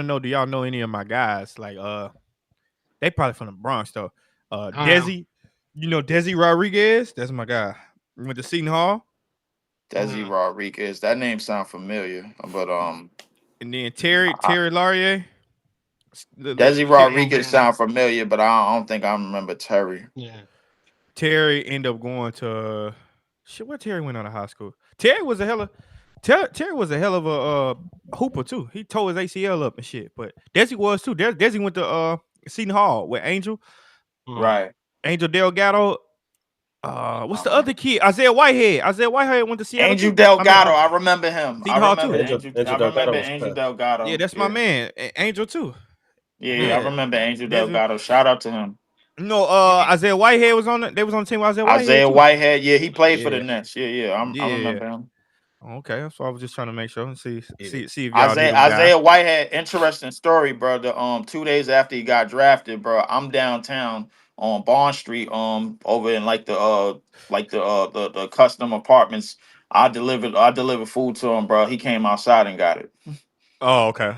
know. Do y'all know any of my guys? Like, they probably from the Bronx though. Desi, you know Desi Rodriguez. That's my guy. Went to Seton Hall. Desi Rodriguez. That name sound familiar, but And then Terry Laurier. Desi Rodriguez sound familiar, but I don't think I remember Terry. Yeah. Terry ended up going to shit. Where Terry went out of high school? Terry was a hell of a hooper too. He tore his ACL up and shit. But Desi was too. Desi went to Seton Hall with Angel. Right. Angel Delgado. What's the other kid? Isaiah Whitehead. Isaiah Whitehead went to Seattle. Angel too. Delgado. I remember him. Seton Hall too. I remember Angel Delgado. Yeah, that's my man. Angel too. Yeah, I remember Angel Delgado. Shout out to him. No, Isaiah Whitehead was on it. They was on the team with Isaiah Whitehead. Isaiah too. Whitehead, yeah, he played for the Nets. Yeah, I remember him. Okay, so I was just trying to make sure and see if y'all knew them Isaiah guys. Whitehead, interesting story, bro. 2 days after he got drafted, bro, I'm downtown on Bond Street, over in the custom apartments. I delivered food to him, bro. He came outside and got it. Oh, okay.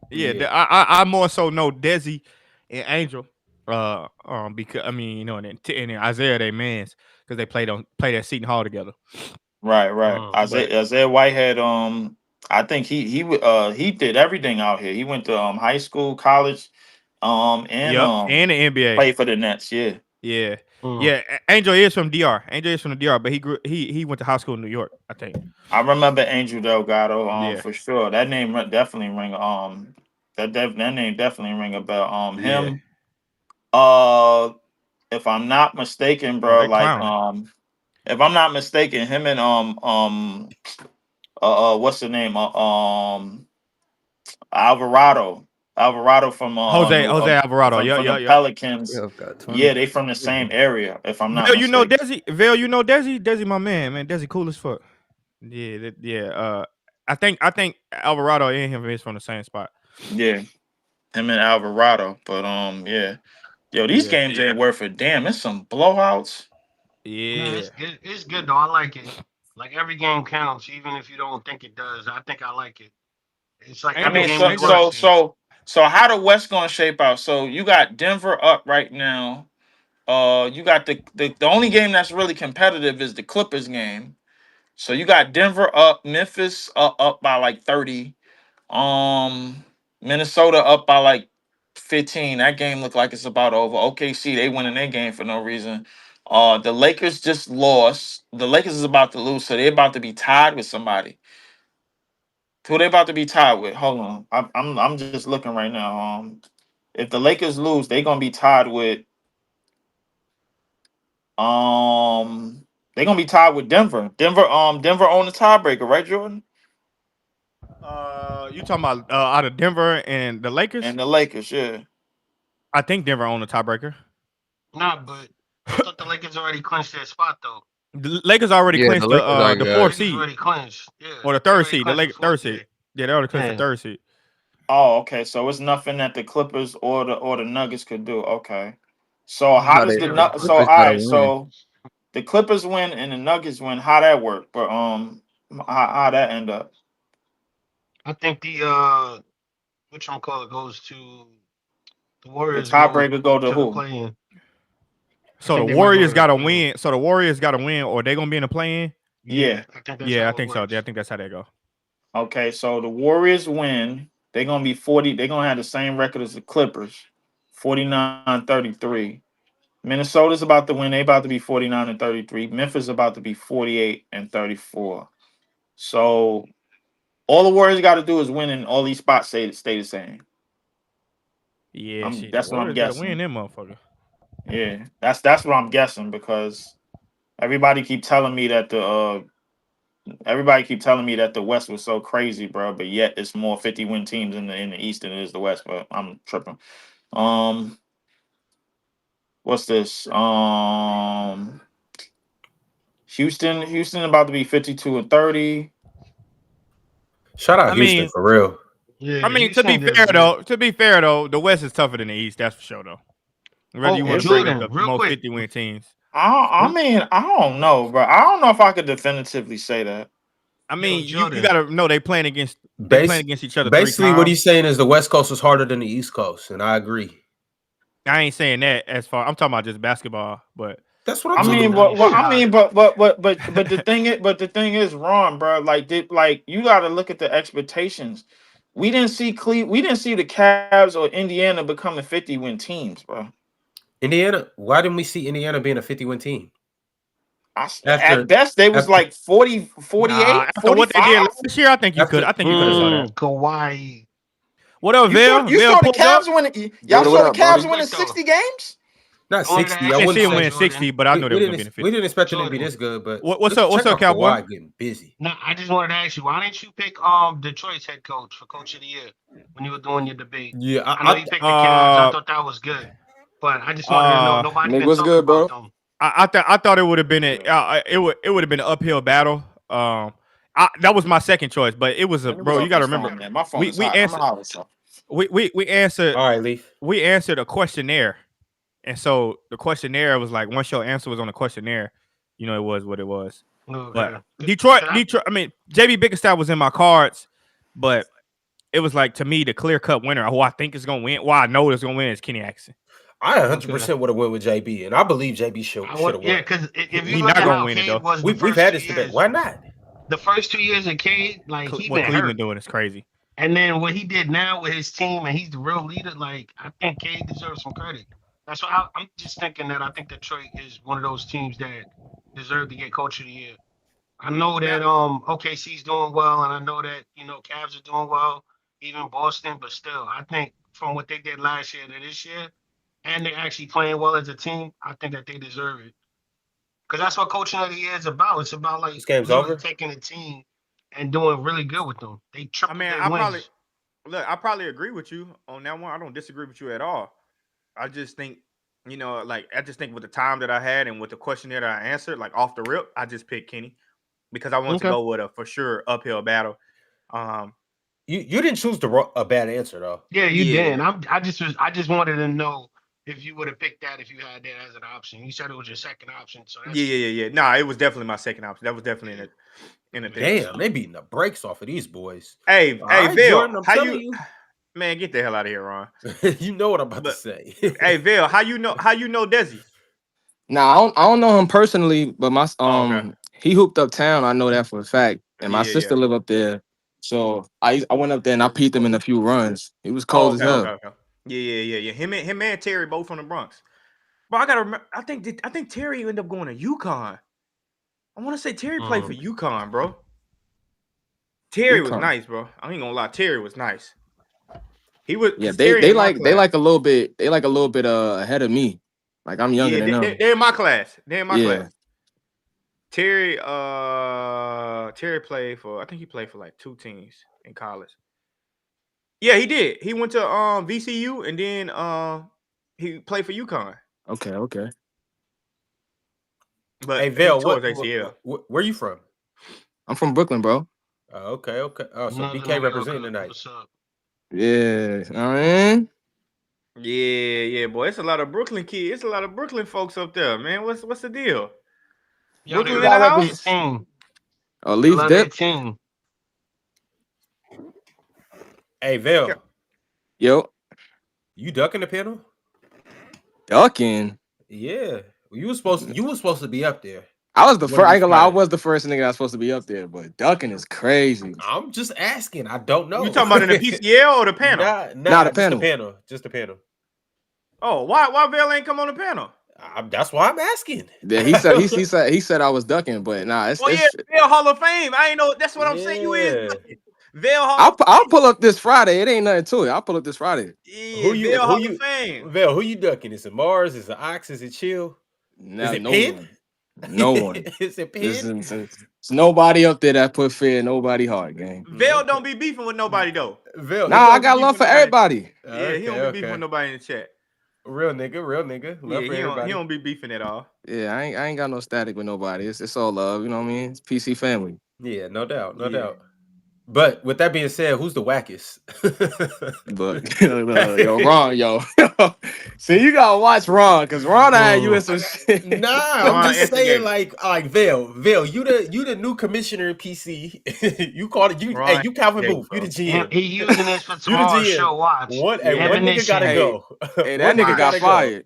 Yeah. I more so know Desi and Angel, because I mean, and then Isaiah they mans because they played at Seton Hall together. Right. Isaiah Whitehead, I think he did everything out here. He went to high school, college, and and the NBA. played for the Nets. Yeah. Yeah. Angel is from DR. Angel is from the DR, but he went to high school in New York, I think. I remember Angel Delgado, for sure. That name definitely ring that name definitely ring a bell. Him, if I'm not mistaken, bro, if I'm not mistaken, him and what's the name? Alvarado. Alvarado from Jose Alvarado. from, Yeah, from yeah, the yeah. Pelicans. We've got 20. Yeah, they from the same area, if I'm not Vel, you know mistaken. Desi. Vel, you know Desi. Desi, my man. Desi, cool as fuck. Yeah, yeah. I think Alvarado and him is from the same spot. Yeah, him and Alvarado. But yeah. Yo, these Yeah, games ain't worth a damn. It's some blowouts. Yeah, yeah. it's good. It's good though. I like it. Like every game counts, even if you don't think it does. I think I like it. It's like Ain't I every no mean, game so is ain't no. worth it. how the West gonna shape out? So you got Denver up right now. You got the only game that's really competitive is the Clippers game. So you got Denver up, Memphis up by like 30. Minnesota up by like 15. That game looked like it's about over. OKC, they winning their game for no reason. The Lakers just lost. The Lakers is about to lose, so they're about to be tied with somebody. Who they about to be tied with? Hold on. I'm just looking right now. If the Lakers lose, they gonna be tied with they're gonna be tied with Denver. Denver own the tiebreaker, right, Jordan? You talking about out of Denver and the Lakers? And the Lakers, yeah. I think Denver own the tiebreaker. Nah, but I thought the Lakers already clinched their spot though. The Lakers already Yeah, clinched the Lakers already the The got fourth it. Lakers seed already clinched. Yeah, or the they third already seed. The clinched the Lakers third fourth. Yeah, seed. Yeah, they already clinched the yeah. third seed. Oh, okay. So it's nothing that the Clippers or the Nuggets could do. Okay. So Yeah, how No, does they the already So Clippers clinched. all gotta right. win. So the Clippers win and the Nuggets win. How that work? But how that end up? I think the which one call it goes to the The Warriors go tiebreaker go to to the who? play-in. I So the think they might go Warriors to the gotta play-in. win. So the Warriors gotta win, or they gonna be in the play-in. Yeah, Yeah. I think that's Yeah, I how it think so. Yeah, I works. think that's how they go. Okay. So the Warriors win. They're gonna be 40. They're gonna have the same record as the Clippers, 49-33. Minnesota's about to win. They about to be 49-33. Memphis about to be 48-34. So all the Warriors got to do is win, and all these spots stay the same. Yeah, shit. The That's what I'm Warriors gotta win guessing. them motherfucker. Yeah, that's what I'm guessing because everybody keep telling me that the West was so crazy, bro. But yet it's more 50-win teams in the East than it is the West. But I'm tripping. Um, what's this? Houston about to be 52-30. Shout out I Houston mean, for real. Yeah, to Houston be did fair good. though, the West is tougher than the East. That's for sure though. Whether you Oh, want to Is bring it? up Jordan, the real most quick. 50-win teams. I mean, I don't know, bro. I don't know if I could definitively say that. I Yo, mean, you Jordan. gotta know they playing against Base, each other 3 basically, what times. he's saying is the West Coast is harder than the East Coast, and I agree. I ain't saying that as far. I'm talking about just basketball, but That's what I'm I Yeah, mean, saying. nice I shot. mean, but the thing is, Ron, bro. Like you got to look at the expectations. We didn't see we didn't see the Cavs or Indiana becoming 50-win teams, bro. Indiana, why didn't we see Indiana being a 50-win team? At After, best, they was after, like 40, nah, 48, after what they 45. did last year, I think you could. after, I think you could have saw that. Kawhi. What up, Vail? You Vail saw the pulled up. Cavs winning. Y'all Jordan, what saw the up, Brody? Cavs winning Respect though. 60 games. not I wanted to 60. ask I I you didn't see wouldn't him something, say win Jordan. 60, but I knew they we were gonna be didn't in 50. we didn't expect them to be Jordan. this good, but What's let's up? What's check up, out Cowboy? Kawhi getting busy. No, I just wanted to ask you, why didn't you pick Detroit's head coach for coach of the year when you were doing your debate? Yeah, I know you picked the Cavs. I Uh, thought that was good, but I just wanted to know. uh, Nobody Nick, been what's talking good, about bro? them. I thought it would have been it would have been an uphill battle. That was my second choice, but it was a Let me get bro. You off got to this remember, phone, man. My phone we is we hot. I'm answered out. So. we answered All right, Leaf. a questionnaire, and so the questionnaire was like once your answer was on the questionnaire, it was what it was. But Okay. Detroit, Cause I, I mean, JB Bickerstaff was in my cards, but it was like to me the clear cut winner, who I think is gonna win. Why I know is gonna win is Kenny Atkinson. I okay. 100% would have went with JB, and I believe JB I should would, have yeah, won. because if you He look not at gonna how win it Cade though. was the We've first had 2 this debate. years, Why not? the first 2 years of Cade, like he What been hurt. Cleveland doing is crazy. And then what he did now with his team, and he's the real leader. Like I think Cade deserves some credit. That's why I'm just thinking that I think Detroit is one of those teams that deserve to get coach of the year. I know that OKC's doing well, and I know that Cavs are doing well, even Boston. But still, I think from what they did last year to this year, and they're actually playing well as a team, I think that they deserve it. Because that's what coaching of the year is about. It's about like This game's literally over. taking a team and doing really good with them. They I tripled mean, their I probably wins. I probably agree with you on that one. I don't disagree with you at all. I just think, like I just think with the time that I had and with the questionnaire that I answered, like off the rip, I just picked Kenny because I want to Okay. go with a for sure uphill battle. Um, You didn't choose a bad answer though. Yeah, you yeah, did. I just wanted to know if you would have picked that if you had that as an option. You said it was your second option, so yeah, yeah, yeah, yeah. Nah, it was definitely my second option. That was definitely in the thing. Damn, they beating the brakes off of these boys. Hey, All hey, right, Vail, Jordan, I'm how telling you? Man, get the hell out of here, Ron. you know what I'm about to But say. hey, Vail, how you know Desi? Now I don't know him personally, but my Oh, okay. he hooped uptown. I know that for a fact, and my Yeah, yeah. sister live up there, so I went up there and I peeped him in a few runs. He was Oh, cold as okay, okay, hell. okay. Yeah, yeah, yeah, yeah. Him and Terry both from the Bronx. But I gotta remember. I think Terry ended up going to UConn. I want to say Terry played for UConn, bro. Terry was UConn. nice, bro. I ain't gonna lie. Terry was nice. He was. Yeah, 'Cause Terry in my they class. like a little bit ahead of me. Like I'm younger Yeah, than them. they're in my class. They're in my Yeah. class. Terry played for. I think he played for like 2 teams in college. Yeah, he did. He went to VCU and then he played for UConn. Okay. But Hey, he Vail, tore his ACL. where you from? I'm from Brooklyn, bro. Okay. Oh, so Another BK New representing Yorker. tonight. What's up? Yeah, I mean, Yeah, boy. It's a lot of Brooklyn kids. It's a lot of Brooklyn folks up there, man. What's the deal? Yo, they Brooklyn in the love their house? team. a They leaf love their dip. team. Hey, Vail, Yo, you ducking the panel? ducking. Yeah, you were supposed to be up there. I was the One first. of I these ain't gonna lie, I Fridays. was the first nigga that's supposed to be up there, but ducking is crazy. I'm just asking. I don't know. You talking about in the PCL or the panel? Nah, the just panel. the panel. Just the panel. Oh, why Vail ain't come on the panel? That's why I'm asking. Yeah, he said I was ducking, but nah, Oh yeah, Vail Hall of Fame. I ain't know. That's what I'm saying. You is Yeah. ducking. Vail Hall. I'll pull up this Friday. It ain't nothing to it. I'll pull up this Friday. Yeah, Vail Hall of Fame. Vail, who you ducking? Is it Mars? Is it Ox? Is it Chill? No, Is it no Penn? one. No one. Is it There's Penn? nobody up there that put fear in nobody heart, gang. Vail don't be beefing with nobody though. Vail, Nah, I got love for everybody. Yeah, he don't be beefing with nobody in the chat. Real nigga. Love Yeah, for he everybody. don't be beefing at all. Yeah, I ain't got no static with nobody. It's all love, you know what I mean? It's PC family. Yeah, no doubt. Yeah. But with that being said, who's the wackest? But yo, Ron, yo. See, you gotta watch Ron, cause Ron had you in some shit. Nah, Ron I'm just saying, instigator. like Vail, you the new commissioner in PC. You called it. Ron Hey, you Calvin instigator, Booth. You bro. the GM. He using this for You the tomorrow's GM. show. Watch. One Evan nigga gotta Nation. go. Hey, that One nigga got gotta go. fired.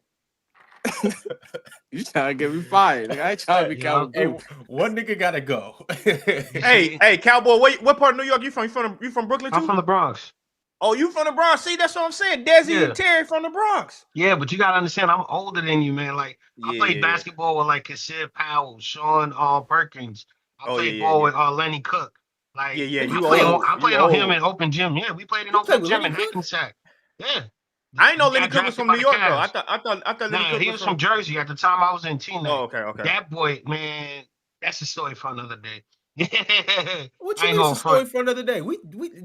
You trying to get me fired? Nigga, I ain't trying to be Yeah. Calvin Hey, Booth. one nigga gotta go. Hey, Cowboy, what part of New York you from? You from Brooklyn too? I'm from the Bronx. Oh, you from the Bronx? See, that's what I'm saying. Desi Yeah. and Terry from the Bronx. Yeah, but you gotta understand, I'm older than you, man. Like I played basketball with like Kasir Powell, Sean Perkins. I played ball with Lenny Cook. Like Yeah, I you played old. I played You on him old. in open gym. Yeah, we played in You played open with gym Lenny in Cook? Hackensack. Yeah. I ain't know He Lenny got Cook was drafted from by New the York though. Cavs. I thought Lenny Nah, Cook he was was from Jersey at the time I was in Teaneck. Oh, okay. That boy, man, that's a story for another day. What I you ain't mean it's going a story front. for another day? We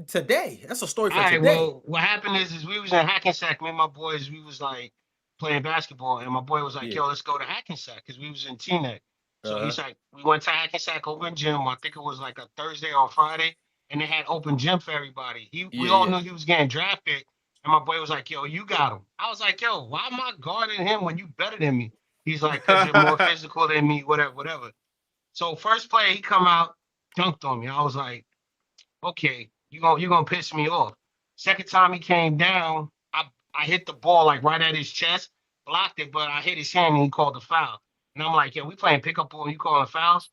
today. That's a story for All right, today. well, what happened is we was in Hackensack. Me and my boys, we was like playing basketball, and my boy was like, "Yo, let's go to Hackensack," because we was in Teaneck. So he's like, we went to Hackensack open gym. I think it was like a Thursday or Friday, and they had open gym for everybody. We all knew he was getting drafted, and my boy was like, "Yo, you got him." I was like, "Yo, why am I guarding him when you better than me?" He's like, "Cause you're more physical than me, whatever." So first play, he come out, dunked on me. I was like, "Okay, you gonna piss me off." Second time he came down, I hit the ball like right at his chest, blocked it, but I hit his hand and he called the foul. And I'm like, "Yo, we playing pickup ball and you calling fouls?"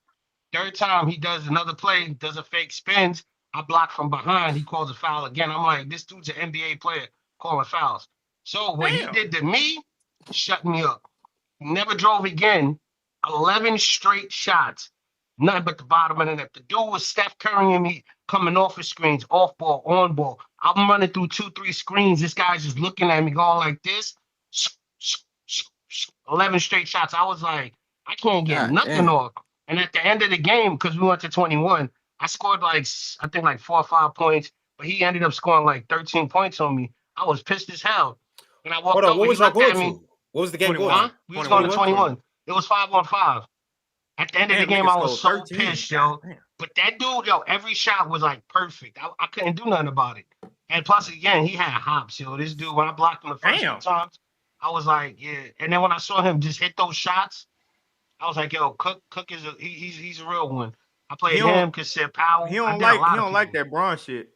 Third time he does another play, does a fake spins. I block from behind. He calls a foul again. I'm like, this dude's an NBA player calling fouls. So what he did to me, shut me up. Never drove again. 11 straight shots. Nothing but the bottom of the net. The dude was Steph Curry and me coming off his screens, off ball, on ball. I'm running through 2-3 screens. This guy's just looking at me going like this. 11 straight shots. I was like, I can't get nothing off. And at the end of the game, because we went to 21, I scored like I think like 4 or 5 points, but he ended up scoring like 13 points on me. I was pissed as hell. And I walked Hold on, over. what He was y'all looked going at me. to? What was the game 21. going Huh? to? We was going to 21. 21. It was 5-on-5. At the end of the Damn, game, niggas I was scored so 13. pissed, yo. Damn. But that dude, yo, every shot was like perfect. I couldn't do nothing about it. And plus, again, he had hops, yo. This dude, when I blocked him the first 2 Damn. times, I was like, yeah. And then when I saw him just hit those shots, I was like, yo, Cook is he's a real one. I He played don't him, Cassette Powell. I did a he lot of don't like people. that Braun shit.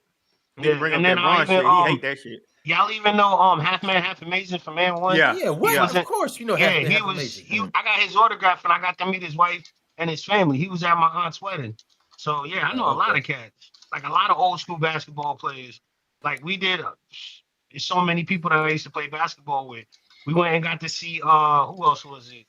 Nigga Yeah, bring and up then that I Braun even shit. He hate that shit. y'all even know Half Man Half Amazing from Man One. Yeah. Yeah, what? He was Of course, you know, yeah, half he half was amazing. I got his autograph and I got to meet his wife and his family. He was at my aunt's wedding. So yeah, I know a lot of cats. Like a lot of old school basketball players. Like we did there's so many people that I used to play basketball with. We went and got to see who else was it?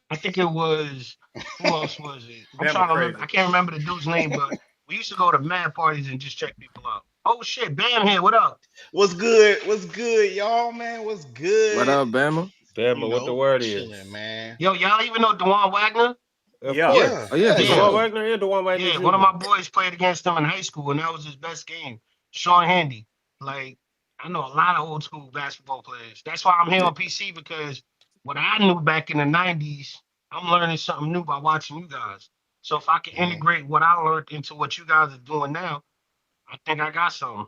I think it was who else was it? I'm Bama trying to remember. crazy. I can't remember the dude's name, but we used to go to mad parties and just check people out. Oh shit, Bam here, what up? What's good? What's good, y'all, man? What's good? What up, Bama? Bama, what the word is? Chilling, man. Yo, y'all even know Dewan Wagner? Of Yeah. course. Yeah, Oh yeah, for Yeah. Dewan sure. Wagner, yeah, Dewan Wagner Yeah, Jr. one of my boys played against him in high school, and that was his best game. Sean Handy. Like, I know a lot of old school basketball players. That's why I'm here on PC, because what I knew back in the 90s, I'm learning something new by watching you guys. So if I can Mhm. integrate what I learned into what you guys are doing now, I think I got something.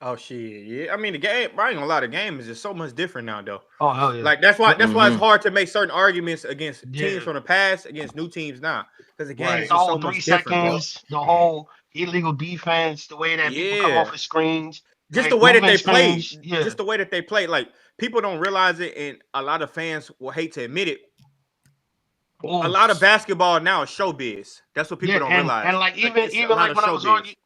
Oh shit, yeah. I mean, the game. I ain't gonna lie, the game is just so much different now, though. Oh hell yeah. Like that's why it's Mhm. hard to make certain arguments against Yeah. teams from the past against new teams now, because the game Right. is The just whole so 3 much different, bro. seconds, the whole illegal defense, the way that people come Yeah. off of screens, Just like the way that moving they play, screens. Yeah. just the way that they play. Like people don't realize it, and a lot of fans will hate to admit it. A lot of basketball now is showbiz. That's what people don't realize. And like it's a even lot like of when I was showbiz. arguing,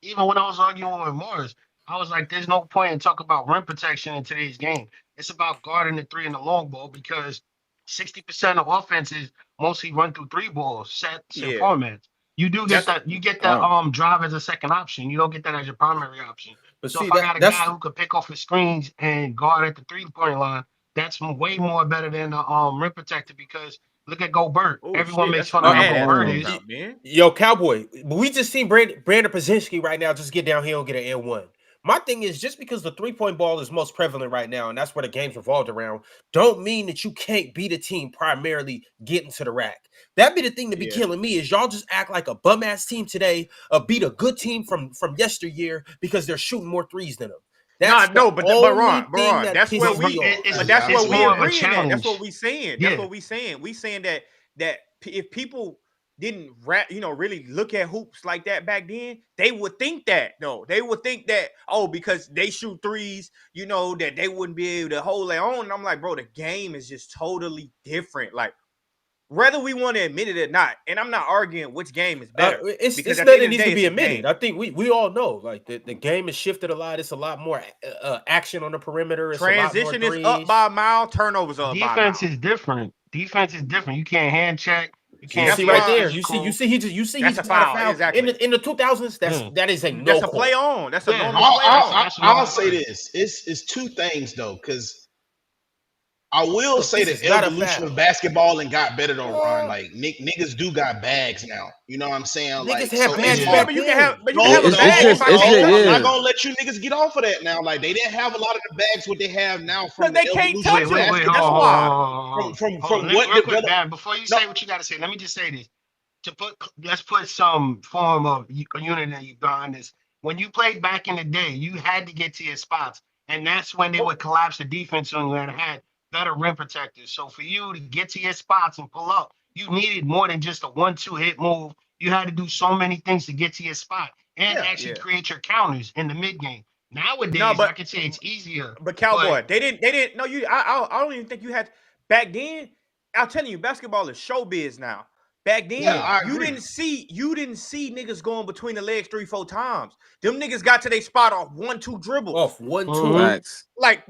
even when I was arguing with Morris, I was like, "There's no point in talking about rim protection in today's game. It's about guarding the 3 and the long ball, because 60% of offenses mostly run through 3 balls, sets and Yeah. formats. You do get That's- that. You get that drive as a second option. You don't get that as your primary option. But So see, if I got a that's guy who could pick off his screens and guard at the 3-point line, that's way more better than the rim protector, because look at Gobert. Oh, Everyone shit, makes that's fun of some how bad Gobert throws is. out, man. Yo, Cowboy, we just seen Brandon Brzezinski right now just get down here and get an N1. My thing is, just because the 3-point ball is most prevalent right now, and that's where the game's revolved around, don't mean that you can't beat a team primarily getting to the rack. That be the thing to be killing me, is y'all just act like a bum ass team today, beat a good team from yesteryear because they're shooting more threes than them. That's but Ron, that that's where pisses me we. off. But that's it's what we more of a agreeing at. That's challenge. what we saying. That's what we saying. We saying that if people didn't really look at hoops like that back then, they would think that though. They would think that, oh, because they shoot threes, that they wouldn't be able to hold their own. And I'm like, bro, the game is just totally different. Like, whether we want to admit it or not, and I'm not arguing which game is better. It's because not at the end that of the needs day, to be it's a admitted. game. I think we all know, like, the game has shifted a lot. It's a lot more action on the perimeter. It's Transition a lot more is up threes. by a mile. Turnovers are up by a mile. Defense is different. Defense is different. You can't hand check. You You can't see That's right why- there. You see he just That's a got a foul, foul. exactly. In the 2000s, that is a no That's a call. play on. That's a Yeah. normal play on. I'll say this. It's 2 things though, because I will say This the is not a evolution foul. of basketball and got better than run. Like niggas do got bags now. You know what I'm saying? Niggas Like, have so bags it's back hard. But you can have a No, bag. it's I'm yeah. not gonna let you niggas get off of that now. Like, they didn't have a lot of the bags what they have now from Because the they can't evolution touch of them. basketball. That's why. From Real what quick, developed. man, before you say what you got to say, let me just say this. Let's put some form of unity behind this. When you played back in the day, you had to get to your spots, and that's when they would collapse the defense on you and had better rim protectors. So for you to get to your spots and pull up, you needed more than just a 1-2 hit move. You had to do so many things to get to your spot and actually create your counters in the mid game. Nowadays, I can say it's easier. But Cowboy, they didn't. No, I don't even think you had back then. I'm telling you, basketball is showbiz now. Back then, I you agree. didn't see niggas going between the legs 3-4 times. Them niggas got to their spot off 1-2 dribbles. Off 1-2. Mhm. Facts. Like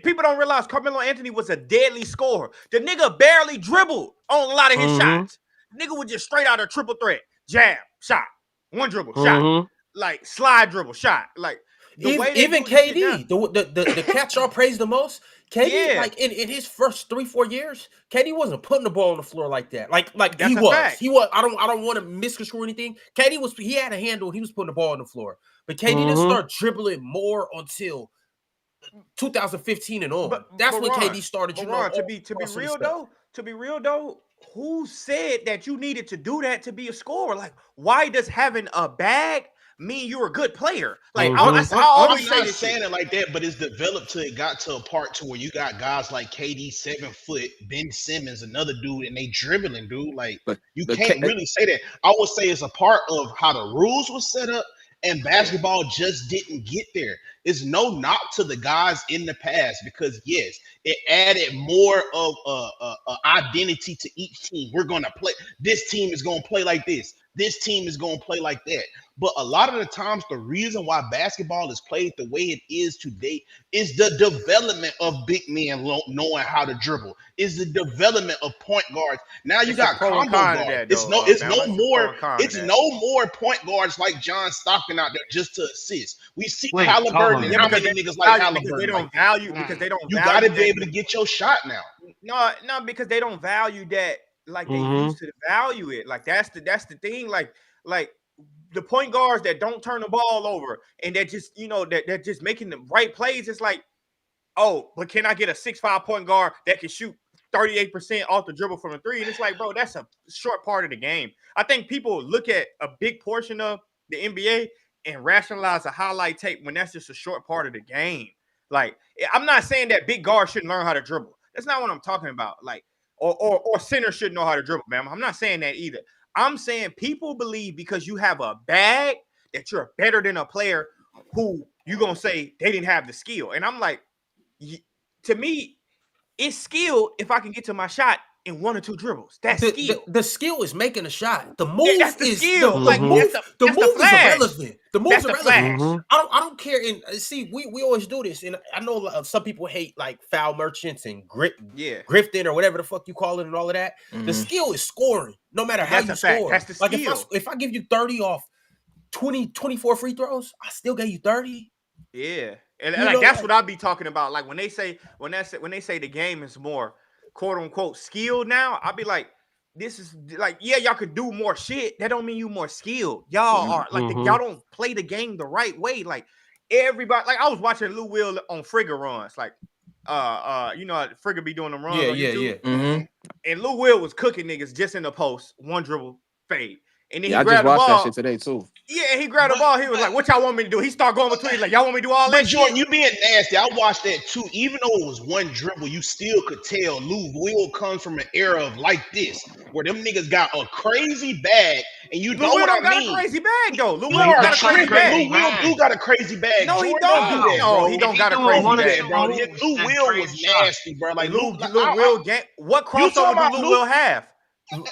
people don't realize Carmelo Anthony was a deadly scorer. The nigga barely dribbled on a lot of his shots. The nigga was just straight out of triple threat. Jab, shot. One dribble, shot. Like slide dribble, shot. Like Even KD, the catch y'all praise the most. KD, like in his first 3-4 years, KD wasn't putting the ball on the floor like that. Like he was. Fact. He was. I don't want to misconstrue anything. KD was. He had a handle. And he was putting the ball on the floor. But KD didn't start dribbling more until 2015 and on. That's when KD started. To be real though, who said that you needed to do that to be a scorer? Like, why does having a bag mean you're a good player? Like, I always I'm not saying it like that, but it's developed till it got to a part to where you got guys like KD, 7 foot, Ben Simmons, another dude, and they dribbling, dude. Like, you can't really say that. I would say it's a part of how the rules was set up, and basketball just didn't get there. It's no knock to the guys in the past because, yes, it added more of a identity to each team. We're going to play. This team is going to play like this. This team is going to play like that. But a lot of the times, the reason why basketball is played the way it is today is the development of big men knowing how to dribble. Is the development of point guards. Now you got combo guards. It's no more point guards like John Stockton out there just to assist. We see Halliburton and how many niggas like Halliburton. They don't value because they don't. You got to be able to get your shot now. No, because they don't value that like they used to value it. Like that's the thing. Like the point guards that don't turn the ball over and that just they're just making the right plays. It's like, oh, but can I get a 6'5" point guard that can shoot 38% off the dribble from the three? And it's like, bro, that's a short part of the game. I think people look at a big portion of the NBA and rationalize a highlight tape when that's just a short part of the game. Like, I'm not saying that big guards shouldn't learn how to dribble. That's not what I'm talking about. Like, or center shouldn't know how to dribble, man. I'm not saying that either. I'm saying people believe because you have a bag that you're better than a player who you're going to say they didn't have the skill. And I'm like, to me, it's skill if I can get to my shot in 1 or 2 dribbles. That's skill. The skill is making a shot. The move that's the is skill. The move is irrelevant. The moves are relevant. I don't care. And see, we always do this. And I know some people hate like foul merchants and grifting or whatever the fuck you call it and all of that. The skill is scoring, no matter how you score. That's the skill. Like if I give you 30 off 24 free throws, I still gave you 30. Yeah. And like that's what I be talking about. Like when they say the game is more quote unquote skilled now, I'll be like, this is like, yeah, y'all could do more shit. That don't mean you more skilled. Y'all are like y'all don't play the game the right way. Like everybody, like I was watching Lou Will on Frigga runs, like Frigga be doing them runs on YouTube. And Lou Will was cooking niggas just in the post, 1 dribble fade. And then he grabbed the ball. I just watched that shit today too. Yeah, he grabbed the ball. He was like, "What y'all want me to do?" He started going between like, "Y'all want me to do all that?" Jordan, you being nasty. I watched that too. Even though it was 1 dribble, you still could tell Lou Will comes from an era of like this, where them niggas got a crazy bag, and you know what I mean. Got a crazy bag though. Lou Will got a crazy bag. Lou got a crazy bag. No, he don't. No, he don't got a crazy bag, bro. Lou Will was nasty, bro. Like Lou Will. What crossover do Lou Will have?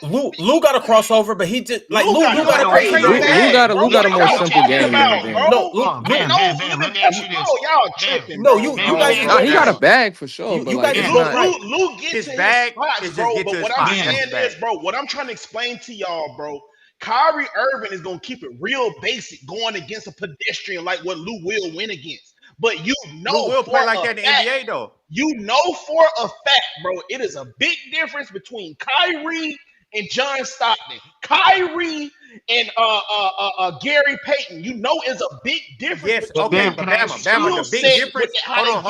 Lou got a crossover, but he just like Lou got a crazy bag. Lou got a more simple game. Let me ask you this. Y'all tripping. No, you guys. He got a bag for sure. But like, Lou gets his bag, bro. But what I'm saying is, bro, what I'm trying to explain to y'all, bro, Kyrie Irving is gonna keep it real basic going against a pedestrian like what Lou will win against. But you know, Lou will play like that in the NBA though. You know for a fact, bro, it is a big difference between Kyrie and John Stockton, Kyrie and Gary Payton. You know, is a big difference. Yes, okay, but Bama, the big difference. Hold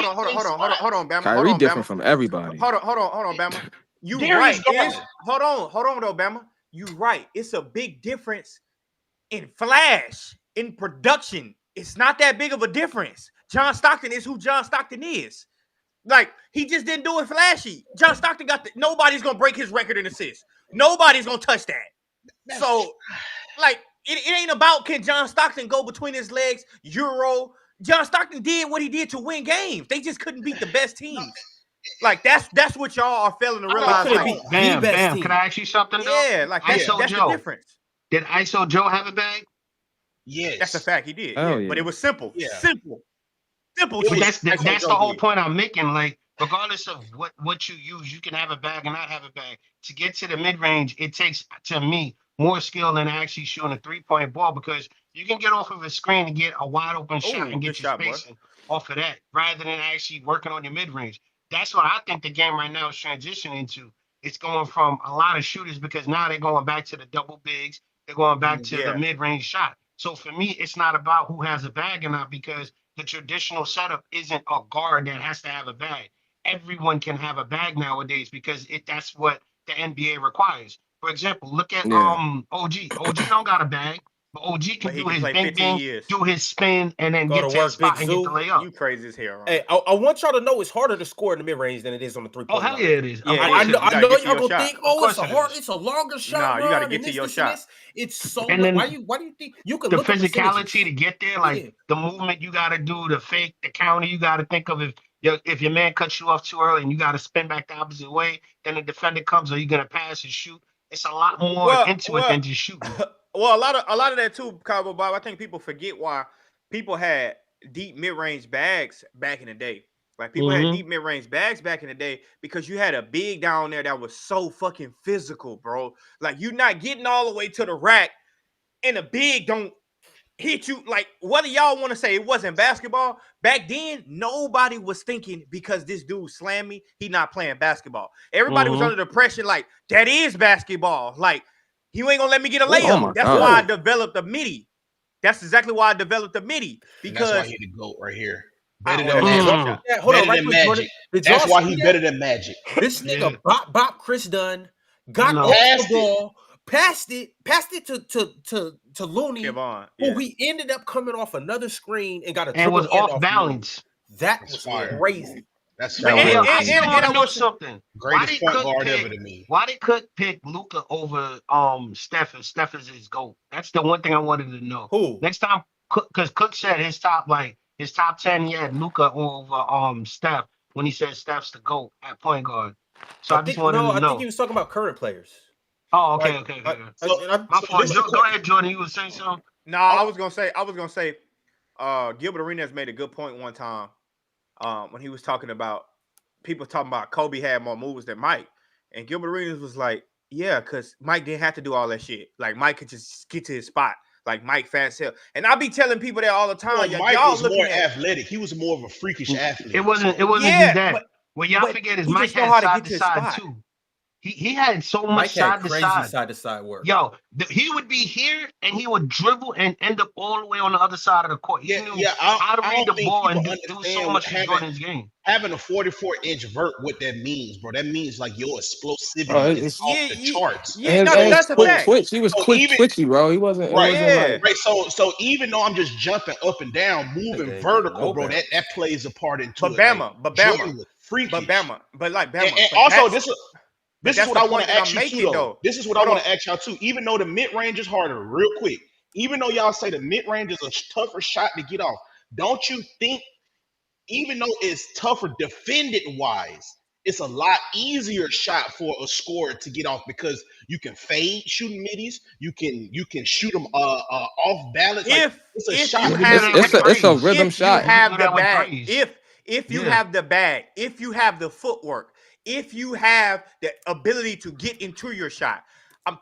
on, Bama. Kyrie different from everybody. Hold on, Bama. You right? Hold on, though, Bama. You right. It's a big difference in flash, in production. It's not that big of a difference. John Stockton is who John Stockton is. Like, he just didn't do it flashy. John Stockton nobody's going to break his record in assists. Nobody's going to touch that. So, like, it ain't about can John Stockton go between his legs, Euro. John Stockton did what he did to win games. They just couldn't beat the best teams. Like, that's what y'all are failing to realize. Bam. Can I ask you something, though? Yeah, like, that's the difference. Did ISO Joe have a bag? Yes. That's a fact. He did. Oh, yeah. But it was simple. Yeah. Simple. That's the whole point I'm making. Like, regardless of what you use, you can have a bag and not have a bag. To get to the mid-range, it takes, to me, more skill than actually shooting a 3-point ball because You can get off of a screen and get a wide open shot Ooh, and good get your shot, boy. spacing off of that, rather than actually working on your mid range. That's what I think the game right now is transitioning to. It's going from a lot of shooters because now they're going back to the double bigs. They're going back to the Yeah. mid range shot. So for me, it's not about who has a bag or not because the traditional setup isn't a guard that has to have a bag. Everyone can have a bag nowadays because that's what the NBA requires. For example, look at Yeah. OG. OG don't got a bag, but OG But can he do can his play bing 15 bing, years. do his spin, and then Go get to to his work, Big spot and get the Zoo. layup. You crazy as hell, Ron. Hey, I want y'all to know it's harder to score in the mid range than it is on the 3-point Oh hell line. yeah, it is. Yeah, Of it course is. it You is. I gotta know get to y'all your gonna shot. think, Of oh, course it's it is. a longer shot. Nah, you gotta Ron, get and to this, your this, and shot. this. It's so And then why do you think you can the look at physicality percentages? to get there, like Yeah. the movement you got to do, the fake, the counter, you got to think of if your man cuts you off too early and you got to spin back the opposite way, then the defender comes, are you gonna pass and shoot? It's a lot more into it than just shooting. Well, a lot of that too, Cowboy Bob. I think people forget why people had deep mid range bags back in the day. Like people had deep mid range bags back in the day because you had a big down there that was so fucking physical, bro. Like you're not getting all the way to the rack, and the big don't hit you. Like whether y'all want to say it wasn't basketball back then, nobody was thinking because this dude slammed me, he not playing basketball. Everybody was under the pressure like that is basketball. Like you ain't gonna let me get a layup. Oh my That's God. why I developed a midi. That's exactly why I developed a midi And that's why because he the GOAT right here. I Better oh, than that's a Magic. jump shot. Yeah, hold on, Better right than quick, Jordan. Magic. Did That's y'all why see he that? better than Magic. This nigga bop Chris Dunn, got No. off the Passed it. ball, passed it to Looney, Kevon, who yeah. he ended up coming off another screen and got a And triple was hand off off balance. Looney. That That's was fire. crazy. That's But That hey, yo, was I crazy. still want to I know want something. Why greatest did point Cook guard pick? ever to me. Why did Cook pick Luca over Steph? And Steph is his GOAT. That's the one thing I wanted to know. Who? Next time, because Cook said his top 10, he had Luca over Steph when he said Steph's the GOAT at point guard. So I just wanted to I know. think he was talking about current players. Oh, okay, Like, okay. So, My so fault. this is Go ahead, Jordan. You were saying something? No, I was gonna say, Gilbert Arenas made a good point one time when he was talking about people talking about Kobe had more moves than Mike, and Gilbert Arenas was like, yeah, because Mike didn't have to do all that shit. Like Mike could just get to his spot. Like Mike fast hell, and I be telling people that all the time. well, Mike y'all was looking more at athletic. He was more of a freakish athlete. It wasn't just yeah, that. What y'all but forget is he Mike just know had how to side get to to his side spot. too. He had so much Mike had side to crazy side. side to side work. Yo, he would be here and he would dribble and end up all the way on the other side of the court. He knew how to I read don't the think ball and people do so understand much in having Jordan's game. having a 44-inch vert. What that means, bro? That means like your explosivity Bro, is it's off the charts. Yeah, no, and that's a fact. twitch. He was So quick, even twitchy, bro. He wasn't. It right, wasn't Yeah. like right. So even though I'm just jumping up and down, moving Nigga ain't vertical, got no bro, balance. that plays a part into But it. Like, Bama, Jordan was freakish. but like Bama. And but also, that's- this is that's what the I want point to that ask I'm you making, too, though. though. This is what I Hold want on. to ask y'all too. Even though the mid range is harder, real quick. Even though y'all say the mid range is a tougher shot to get off, don't you think? Even though it's tougher defended wise, it's a lot easier shot for a scorer to get off because you can fade shooting middies. You can shoot them off balance. Like it's a If shot. you He do have that with it's a threes. rhythm if you shot. have do the that with bag, threes. if you Yeah. have the bag, if you have the footwork, if you have the ability to get into your shot,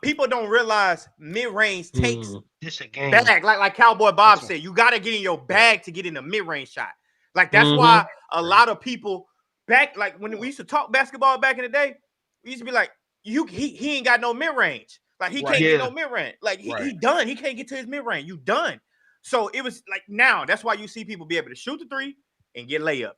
people don't realize mid range takes This a game. bag. Like Cowboy Bob said, you got to get in your bag to get in a mid range shot. Like that's why a lot of people back, like when we used to talk basketball back in the day, we used to be like, he ain't got no mid range. Like he can't get no mid range. Like he done. He can't get to his mid range. You done. So it was like now that's why you see people be able to shoot the three and get layups.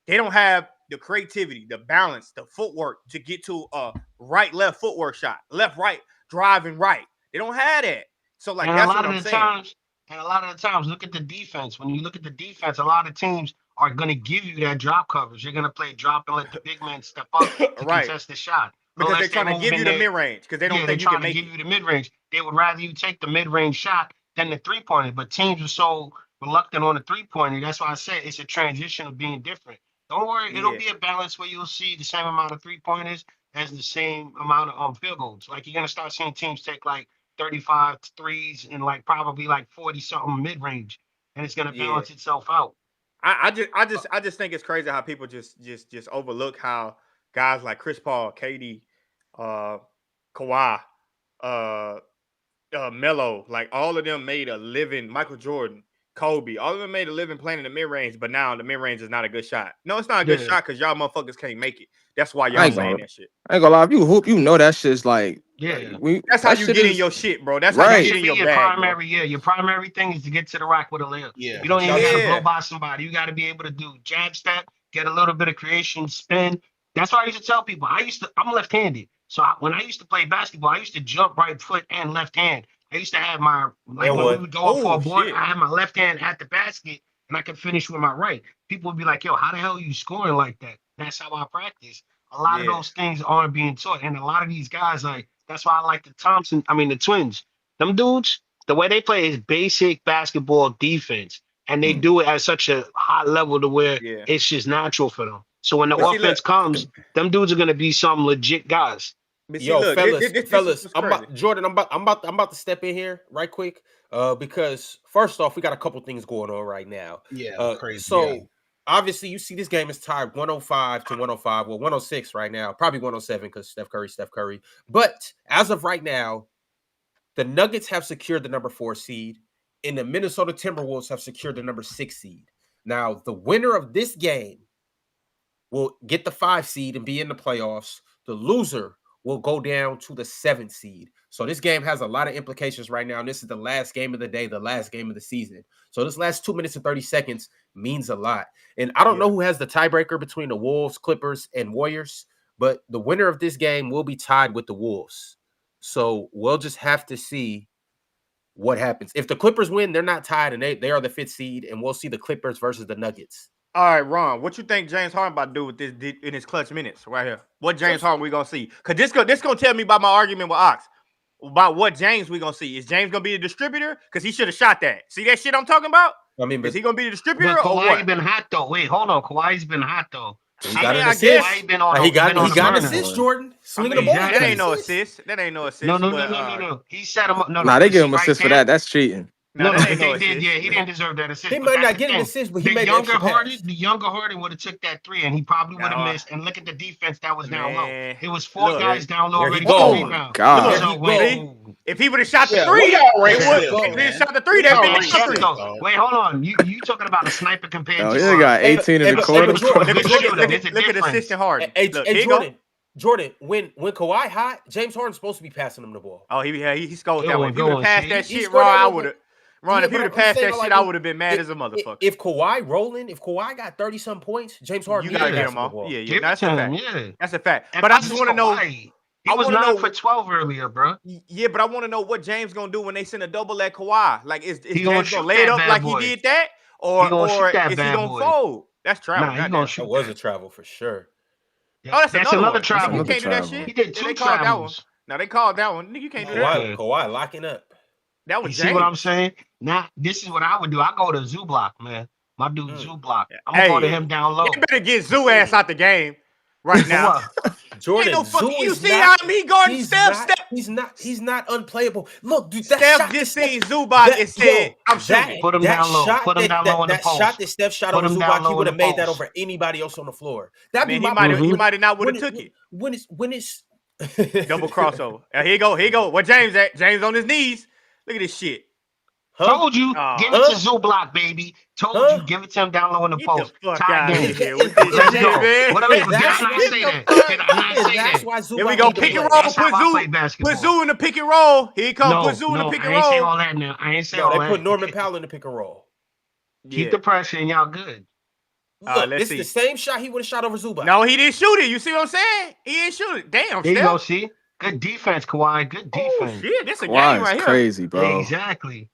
They don't have the creativity, the balance, the footwork to get to a right left footwork shot, left right driving right. They don't have that. So like And that's what I'm saying. A lot of the times, look at the defense. When you look at the defense, a lot of teams are going to give you that drop coverage. You're going to play drop and let the big man step up to contest the shot. Because Unless they're trying to move give in you the there. mid range because they don't They're think you trying can to make give it. you the mid range. They would rather you take the mid range shot than the 3-pointer. But teams are so reluctant on the 3-pointer. That's why I said it's a transition of being different. Don't worry, it'll be a balance where you'll see the same amount of 3-pointers as the same amount of field goals. Like you're gonna start seeing teams take like 35 threes and like probably like 40 something mid range, and it's gonna balance itself out. I just think it's crazy how people just overlook how guys like Chris Paul, KD, Kawhi, Melo, like all of them made a living. Michael Jordan, Kobe, all of them made a living playing in the mid range. But now the mid range is not a good shot. No, it's not a good shot because y'all motherfuckers can't make it. That's why I y'all ain't saying gonna, that shit. I ain't gonna lie. If you hoop, you know that shit's like, That's how you get in your shit, bro. That's how right. you That get should in be your your bag, primary. Yeah, your primary thing is to get to the rack with a layup. Yeah. You don't even got to Yeah. blow by somebody. You got to be able to do jab step, get a little bit of creation, spin. That's why I used to tell people. I'm left-handed, so when I used to play basketball, I used to jump right foot and left hand. I used to have my like when we would go up for a board, shit. I had my left hand at the basket, and I could finish with my right. People would be like, "Yo, how the hell are you scoring like that?" That's how I practice. A lot of Yeah. those things aren't being taught, and a lot of these guys like that's why I like the twins. Them dudes, the way they play is basic basketball defense, and they do it at such a high level to where Yeah. it's just natural for them. So when the But see, offense look. comes, them dudes are gonna be some legit guys. But see, Yo, look, fellas, this fellas, is I'm crazy. about Jordan. I'm about to step in here right quick. Because first off, we got a couple things going on right now. Yeah, crazy. So obviously, you see this game is tied 105 to 105. Well, 106 right now, probably 107 because Steph Curry. But as of right now, the Nuggets have secured the number 4 seed, and the Minnesota Timberwolves have secured the number 6 seed. Now, the winner of this game will get the 5 seed and be in the playoffs. The loser will go down to the 7th seed. So this game has a lot of implications right now. And this is the last game of the day, the last game of the season. So this last 2 minutes and 30 seconds means a lot. And I don't know who has the tiebreaker between the Wolves, Clippers, and Warriors, but the winner of this game will be tied with the Wolves. So we'll just have to see what happens. If the Clippers win, they're not tied, and they are the 5th seed, and we'll see the Clippers versus the Nuggets. All right, Ron, what you think James Harden about to do with this in his clutch minutes right here? What James Harden we gonna see? Cause this gonna tell me about my argument with Ox about what James we gonna see. Is James gonna be the distributor? Cause he should have shot that. See that shit I'm talking about? I mean, is he gonna be the distributor But or Kawhi what? been hot though. Wait, hold on. Kawhi's been hot though. He got an I assist. guess. Kawhi been on. He got an burner. assist, Jordan. Swinging I mean, the ball. that ain't no assist. That ain't no assist. No. He set him up. No, Nah, they give him right assist for there. that. That's cheating. No, that ain't they no did. assist. Yeah, he didn't deserve that assist. He but might that's not the get an thing. assist, but he the made younger extra Harden, pass. the younger Harden would have took that 3, and he probably would have missed. And look at the defense that was down low. Man, It was 4 look, guys down low there already he for go. the rebound. God. There So he wait, go. if he would have shot the Yeah, 3, where y'all rank it Steph, would. If he man? had shot the 3, Where that y'all been rank different. Steph, though? Wait, hold on. You talking about a sniper compared Oh, to he got 18 in the quarter. but Jordan, Good shooter. There's a Look at difference. assistant Harden. Hey, Look, hey, here you go. Jordan, when Kawhi hot, James Harden's supposed to be passing him the ball. Oh, he scored Go that way. on, If he go would have on, passed see? that He shit, scored Ron, that I little would have. bit. Ron, Yeah, if he but would have I'm passed saying, that like, shit, I would have been mad as a motherfucker. If Kawhi rolling, if Kawhi got 30-some points, James Harden You needs gotta to get pass him him the off. ball. Yeah, Give that's it a to fact. him, yeah. That's a fact. And But I plus just it's want to know. Kawhi. He I was want to 9 know. for 12 earlier, bro. Yeah, but I want to know what James gonna do when they send a double at Kawhi. Like, is He gonna James shoot gonna lay it that up bad like boy. he did that, He gonna shoot that is he bad gonna boy. fold? That's travel. Nah, he gonna Goddamn. shoot That was that. a travel for sure. Oh, that's another one. travel. You Another can't do that travel. shit. He did Yeah, 2 they called that one. travels. Now they called that one. Nigga, you can't do Yeah. that. Okay. Kawhi locking up. That was You see James. what I'm saying? Now, this is what I would do. I go to Zoo Block, man. My dude Zoo Block. I'm Hey, gonna go to him down low. You better get Zoo ass out the game right For now. what? Jordan, Ain't no fucking. Zoo You is see not, how he guarding he's Steph? not, he's not unplayable. Look, dude, that Steph shot just that seen Steph- Zubac that- and said, "I'm that- shooting." Put him that down low. shot Put him that- down low in the that post. shot that Steph shot Put over him down Zubac, he low would in have the made that post. over anybody else on the floor. That'd Man, be he my might not would have took it. when it's Double crossover. Here you go. What James at? James on his knees. Look at this shit. Told you, give it to Zoo Block, baby. Told you, give it to him down low in the Get post. the fuck Tie out of game. here with this Let's shit, go. man. What else? Did I not say that? Did I not say that's that? why Zubac Here we go. need to Pick and play. roll. That's how I play basketball. Put Zoo in the pick and roll. Here he comes. No, Put Zoo in the no, pick I and ain't say roll. all that now. I ain't say No, all they that. put Norman Powell in the pick and roll. Keep the pressure and y'all good. Look, let's it's see. the same shot he would have shot over Zubac. No, he didn't shoot it. You see what I'm saying? He didn't shoot it. Damn, There you Steph. go, see? Good defense, Kawhi. Good Oh defense. shit, this a game Kawhi right is here. crazy, bro. Exactly.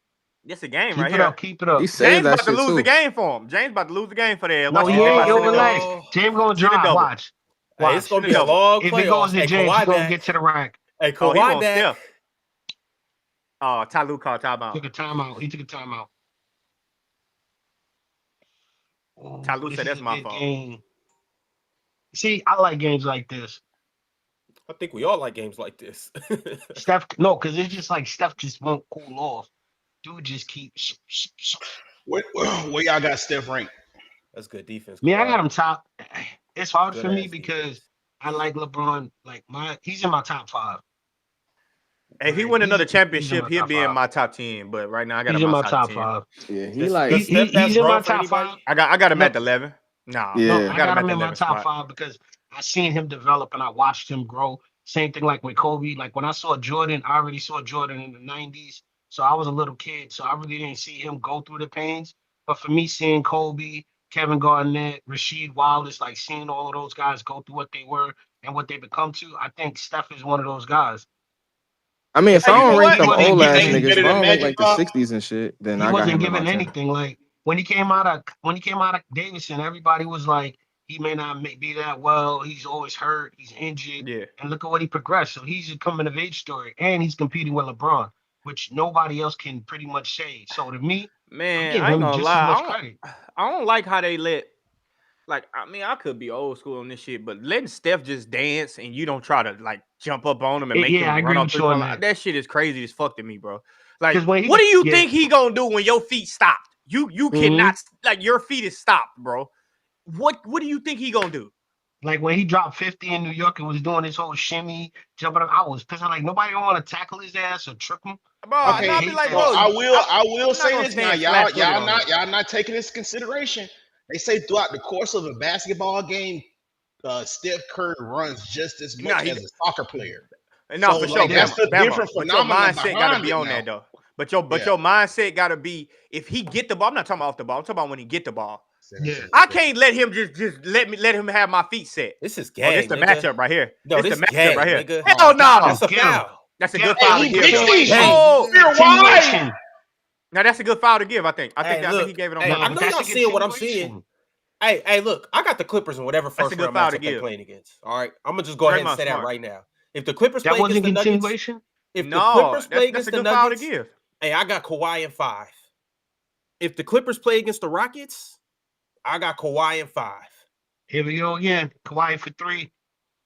This a game Keep right it here. up. Keep it up. He saved James that about to shit lose too. the game for him. James about to lose the game for that. No, Watch he this. ain't. Yo, Watch this. relax. James gonna See the drive. double. Watch. Hey, it's gonna See be the a double. long If playoff. it goes to Hey, James, Kawhi he gonna back. get to the rack. Hey, Oh, he Kawhi won't back. Steph. Oh, Ty Lue called timeout. Took a timeout. He took a timeout. Oh, Ty Lue this said is that's a my good fault. game. See, I like games like this. I think we all like games like this. Steph, no, because it's just like Steph just won't cool off. Dude just keeps. Where y'all got Steph ranked? That's good defense. Man, I got Kawhi. him top. It's hard Good for me ass because defense. I like LeBron. Like he's in my top 5. If he Like, win another he's championship, in he'll my be top in five. my top 10. But right now, I got He's him in my outside top the 10. 5. Yeah, he Does like Steph have He's in my grown for top anybody? 5. I got him No, at the 11. No, no, yeah. I I got got him at him the in my 11 top spot. 5 because I seen him develop and I watched him grow. Same thing like with Kobe. Like when I saw Jordan, I already saw Jordan in the 90s. So I was a little kid, so I really didn't see him go through the pains. But for me, seeing Kobe, Kevin Garnett, Rasheed Wallace, like seeing all of those guys go through what they were and what they become to, I think Steph is one of those guys. I mean, if Hey, I you don't know rank what? He them wasn't old You given ass think he's niggas, any. if better I than don't rank Magic? like the '60s and shit, then He I got wasn't him in my given 10. anything. Like when he came out of Davidson, everybody was like, he may not be that well. He's always hurt. He's injured. Yeah. And look at what he progressed. So he's a coming of age story, and he's competing with LeBron, which nobody else can pretty much say. So to me, I Man, give I ain't him gonna just as much lie. credit. I don't like how they let. Like, I mean, I could be old school on this shit, but letting Steph just dance and you don't try to like jump up on him and make Yeah, I him run agree off with three you on point line. that. That shit is crazy as fuck to me, bro. Like, Because when what do you yeah, think he gonna do when your feet stopped? You cannot like your feet is stopped, bro. What do you think he gonna do? like when he dropped 50 in New York and was doing his whole shimmy, jumping up, I was pissed. I'm like, nobody don't want to tackle his ass or trip him. Bro, I and Okay, I'll be hate like, so that bro, shit. I will I'm not say gonna this now, stand flat footed on him. y'all not taking this consideration. They say throughout the course of a basketball game, Steph Curry runs just as Nah, much as a soccer player. no, So for sure, like that's Bama, the different But your phenomenon mindset gotta behind be it on now. that though. But your Yeah. mindset gotta be if he get the ball. I'm not talking about off the ball. I'm talking about when he get the ball. Yeah. I can't let him just let him have my feet set. This is Oh, gang, this the nigga. matchup right here. No, this this the matchup gang, right here. nigga. Hell no. That's a Skill. foul. That's a Skill. good foul Hey, to he give. though. bitchy. Oh, You're wide. Continuation. now that's a good foul to give. I think. I think Look, he gave it on hey, No, purpose. I but know that's y'all a seeing what I'm seeing. continuation. Hey, look, I got the Clippers in whatever That's a first good round foul to matchup they give. playing against. All right, I'm gonna just go ahead and Draymond's say that smart. right now. If the Clippers That play against wasn't the Nuggets, continuation. if the No, Clippers play that's against a the good foul to Nuggets, give. hey, I got Kawhi in 5. If the Clippers play against the Rockets, I got Kawhi in 5. Here we go again. Kawhi for 3.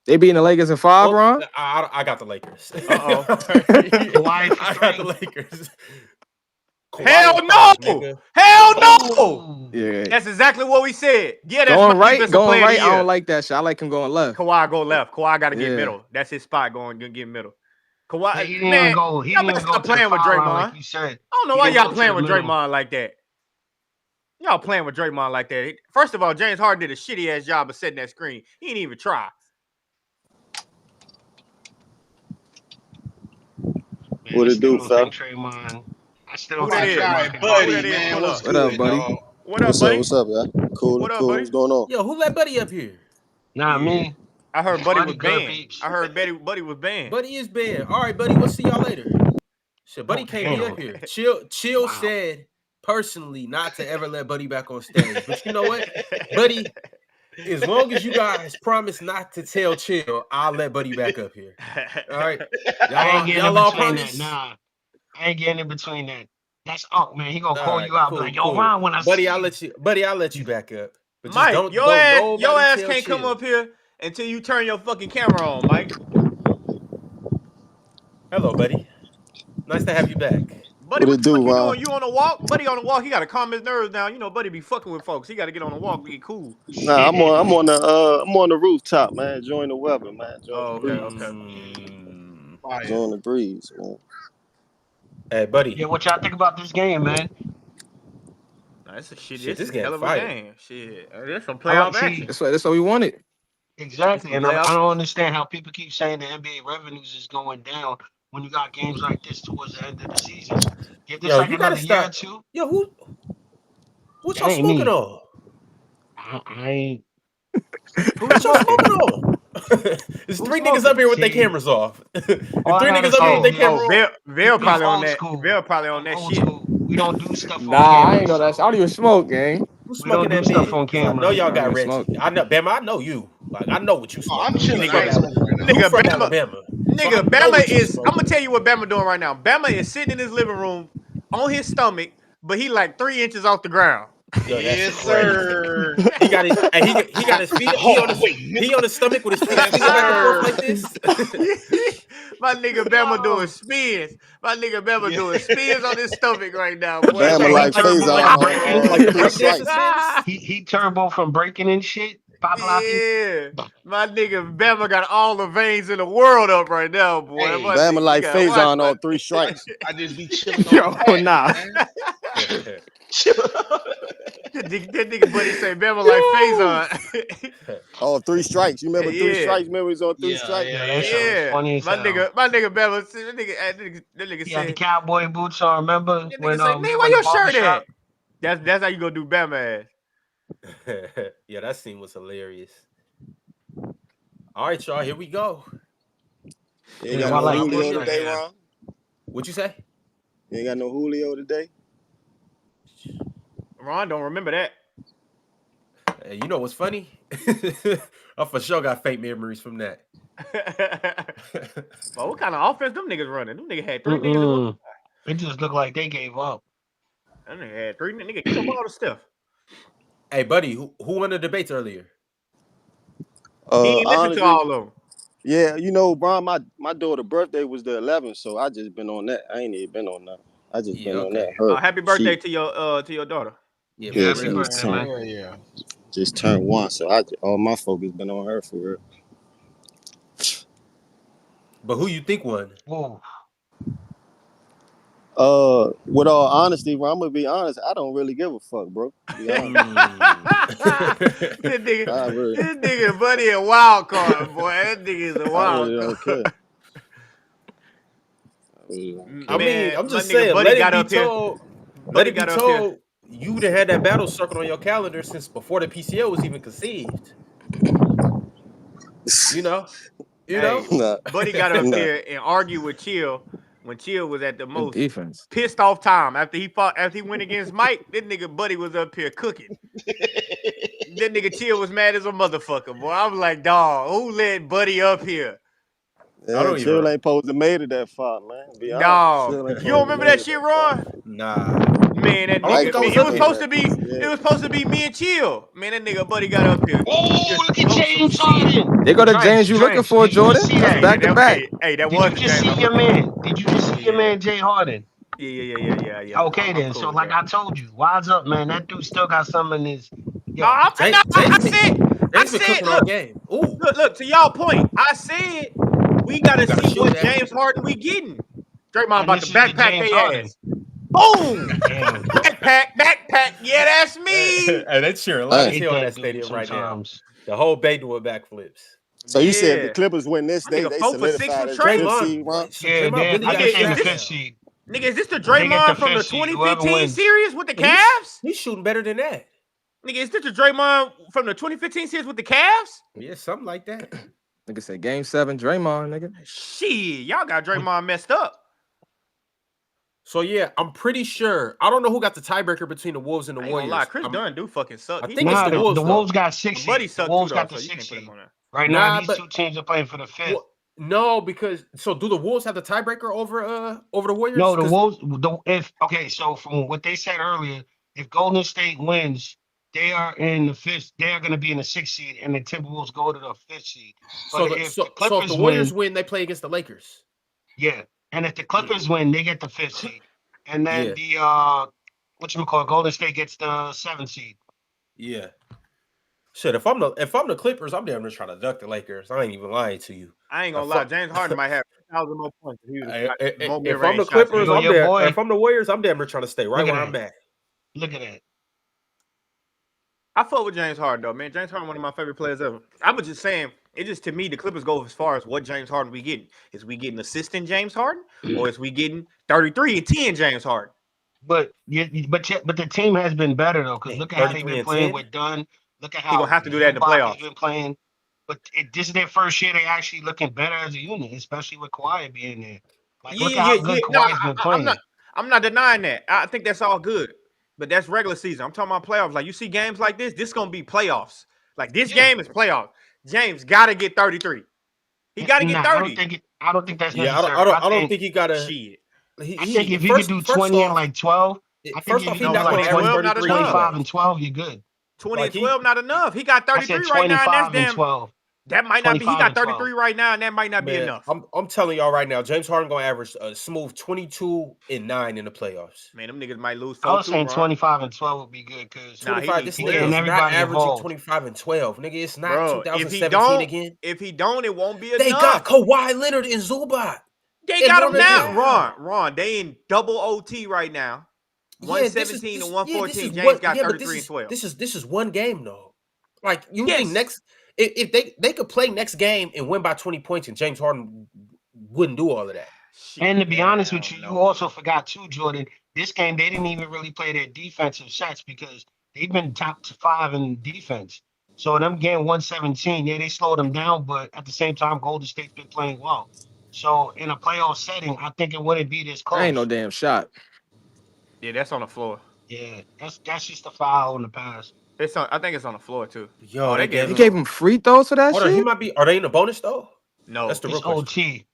They beating the Lakers in 5, Oh, Ron? I got the Lakers. Uh-oh. Kawhi for I 3. got the Lakers. Kawhi Hell in no! 5, nigga. Hell no! Oh. Yeah. That's exactly what we said. Yeah, that's Going my right, defensive player going of the right. I year. don't like that shit. I like him going left. Kawhi go left. Kawhi got to get Yeah. middle. That's his spot. Going to get middle. Yeah, Kawhi, he didn't man, even go. He y'all didn't better even go stop to the playing with foul line Draymond. like you said. I don't know He why didn't y'all go to playing the with middle. Draymond like that. Y'all playing with Draymond like that. First of all, James Harden did a shitty ass job of setting that screen. He didn't even try. Man, What I it still do, don't fella? think Draymond. I still Who don't that think is? Draymond Guy, can Who buddy, that is? man, Pull what's up. What up, good, buddy? dog? What up, What's buddy? up? What's up, y'all? Cool, What up, cool. buddy? What's going on? Yo, who let Buddy up here? Nah, Yeah. me. I heard Buddy Buddy was good banned. peeps. I heard Buddy was banned. Buddy is banned. All right, Buddy, we'll see y'all later. Shit, Buddy Oh, can't be damn. up here. Chill Wow. said personally not to ever let Buddy back on stage. But you know what? Buddy, as long as you guys promise not to tell Chill, I'll let Buddy back up here. All right. I ain't getting in Y'all all between promise? that. Nah. I ain't getting in between that. That's Unc, man. He gonna All call right, you out. cool, Be like, yo, cool. Ron, when I Buddy, see I'll you. let you. Buddy, I'll let you back up. But just Mike, don't your ass nobody tell can't come Chill. up here until you turn your fucking camera on, Mike. Hello, Buddy. Nice to have you back. Buddy, What what it the do, fuck you Ron? doing? You on a walk? Buddy on a walk. He got to calm his nerves down. You know, Buddy be fucking with folks. He got to get on a walk, be cool. Nah, I'm on the rooftop, man. Enjoying the weather, man. Enjoying Oh, the breeze. okay. Enjoying the breeze, man. Hey, Buddy. Yeah, what y'all think about this game, man? Nah, it's a shit. Shit, This this is a game hell of a fire. game. Shit. There's some I like playoff action. That's what we wanted. exactly, and I playoff. don't understand how people keep saying the NBA revenues is going down when you got games like this towards the end of the season. Give this Yo, like you gotta another year or stop. two. Yo, what That y'all ain't smoking me. on? I ain't. What y'all smoking on? There's Who's 3 niggas up smoking? here with their See, cameras off. There's 3 all I gotta niggas up here with say their is, camera on. Vail probably on old that. school. Vail probably on I'm that old shit. school. We don't do stuff on Nah, I ain't camera. know that. So I don't even smoke, gang. Who's we don't smoking do that stuff mid? on Because I know camera. y'all I don't got even Reggie. smoke. I know, Bama, I know you. Like, I know what you Oh, smoking I'm on. chilling. I ain't smoking right now. You Nigga, from Bama. Alabama. Nigga, So I know Bama what you is. I'm smoking. gonna tell you what Bama doing right now. Bama is sitting in his living room on his stomach, but he like 3 inches off the ground. Yo, that's Yes, crazy. sir. He got his he got his feet. He on his stomach with his feet Yes, swinging back and forth sir. like this. My nigga Bama doing Yo, spins. My nigga Bama Yeah. doing spins on his stomach right now, boy. he Bama like he like turbo phase from out breaking. on Like the Chris breakdancing Sykes. spins. He turbo from breaking and shit. Yeah, my nigga Bama got all the veins in the world up right now, boy. Hey, My Bama nigga, like you gotta watch Faison my- on 3 strikes. I just be chilling Yo, on the pad, nah. man. that nigga buddy say Bama like Faison. Oh, 3 strikes. You remember 3 Yeah. strikes? Remember he was on 3 Yeah, strikes? yeah, that shit was Yeah, funny as my hell. nigga Bama, that nigga He had the said, cowboy boots on. Remember that when nigga say, we man, were why in the your shirt barbershop? at? That's how you gonna do Bama ass. Yeah, that scene was hilarious. All right, y'all, here we go. You ain't Yeah, got I no like Julio this today, right Ron? What'd you say? You ain't got no Julio today? Ron don't remember that. Hey, you know what's funny? I for sure got faint memories from that. Well, what kind of offense them niggas running? Them niggas had 3 niggas. In one. It just looked like they gave up. Them niggas had 3 niggas. Get the ball to stuff. Hey, buddy, who won the debates earlier? He ain't listen Honestly, to all of them. yeah, you know, Brian, my daughter's birthday was the 11th, so I just been on that. I ain't even been on that. I just been on that. Her, Happy birthday to your daughter. Yeah, Yeah, Happy she just birthday, turned, man. yeah. just turned 1, so all my focus been on her for real. But who you think won? Whoa. With all honesty, bro, I'm gonna be honest. I don't really give a fuck, bro. To be honest. This nigga buddy a wild card, boy. That nigga is a I wild really card. don't care. I mean, I'm my just nigga saying, Buddy let got it up be here. told. Buddy Let it be got up here. told. You would have had that battle circled on your calendar since before the PCL was even conceived. You know. Nah. Buddy got up Nah. here and argued with Chill when Chill was at the most defense. pissed off time after he went against Mike. That nigga Buddy was up here cooking. That nigga Chill was mad as a motherfucker, boy. I was like, dog, who let Buddy up here? Yeah, Chill ain't supposed to made it that far, man. Be honest. Dog, Chill ain't you don't supposed to remember made that it shit, far. Ron? Nah. Man, that I don't think nigga, I was it was up supposed there. to be. Yeah. It was supposed to be me and Chill. Man, that nigga Buddy got up here. Oh, look at Oh, some James shit. Harden. They go to Trace, James you looking Trace, for, did you Jordan. just see That's that? back to back. Hey, that Did was you the just James see your man? Did you just see your Yeah. man, Jay Harden? Yeah. Okay, I'm then. cool So, with like that. I told you, wise up, man. That dude still got something in his. Yo, I James been said, cooking all look, game. Ooh. look, to y'all point. I said we gotta Gotta see shoot what that. James Harden we getting. Draymond and about this to is the backpack James their Harden. ass. Boom! Damn. backpack. Yeah, that's me. Hey, that's cheering loud as Hate hell in that that dude stadium right now. sometimes. The whole bay doing backflips. So you said if the Yeah. Clippers win this, My nigga they 4 for 6 solidified with as Trey. the 5th Draymond, seed, Ron? Yeah, Draymond really I got think they shots the now. fifth seed. Nigga, is this the They get the Draymond from the fifth seed. Whoever 2015 wins. series with the Cavs? He's shooting better than that. Nigga, is this the Draymond from the 2015 series with the Cavs? Yeah, something like that. Nigga said Game 7, Draymond, nigga. Shit, y'all got Draymond messed up. So yeah, I'm pretty sure. I don't know who got the tiebreaker between the Wolves and the I ain't gonna Warriors. lie, Chris Dunn do fucking suck. I He think suck. it's the Wolves. The Wolves got 6 Buddy seed. The suck Wolves too, got though, the so you 6 can't put him seed. on there. Right Nah, now, these but- two teams are playing for the 5th. No, because so do the Wolves have the tiebreaker over the Warriors? No, the 'Cause- Wolves. So from what they said earlier, if Golden State wins, they are in the 5th. They are going to be in the 6th seed, and the Timberwolves go to the 5th seed. So, But if the Warriors win, they play against the Lakers. yeah, and if the Clippers win, they get the 5th seed, and then Yeah. the Golden State gets the 7th seed. Yeah. Shit, if I'm the Clippers, I'm damn near trying to duck the Lakers. I ain't even lying to you. I ain't gonna lie, James Harden might have 1,000 more points. If, he was more If I'm mid-range the shots. Clippers, Yo, your boy- if I'm the Warriors, I'm damn near trying to stay right Look at where that. I'm at. Look at that. I fuck with James Harden though, man. James Harden, one of my favorite players ever. I was just saying, it just to me, the Clippers go as far as what James Harden we getting. Is we getting assistant James Harden, or is we getting 33 and 10 James Harden? But the team has been better though, because look at how they've 33 been and playing 10? with Dunn. Look at He how gonna have to do that in the Zubac's playoffs. been playing. But this is their first year. They actually looking better as a unit, especially with Kawhi being there. Like, look at how good No, Kawhi's been playing. I'm not denying that. I think that's all good. But that's regular season. I'm talking about playoffs. Like you see games like this gonna be playoffs. Like this game is playoffs. James gotta get 33. He gotta get 30. I don't think that's Yeah, necessary. I don't think he got a. Shit. I think if you could do 20 and like 12, I think First if off, you he do not gonna like average 12, not 33 enough. 25 anyway. and 12, you're good. 20 Like and 12 not enough. He got I 33 said right now, and 25 that's and damn. 12. That might not be. He 25 got and 12. 33 right now, and that might not be Man, enough. I'm telling y'all right now, James Harden gonna average a smooth 22 and 9 in the playoffs. Man, them niggas might lose. I was 4-2, saying bro. 25 and 12 would be good because Nah, he 25. need This he nigga getting is not everybody averaging involved. 25 and 12. Nigga, it's not Bro, if he 2017 again. if he don't, it won't be They enough. got Kawhi Leonard and Zubac. They and got him Norman now. Powell. Ron, they in double OT right now. 117 and 114. James got 33 and 12. This is one game though. Like you Yes. think next if they could play next game and win by 20 points and James Harden wouldn't do all of that. And to be honest with you, you also forgot too, Jordan. This game they didn't even really play their defensive sets because they've been top 5 in defense. So them getting 117, yeah, they slowed them down, but at the same time, Golden State's been playing well. So in a playoff setting, I think it wouldn't be this close. Ain't no damn shot. Yeah, that's on the floor. Yeah, that's just a foul in the past. It's on. I think it's on the floor too. Yo, they He gave him free throws for that Hold shit? on, he might be. Are they in the bonus though? No, that's the real It's question. OT.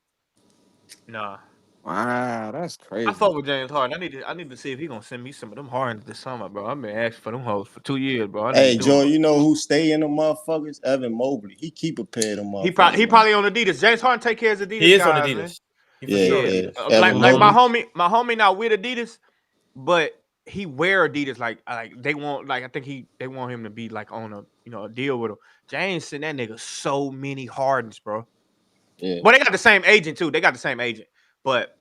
Nah. Wow, that's crazy. I fuck with James Harden. I need to see if he gonna send me some of them Hardens this summer, bro. I've been asking for them hoes for 2 years, bro. Hey, Joe, you know who stay in the motherfuckers? Evan Mobley. He keep a pair of them motherfuckers. He probably on Adidas. James Harden take care of his Adidas. He is guys, on Adidas. Man. Yeah. Like my homie not with Adidas, but he wear Adidas like they want I think they want him to be like on a deal with him. James sent that nigga so many Hardens, bro. Yeah. Well, they got the same agent too. But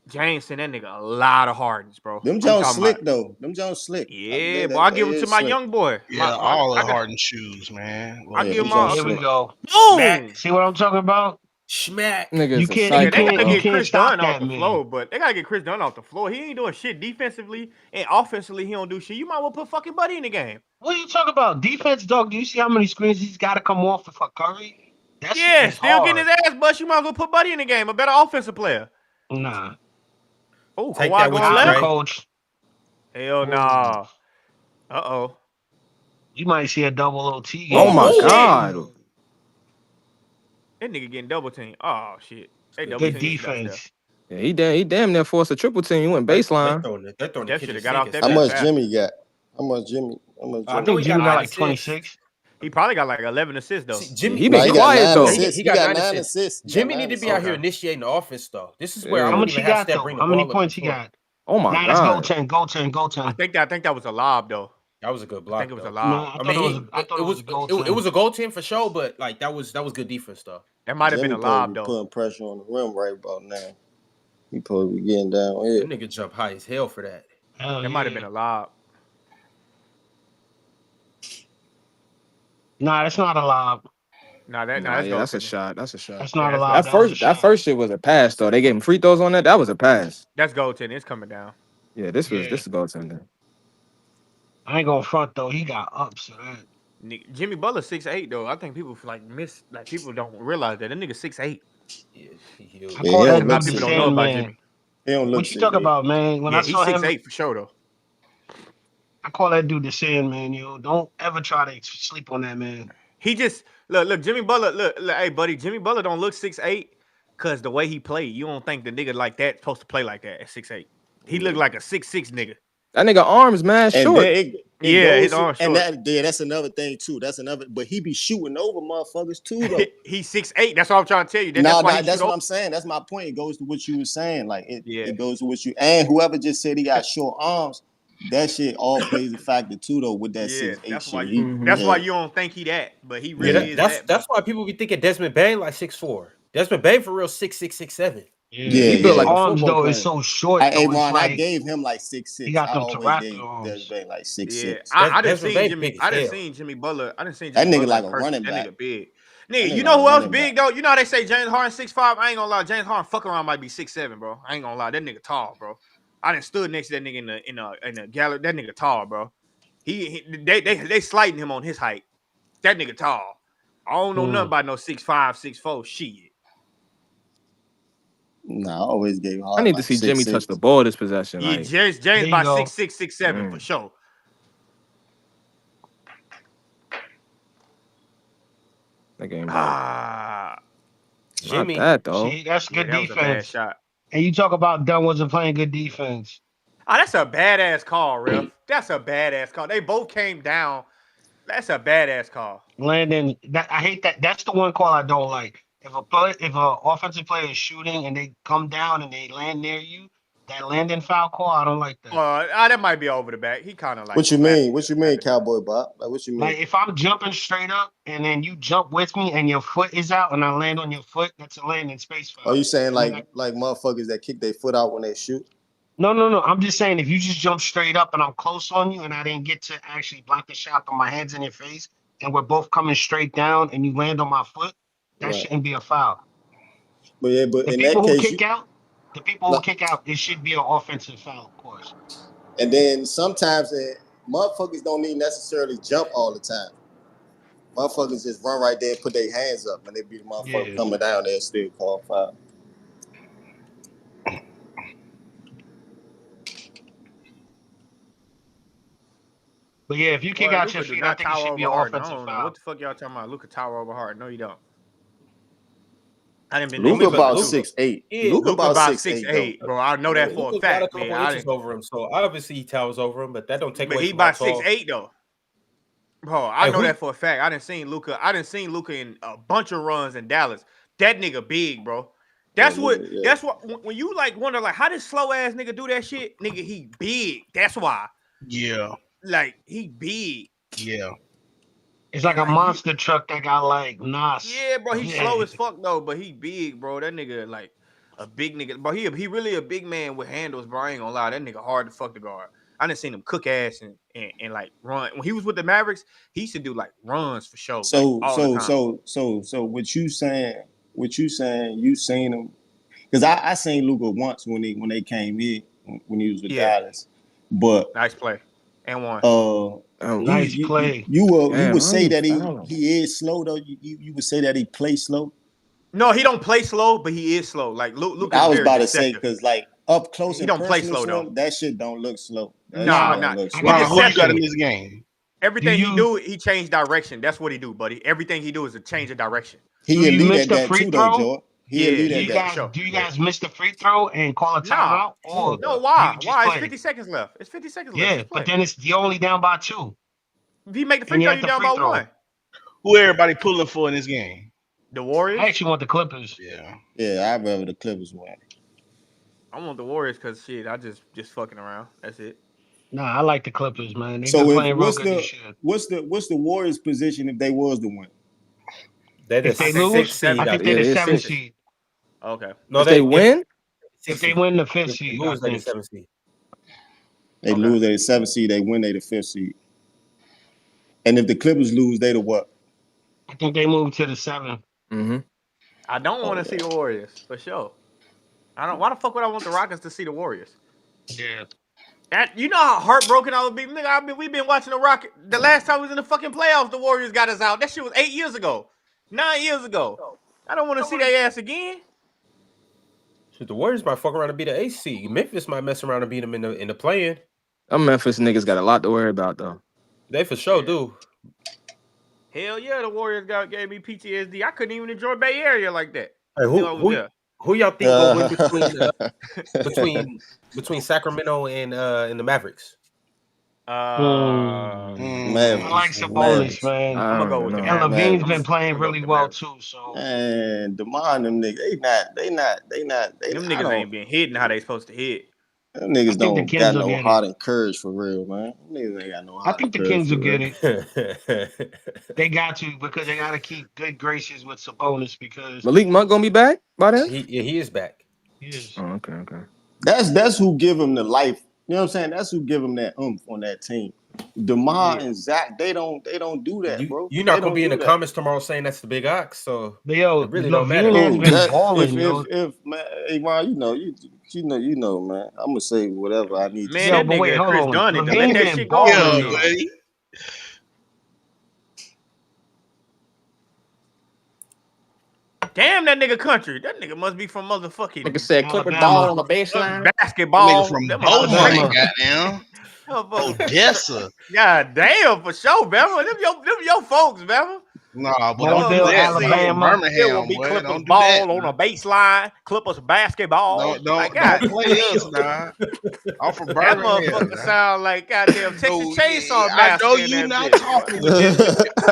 James sent that nigga a lot of Hardens, bro. Them Jones slick though. Them Jones slick. Yeah, boy. I give them to my young boy. Yeah, all the Harden shoes, man. I give them all. Here we go. Boom. See what I'm talking about? Smack. You can't Chris stop Dunn off that, the man. floor, but they gotta get Chris Dunn off the floor. He ain't doing shit defensively and offensively. He don't do shit. You might well put fucking Buddy in the game. What are you talking about? Defense, dog. Do you see how many screens he's got to come off for Curry? That shit is still hard. getting his ass bust. You might as well put Buddy in the game. A better offensive player. Nah. Oh, Take Kawhi that with going you, left? Ray. Coach. Hell nah. Uh-oh. You might see a double OT game. Oh my God. That nigga getting double team. Oh shit. They double Good team defense. Yeah, he damn near forced a triple team. He went baseline. They're throwing That the shoulda kitchen got off sink that How and much stuff. Jimmy got? How much Jimmy? I think Jimmy got like 26. 26. He probably got like 11 assists though. See, Jimmy, He been quiet though. He got 9 assists. assists. He got Jimmy 9 need to be out here Okay. initiating the offense though. This is where Yeah. I How wouldn't much he even have got Steph though? bring the How many ball up points the he floor. got? Oh my Nah, that's God. goaltend. I think that was a lob though. That was a good I block. think it was a though. lob. No, I thought it was a goaltend. It was a goaltend for sure, but like that was good defense though. That might have been Jimmy a lob supposed to be though. putting pressure on the rim right about now. He supposed to be getting down here. That nigga jump high as hell for that. Hell That might have yeah. been a lob. Nah, that's not a lob. Nah, that's That's a goaltending. shot. That's a shot. That's not Yeah, a lob. That first shit was a pass though. They gave him free throws on that. That was a pass. That's goaltending. It's coming down. Yeah, this Yeah. is goaltending. I ain't gonna front though. He got up, so that. Jimmy Butler 6'8" though. I think people people don't realize that nigga 6'8". Yeah, he huge. I call he that don't A lot look of dude the people don't know about Sandman. Jimmy. He don't look What you talking 6'8". about, man? When Yeah, I he's saw him, 6'8" for sure though. I call that dude the Sandman, yo. Don't ever try to sleep on that man. He just look Jimmy Butler. Look, hey buddy, Jimmy Butler don't look 6'8" because the way he played. You don't think the nigga like that supposed to play like that at 6'8". He looked like a 6'6" nigga. That nigga arms, man, And short. then Yeah, his goes- arm's and short. that's another thing too. But he be shooting over motherfuckers too though. He's 6'8". That's what I'm trying to tell you. Nah, That's why that's what I'm saying. That's my point. It goes to what you were saying. Like Yeah. it goes to what you and whoever just said he got short arms. That shit all plays a factor too though with that Yeah, 6'8" that's shit. why He- you don't think he that, but he Yeah, really is that. that's why people be thinking Desmond Bain like 6'4". Desmond Bain for real 6'6", 6'7". Yeah, He built like a arms football though is player. so short. Hey, Though, Ron, it's I like, gave him like 6'6". he got I them always Taraptor gave arms. Desmond like 6'6". Yeah, I didn't Desmond see Bain Jimmy. big as I didn't hell. see Jimmy Butler. I didn't see That Jimmy nigga Butler like in a person. running That back. nigga big. That Nigga, nigga you know like who a else running big though? You know how they say James Harden 6'5". I ain't gonna lie. James Harden fuck around might be 6'7", bro. I ain't gonna lie. That nigga tall, bro. I done stood next to that nigga in the gallery. That nigga tall, bro. They slighting him on his height. That nigga tall. I don't know nothing about no 6'5", 6'4". Shit. Nah, I always gave hard. I need to like see Jimmy 6'6". touch the ball this possession. Yeah, Like, James you by go. 6'6", 6'7" for sure. that game. Ah, Not that though. See, that's good that was a bad defense. shot. And you talk about Dunn wasn't playing good defense. Oh, that's a badass call, Ref. That's a badass call. They both came down That's a badass call. Landon, I hate that. That's the one call I don't like. If a offensive player is shooting and they come down and they land near you, that landing foul call, I don't like that. That might be over the back. He kind of like. What you mean? What you mean, Cowboy Bob? Like, what you mean? Like if I'm jumping straight up and then you jump with me and your foot is out and I land on your foot, that's a landing space foul. Are you saying like motherfuckers that kick their foot out when they shoot? No. I'm just saying if you just jump straight up and I'm close on you and I didn't get to actually block the shot, but my head's in your face and we're both coming straight down and you land on my foot, that shouldn't be a foul. But in that case, the people who kick out, it should be an offensive foul, of course. And then sometimes motherfuckers don't need necessarily jump all the time. Motherfuckers just run right there and put their hands up, and they be the motherfucker coming down there and still call foul. But yeah, if you kick out your feet, I think it should be an offensive foul. What the fuck y'all talking about? Luka tower over Hart? No, you don't. I didn't been Luka about 6'8". Luka about 6'8", bro. I know that for a fact. Got a couple inches over him, so obviously he towers over him, but that don't take away. But he about 6'8" though, bro. I know that for a fact. I didn't seen Luka in a bunch of runs in Dallas. That nigga big, bro. That's what. When you like wonder like how this slow ass nigga do that shit, nigga. He big. That's why. Yeah. Like he big. Yeah. It's like a monster truck that got like Nas. Yeah, bro. He's slow as fuck though, but he big, bro. That nigga like a big nigga, bro. He really a big man with handles, bro. I ain't gonna lie, that nigga hard to fuck the guard. I done seen him cook ass and like run. When he was with the Mavericks, he used to do like runs for sure. So what you saying? You seen him? Because I seen Luka once when they came in when he was with Dallas. But nice play and one. Nice play. You would say that he is slow though. You would say that he plays slow. No, he don't play slow, but he is slow. Like Luka. I was about to say because like up close, he don't play slow though. That shit don't look slow. Nah. Who you got in this game? Everything he do, he changed direction. That's what he do, buddy. Everything he do is a change of direction. He elite at that too, though, George. Do you guys miss the free throw and call a timeout? No, why? Why? It's 50 seconds left. It's 50 seconds left. Yeah, but then you're only down by 2. If you make the free throw, you're down by 1. Who everybody pulling for in this game? The Warriors? I actually want the Clippers. Yeah, I'd rather the Clippers win. I want the Warriors because shit, I just fucking around. That's it. Nah, I like the Clippers, man. They so playing real good this year. What's the Warriors' position if they was to win? If they lose, I think they're the 7th seed. Okay. No, if they win? If they win the 5th seed, lose they the 7th seed. They lose they the 7th seed, they win they the 5th seed. And if the Clippers lose, they the what? I think they move to the 7th. Mm-hmm. I don't want to see the Warriors for sure. I don't. Why the fuck would I want the Rockets to see the Warriors? Yeah. You know how heartbroken I would be, nigga. We've been watching the Rocket. The last time we was in the fucking playoffs, the Warriors got us out. That shit was 8 years ago, 9 years ago. I don't want to see their ass again. The Warriors might fuck around and be the 8th seed. Memphis might mess around and beat them in the play-in. Them Memphis niggas got a lot to worry about though. They for sure do. Hell yeah, the Warriors gave me PTSD. I couldn't even enjoy Bay Area like that. Hey, who y'all think will win between Sacramento and the Mavericks? I like Sabonis, man. I'm gonna go with and Levine's been playing really well too. So and DeMar and them niggas, they not. Them niggas ain't been hitting how they supposed to hit. Them niggas don't got no heart and courage for real, man. Them niggas ain't got no heart. I think the Kings will get it. They got to because they got to keep good graces with Sabonis because Malik Monk gonna be back by then. He is back. He is. Oh, okay. That's who give him the life. You know what I'm saying? That's who give him that oomph on that team. DeMar and Zach, they don't do that, bro. You're not gonna be in the comments tomorrow saying that's the big ox. So yo, it really don't matter. If man, hey man, you know, man. I'm gonna say whatever I need. Man, that nigga Chris Dunn it. Let that shit go. Buddy. Damn, that nigga country. That nigga must be from motherfucking. Nigga said Clipper ball on the baseline. Basketball. Nigga from Beaumont, goddamn. Odessa. God damn, for sure, Bama. Them your folks, Bama. Nah, but don't do Mobile, that. Not from Alabama. It will Birmingham, be boy. Clippers Don't do ball that. on a baseline, Clippers basketball. Don't God play us, damn. nah. I'm from That Birmingham. motherfucker Nah. sound like goddamn Texas So Chainsaw I know Massacre in you that not bitch. talking with them.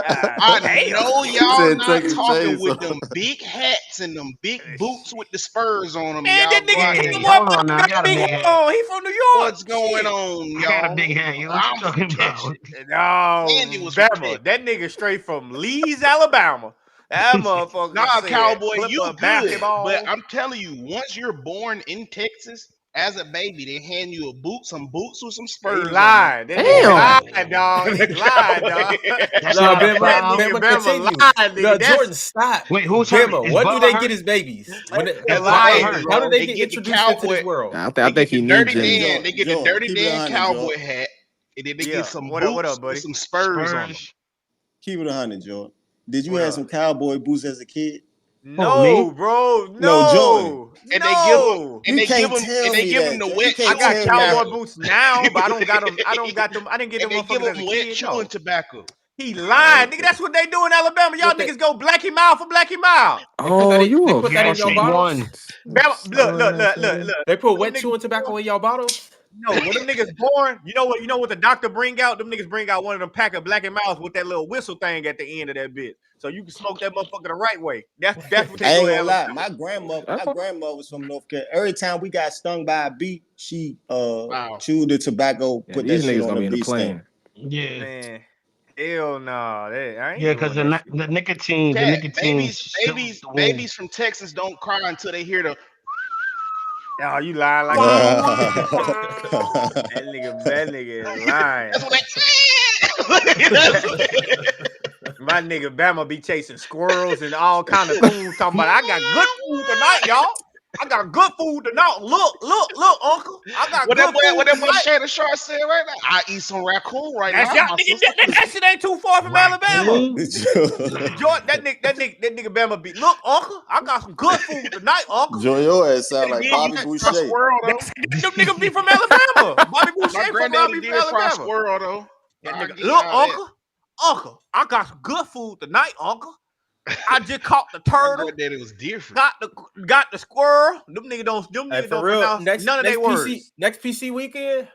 I Damn. know y'all Said not Texas talking with Chainsaw. them big hats and them big boots with the spurs on them. Man, Y'all that go nigga out King there. Hey, Boy hold on now. I got a got a big big hat hat. on. He from New York. What's going Shit. on, I got a y'all? big hat. What you I'm from talking Texas. about? No, Andy was from Bama. Texas. That nigga straight from Lee's, Alabama. That motherfucker Nah, said cowboy, you Clipper good. basketball. But I'm telling you, once you're born in Texas as a baby, they hand you some boots with some He spurs on them. lied. That nigga Damn. lied, dog. He lied, dog. That's No, not a Bama, That foul. nigga Bama, Bama continue. lied, No, nigga. That's Jordan, stop. Wait, who's hurt? Bama, Is when do Bubba they hurt? get his babies? When That's as a a lie, Hey, baby, bro. how do they they get get the introduced into cowboy. this world? I They think get he the dirty needs Jimmy. Dan. They get the Jordan, dirty keep it Dan 100, cowboy Jordan. hat, and then they Yeah. get some What up, boots buddy? with some spurs on them. Spurs. Keep it 100, Jordan. Did you What have up? some cowboy boots as a kid? Oh, me? No, bro. No, Jordan. No. And they give them, No. and You they give can't them, tell and they me give them that, the Jordan. You wet I can't chewing got tell me cowboy that. tobacco. boots now, but I don't got them. I don't got them. I didn't get And them they give motherfuckers as them a wet kid. chewing No. tobacco. He lied, nigga. Okay. That's what they do in Alabama. Y'all What they niggas go Blackie Mile for Blackie Mile. they put that Oh, in, you they a put that in your Guaranteed fucking bottles? one. Bama, look. nigga. They put Them wet niggas chewing tobacco born. in your bottles? No, when them niggas born, you know what the doctor bring out? Them niggas bring out one of them pack of Blackie Miles with that little whistle thing at the end of that bit. So you can smoke that motherfucker the right way. That's what I they ain't do in gonna lie. Alabama. My grandmother was from North Carolina. Every time we got stung by a bee, she Wow. chewed the tobacco, Yeah, put that these shit niggas on gonna the be in the bee sting. plane. Yeah. Man, hell no. I ain't Yeah, because doing that shit. the nicotine, Cat, soothes the wind. babies from Texas don't cry until they hear the. Oh, you lying like Wow, a wow. motherfucker. That nigga is lying. That's what they. That's what My nigga Bama be chasing squirrels and all kind of coons talking about I got good food tonight, y'all. I got good food tonight. Look, uncle. I got what that good food boy tonight. Shannon Sharp said right now. I eat some raccoon right That's now. y'all My nigga. sister. That shit ain't too far from Alabama. Raccoon? Jordan, that nigga Bama be. Look, uncle. I got some good food tonight, uncle. Joy, your ass sound Daddy like did Bobby try Boucher. squirrel though. Them niggas be from Alabama. Bobby My Boucher from granddaddy Robbie did from fry Alabama. squirrel though. That I nigga, get look, y'all that. uncle, I got some good food tonight, uncle. I just caught the My turtle, granddaddy was different. got the squirrel. Them niggas Hey, don't for real, pronounce none of their words. next PC weekend,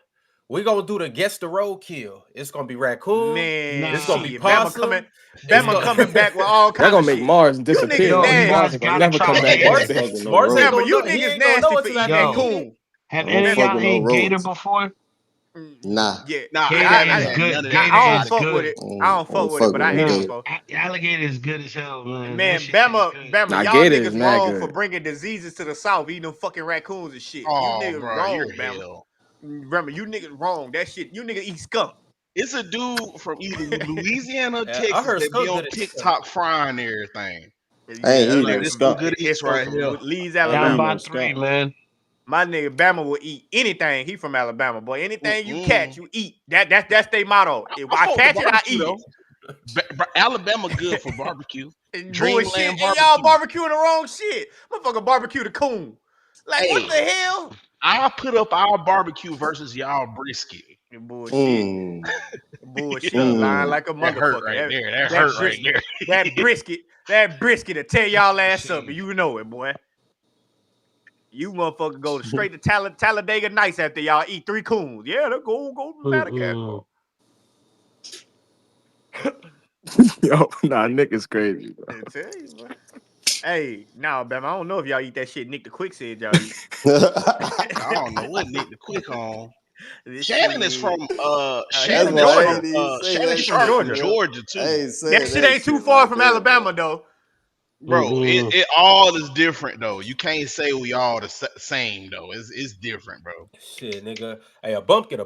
we gonna do the guess the roadkill. It's gonna be raccoon. Man, It's gonna be shit, possum. Bama coming back with all They're kinds gonna of make shit. Mars You disappear. niggas Yo, you nasty. Mars guys gonna gotta never try come back Gator. on Don't stage. fucking no Mars ain't road. Bama, gonna you know. He niggas ain't gonna know nasty for until eating after that he eat coon. it. Have Don't any of y'all fucking no ate gator roads. before? Nah. Yeah, Nah, Gator I is haven't had good. none of Gator that I don't is exotic. fuck with good. it. I don't fuck with it, but I ate it No, before. alligator is good as hell, man. That Man, shit tastes Bama, good. Nah, y'all Gator is niggas mad wrong for good. bringing diseases to the South, eating them fucking raccoons and shit. You Oh, niggas bro, you're wrong, Bama. hell. Remember, you niggas wrong. That shit, you niggas eat skunk. It's a dude from either Louisiana or Yeah, I Texas heard that be skunk on good as hell. TikTok frying everything. I ain't Yeah, eating Like no this skunk. some good eats right from here. Lee's, I ain't Down eating Alabama. by no 3, skunk. man. My nigga Bama will eat anything. He from Alabama, boy. Anything you Mm-mm. catch, you eat. That's their motto. If I fuck with catch the it, I barbecue eat though. Alabama good for barbecue. it. Dreamland Bullshit. And barbecue. y'all barbecuing the wrong shit. Motherfucker barbecue the coon. Like, what the Hey, hell? I'll put up our barbecue versus y'all brisket. Bullshit. Bullshit. Yeah, Lying like a that hurt motherfucker. right there. That That hurt right brisket. there. That brisket will tear y'all ass up, and you know it, boy. You motherfucker go straight to Talladega Nights after y'all eat 3 coons. Yeah, they'll go to Madagascar. Yo, nah, Nick is crazy, bro. I tell you, boy. Hey, nah, Bam, I don't know if y'all eat that shit Nick the Quick said y'all eat. I don't know what Nick the Quick on. This Shannon is shit- from Shannon That's why I Georgia. ain't even say Shannon that Sharp shit, from bro. Georgia too. I ain't saying That shit ain't too far like from that, Alabama, bro. though. Bro, it all is different though. You can't say we all the same though. It's different, bro. Shit, nigga. Hey, a bumpkin,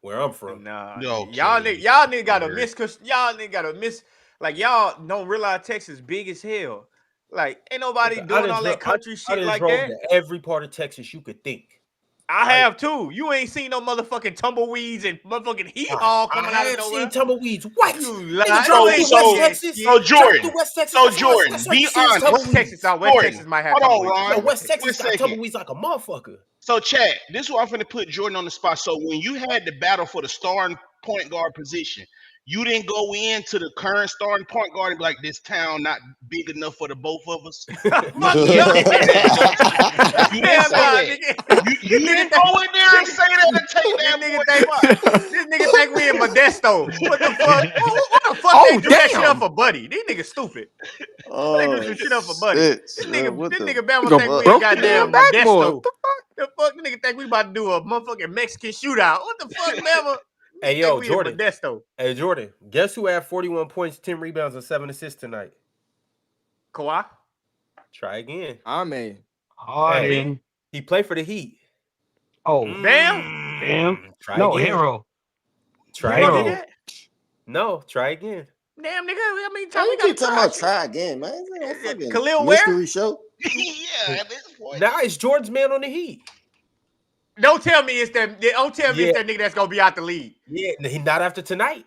where I'm from. Nah, Okay. y'all nigga gotta Word. miss, cause y'all nigga gotta miss. Like, y'all don't realize Texas big as hell. Like, ain't nobody Nigga, doing all that country I shit just like drove that. to every part of Texas you could think. I have too. You ain't seen no motherfucking tumbleweeds and motherfucking hee-haw coming I out of have nowhere. seen tumbleweeds. What? You Nigga, lie. drive You through ain't West seen that Texas. shit. So Drive Jordan, through West Texas. so That's all Jordan, you be see is honest. West Texas, tumbleweeds. West Jordan, Texas might have hold on, tumbleweeds. Ron. No, Yeah, West Texas One got second. tumbleweeds like a motherfucker. So, Chad, this is what I'm finna put Jordan on the spot. So, when you had the battle for the starting point guard position. You didn't go into the current starting point guard and be like, this town not big enough for the both of us. You didn't say that. You didn't say that. You didn't go in there and say that and take that boy. This nigga think we in Modesto. What the fuck? What the fuck they do that shit up for Buddy? These niggas stupid. They do some shit up for Buddy. This nigga Bama think we in goddamn Modesto. The fuck? This nigga think we about to do a motherfucking Mexican shootout. What the fuck, Bama? Hey, yo, Jordan. Modesto. Hey, Jordan. Guess who had 41 points, 10 rebounds, and 7 assists tonight? Kawhi. Try again. Amen. Harden. He played for the Heat. Oh, Damn. Try no, again. Hero. Try Hero. again. No, try again. Damn, nigga. I mean, Why you keep talking about try again, man? It's a fucking Khalil Ware? mystery show. Yeah, at this point. Now it's George's man on the Heat. Don't tell me it's that. Don't tell me it's that nigga that's gonna be out the league. Yeah, he not after tonight.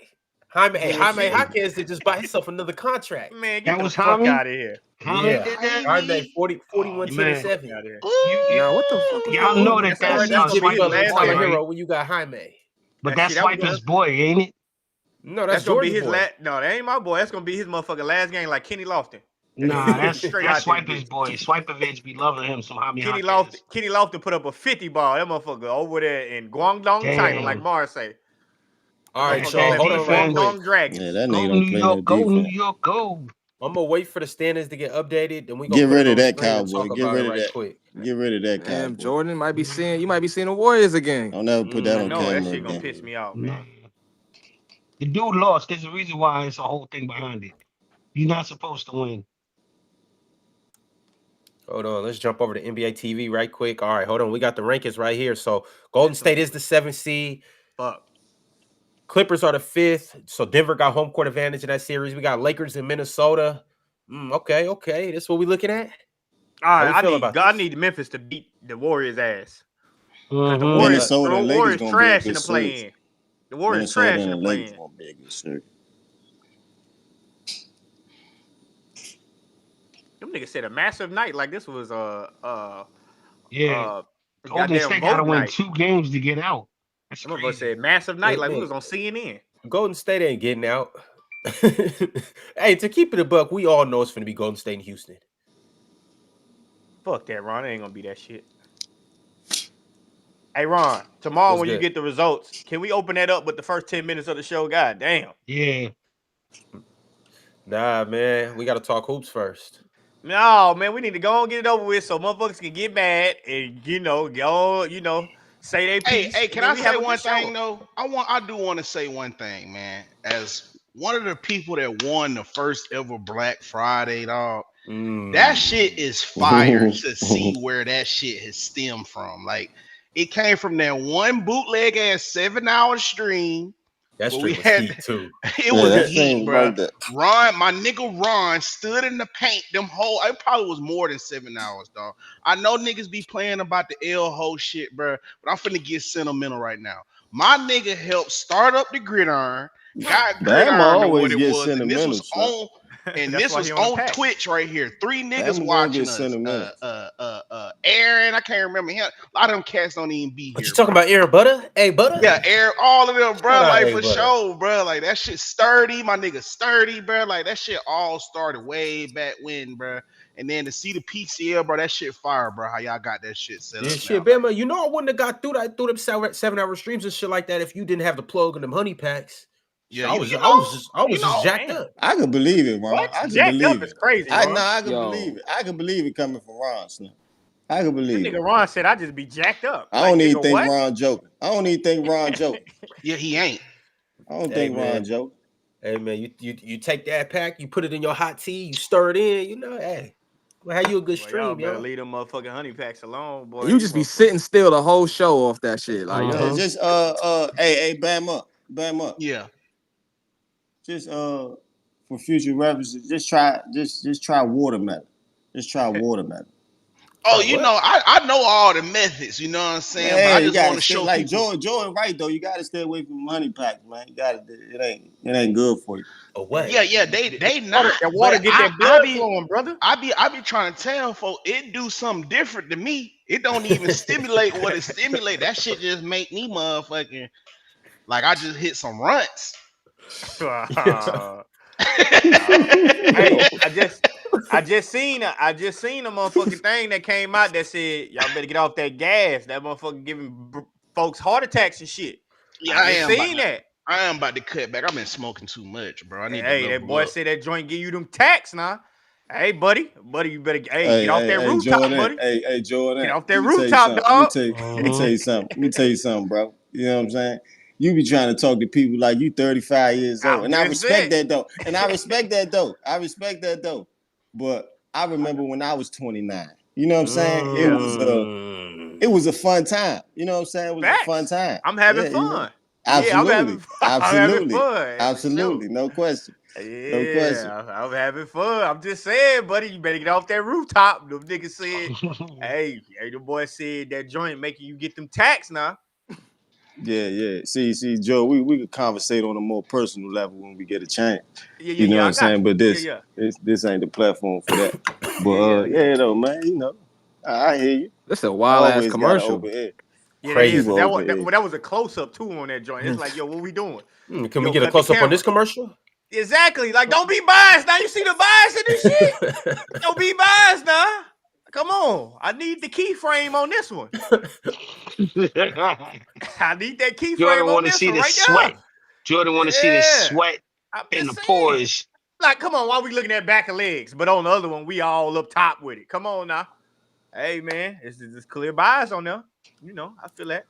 Jaime Hawkins did just buy himself another contract. Man, That get was the fuck Jaime? out of here. Yeah, Jaime 41, 10, and 7. Out of here. Now what the fuck? Y'all know that That's that's Jimmy Swiper's Butler, boy, type of right? hero when you got Jaime. But That that's shit, that was Swiper's boy, ain't it? No, That's gonna be Jordan's his boy. last. No, that ain't my boy. That's gonna be his motherfucking last game, like Kenny Lofton. Nah, that's Straight out there, Swiper's bitch. boy. Swipervich be loving him some Jaime Kenny Hawkins. Lofton put up a 50 ball. That motherfucker over there in Guangdong, China, like Mars say. All right, Motherfucker so that hold on real Guangdong quick. Dragons. Yeah, that Go nigga New don't play no York, go New defense. York, go. I'm gonna wait for the standings to get updated, then we gonna Get put rid it of on the that screen and cowboy. talk Get about rid it of right that. quick. Get rid of that Damn, cowboy. Jordan you might be seeing the Warriors again. Don't ever put that I on know that camera shit gonna again. piss me off, Nah. man. The dude lost. There's a reason why it's a whole thing behind it. You're not supposed to win. Hold on, let's jump over to NBA TV right quick. All right, hold on. We got the rankings right here. So Golden State is the 7th seed. Fuck. Clippers are the 5th. So Denver got home court advantage in that series. We got Lakers in Minnesota. Okay. That's what we looking at. All How right, we feel about I this? need Memphis to beat the Warriors' ass. Mhm. The Warriors, Minnesota the and Lakers Warriors gonna be a trash good in the play series. in. The Warriors Minnesota trash in and the the play Lakers in. gonna be a good series. Them niggas said a massive night like this was Yeah. Golden goddamn State got to vote win night. 2 games to get out. That's Some of us crazy. said massive night like we Look. was on CNN. Golden State ain't getting out. Hey, to keep it a buck, we all know it's going to be Golden State and Houston. Fuck that, Ron. It ain't gonna be that shit. Hey, Ron. Tomorrow What's when you good? get the results, can we open that up with the first 10 minutes of the show? God damn. Yeah. Nah, man. We got to talk hoops first. No, man, we need to go and get it over with so motherfuckers can get mad and go, say they piece. Hey, can and I then we have say a one good show. thing though? I do want to say one thing, man. As one of the people that won the first ever Black Friday, dog, that shit is fire to see where that shit has stemmed from. Like, it came from that one bootleg ass 7-hour stream. That But we stream was had- heat, too. It was that heat, thing bro. right there. Ron, my nigga Ron, stood in the paint. It probably was more than 7 hours, dog. I know niggas be playing about the L ho shit, bro, but I'm finna get sentimental right now. My nigga helped start up the gridiron, got Bama gridiron to always what it get was, and this sentimental, was son. on. And That's this why was he on the on pack. Twitch right here. 3 niggas Bama gonna watching get us. sentimental. Aaron, I can't remember him. A lot of them cats don't even be What here. you talking bro. about, Aaron Butter? Hey, Butter? Yeah, Aaron, all of them, bro. Shout out Like, A for Butter. sure, bro. Like, that shit sturdy. My nigga sturdy, bro. Like, that shit all started way back when, bro. And then to see the PCL, bro, that shit fire, bro. How y'all got that shit set Yeah, up shit, now. Bama, you know I wouldn't have got through them 7-hour streams and shit like that if you didn't have the plug and them honey packs. Yeah, I was just jacked damn. up. I can believe it, Ron. What? I can Jacked believe up is it. crazy, I Ron. can believe it. I can believe it coming from Ron, son. I can That believe it. nigga Ron said I just be jacked up. I don't Like, even nigga, think what? Ron joking. I don't even think Ron joking. Yeah, he ain't. I don't Hey, think man. Ron joking. Hey man, you take that pack, you put it in your hot tea, you stir it in, you know, hey. Well, how you a good Boy, y'all stream, better yo. leave them motherfucking honey packs alone, boy. You just be sitting still the whole show off that shit. Like, Yeah, just hey, bam up. Yeah. Just for future references, just try watermelon. Just try watermelon. Oh, you know, I know all the methods, you know what I'm saying? But I you just gotta want to stay, show like people. Jordan right though. You gotta stay away from honey packs, man. You gotta. It ain't good for you. Away. Yeah, they not. That water but get that blood flowing, brother. I be trying to tell folks it do something different to me. It don't even stimulate what it stimulate. That shit just make me motherfucking Like I just hit some runts. Hey, I just seen a motherfucking thing that came out that said y'all better get off that gas. That motherfucker giving folks heart attacks and shit. Yeah, I seen that. I am about to cut back. I've been smoking too much, bro. I need to Hey, that boy up. said that joint give you them tax now. Hey, buddy, you better get off that rooftop, Jordan, buddy. Hey, Jordan, Get off that rooftop, dog. Let me tell you something, bro. You know what I'm saying? You be trying to talk to people like you 35 years old, and I respect that though. But I remember when I was 29. You know what I'm saying? It was a fun time. You know what I'm saying? It was a fun time. I'm having fun. You know? Absolutely. I'm having fun. Absolutely. No question. Yeah, I'm having fun. I'm just saying, buddy, you better get off that rooftop. Them niggas said, hey, the boy said that joint making you get them tax now. Yeah. See, Joe, we could conversate on a more personal level when we get a chance. You know what I'm saying? But this ain't the platform for that. But though, man, you know, I hear you. That's a wild ass commercial. Crazy. That was a close up too on that joint. It's like, yo, what we doing? Can we get a close up on this commercial? Exactly. Like, don't be biased now. You see the bias in this shit? Don't be biased now. Come on. I need the keyframe on this one. I need that keyframe on this one right sweat. now. Jordan want to see the sweat and the pores. Like, come on. Why we looking at back of legs? But on the other one, we all up top with it. Come on now. Hey, man. It's clear bias on there. You know, I feel that.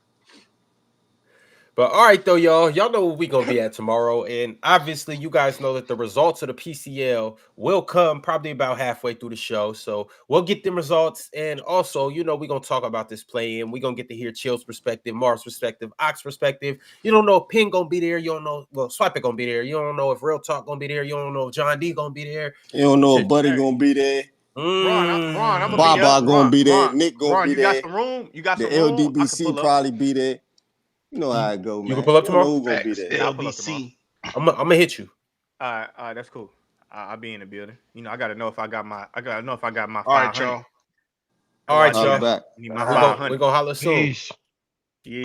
But all right, though, y'all know where we going to be at tomorrow. And obviously, you guys know that the results of the PCL will come probably about halfway through the show. So we'll get them results. And also, you know, we're going to talk about this play-in. We're going to get to hear Chill's perspective, Marv's perspective, Ox perspective. You don't know if Pin going to be there. You don't know. Well, Swipe it going to be there. You don't know if Real Talk going to be there. You don't know if John D going to be there. You don't know if Buddy going to be there. Ron, I'm gonna Baba gonna be there. Nick gonna be there. You got some room. The LDBC probably be there. You know how it go, man. You can pull up tomorrow. Who gonna be there? LBC. I'm gonna hit you. All right, that's cool. I'll be in the building. You know, I gotta know if I got my. All right, y'all. All right, y'all. Back. We're gonna holler soon. Yeah.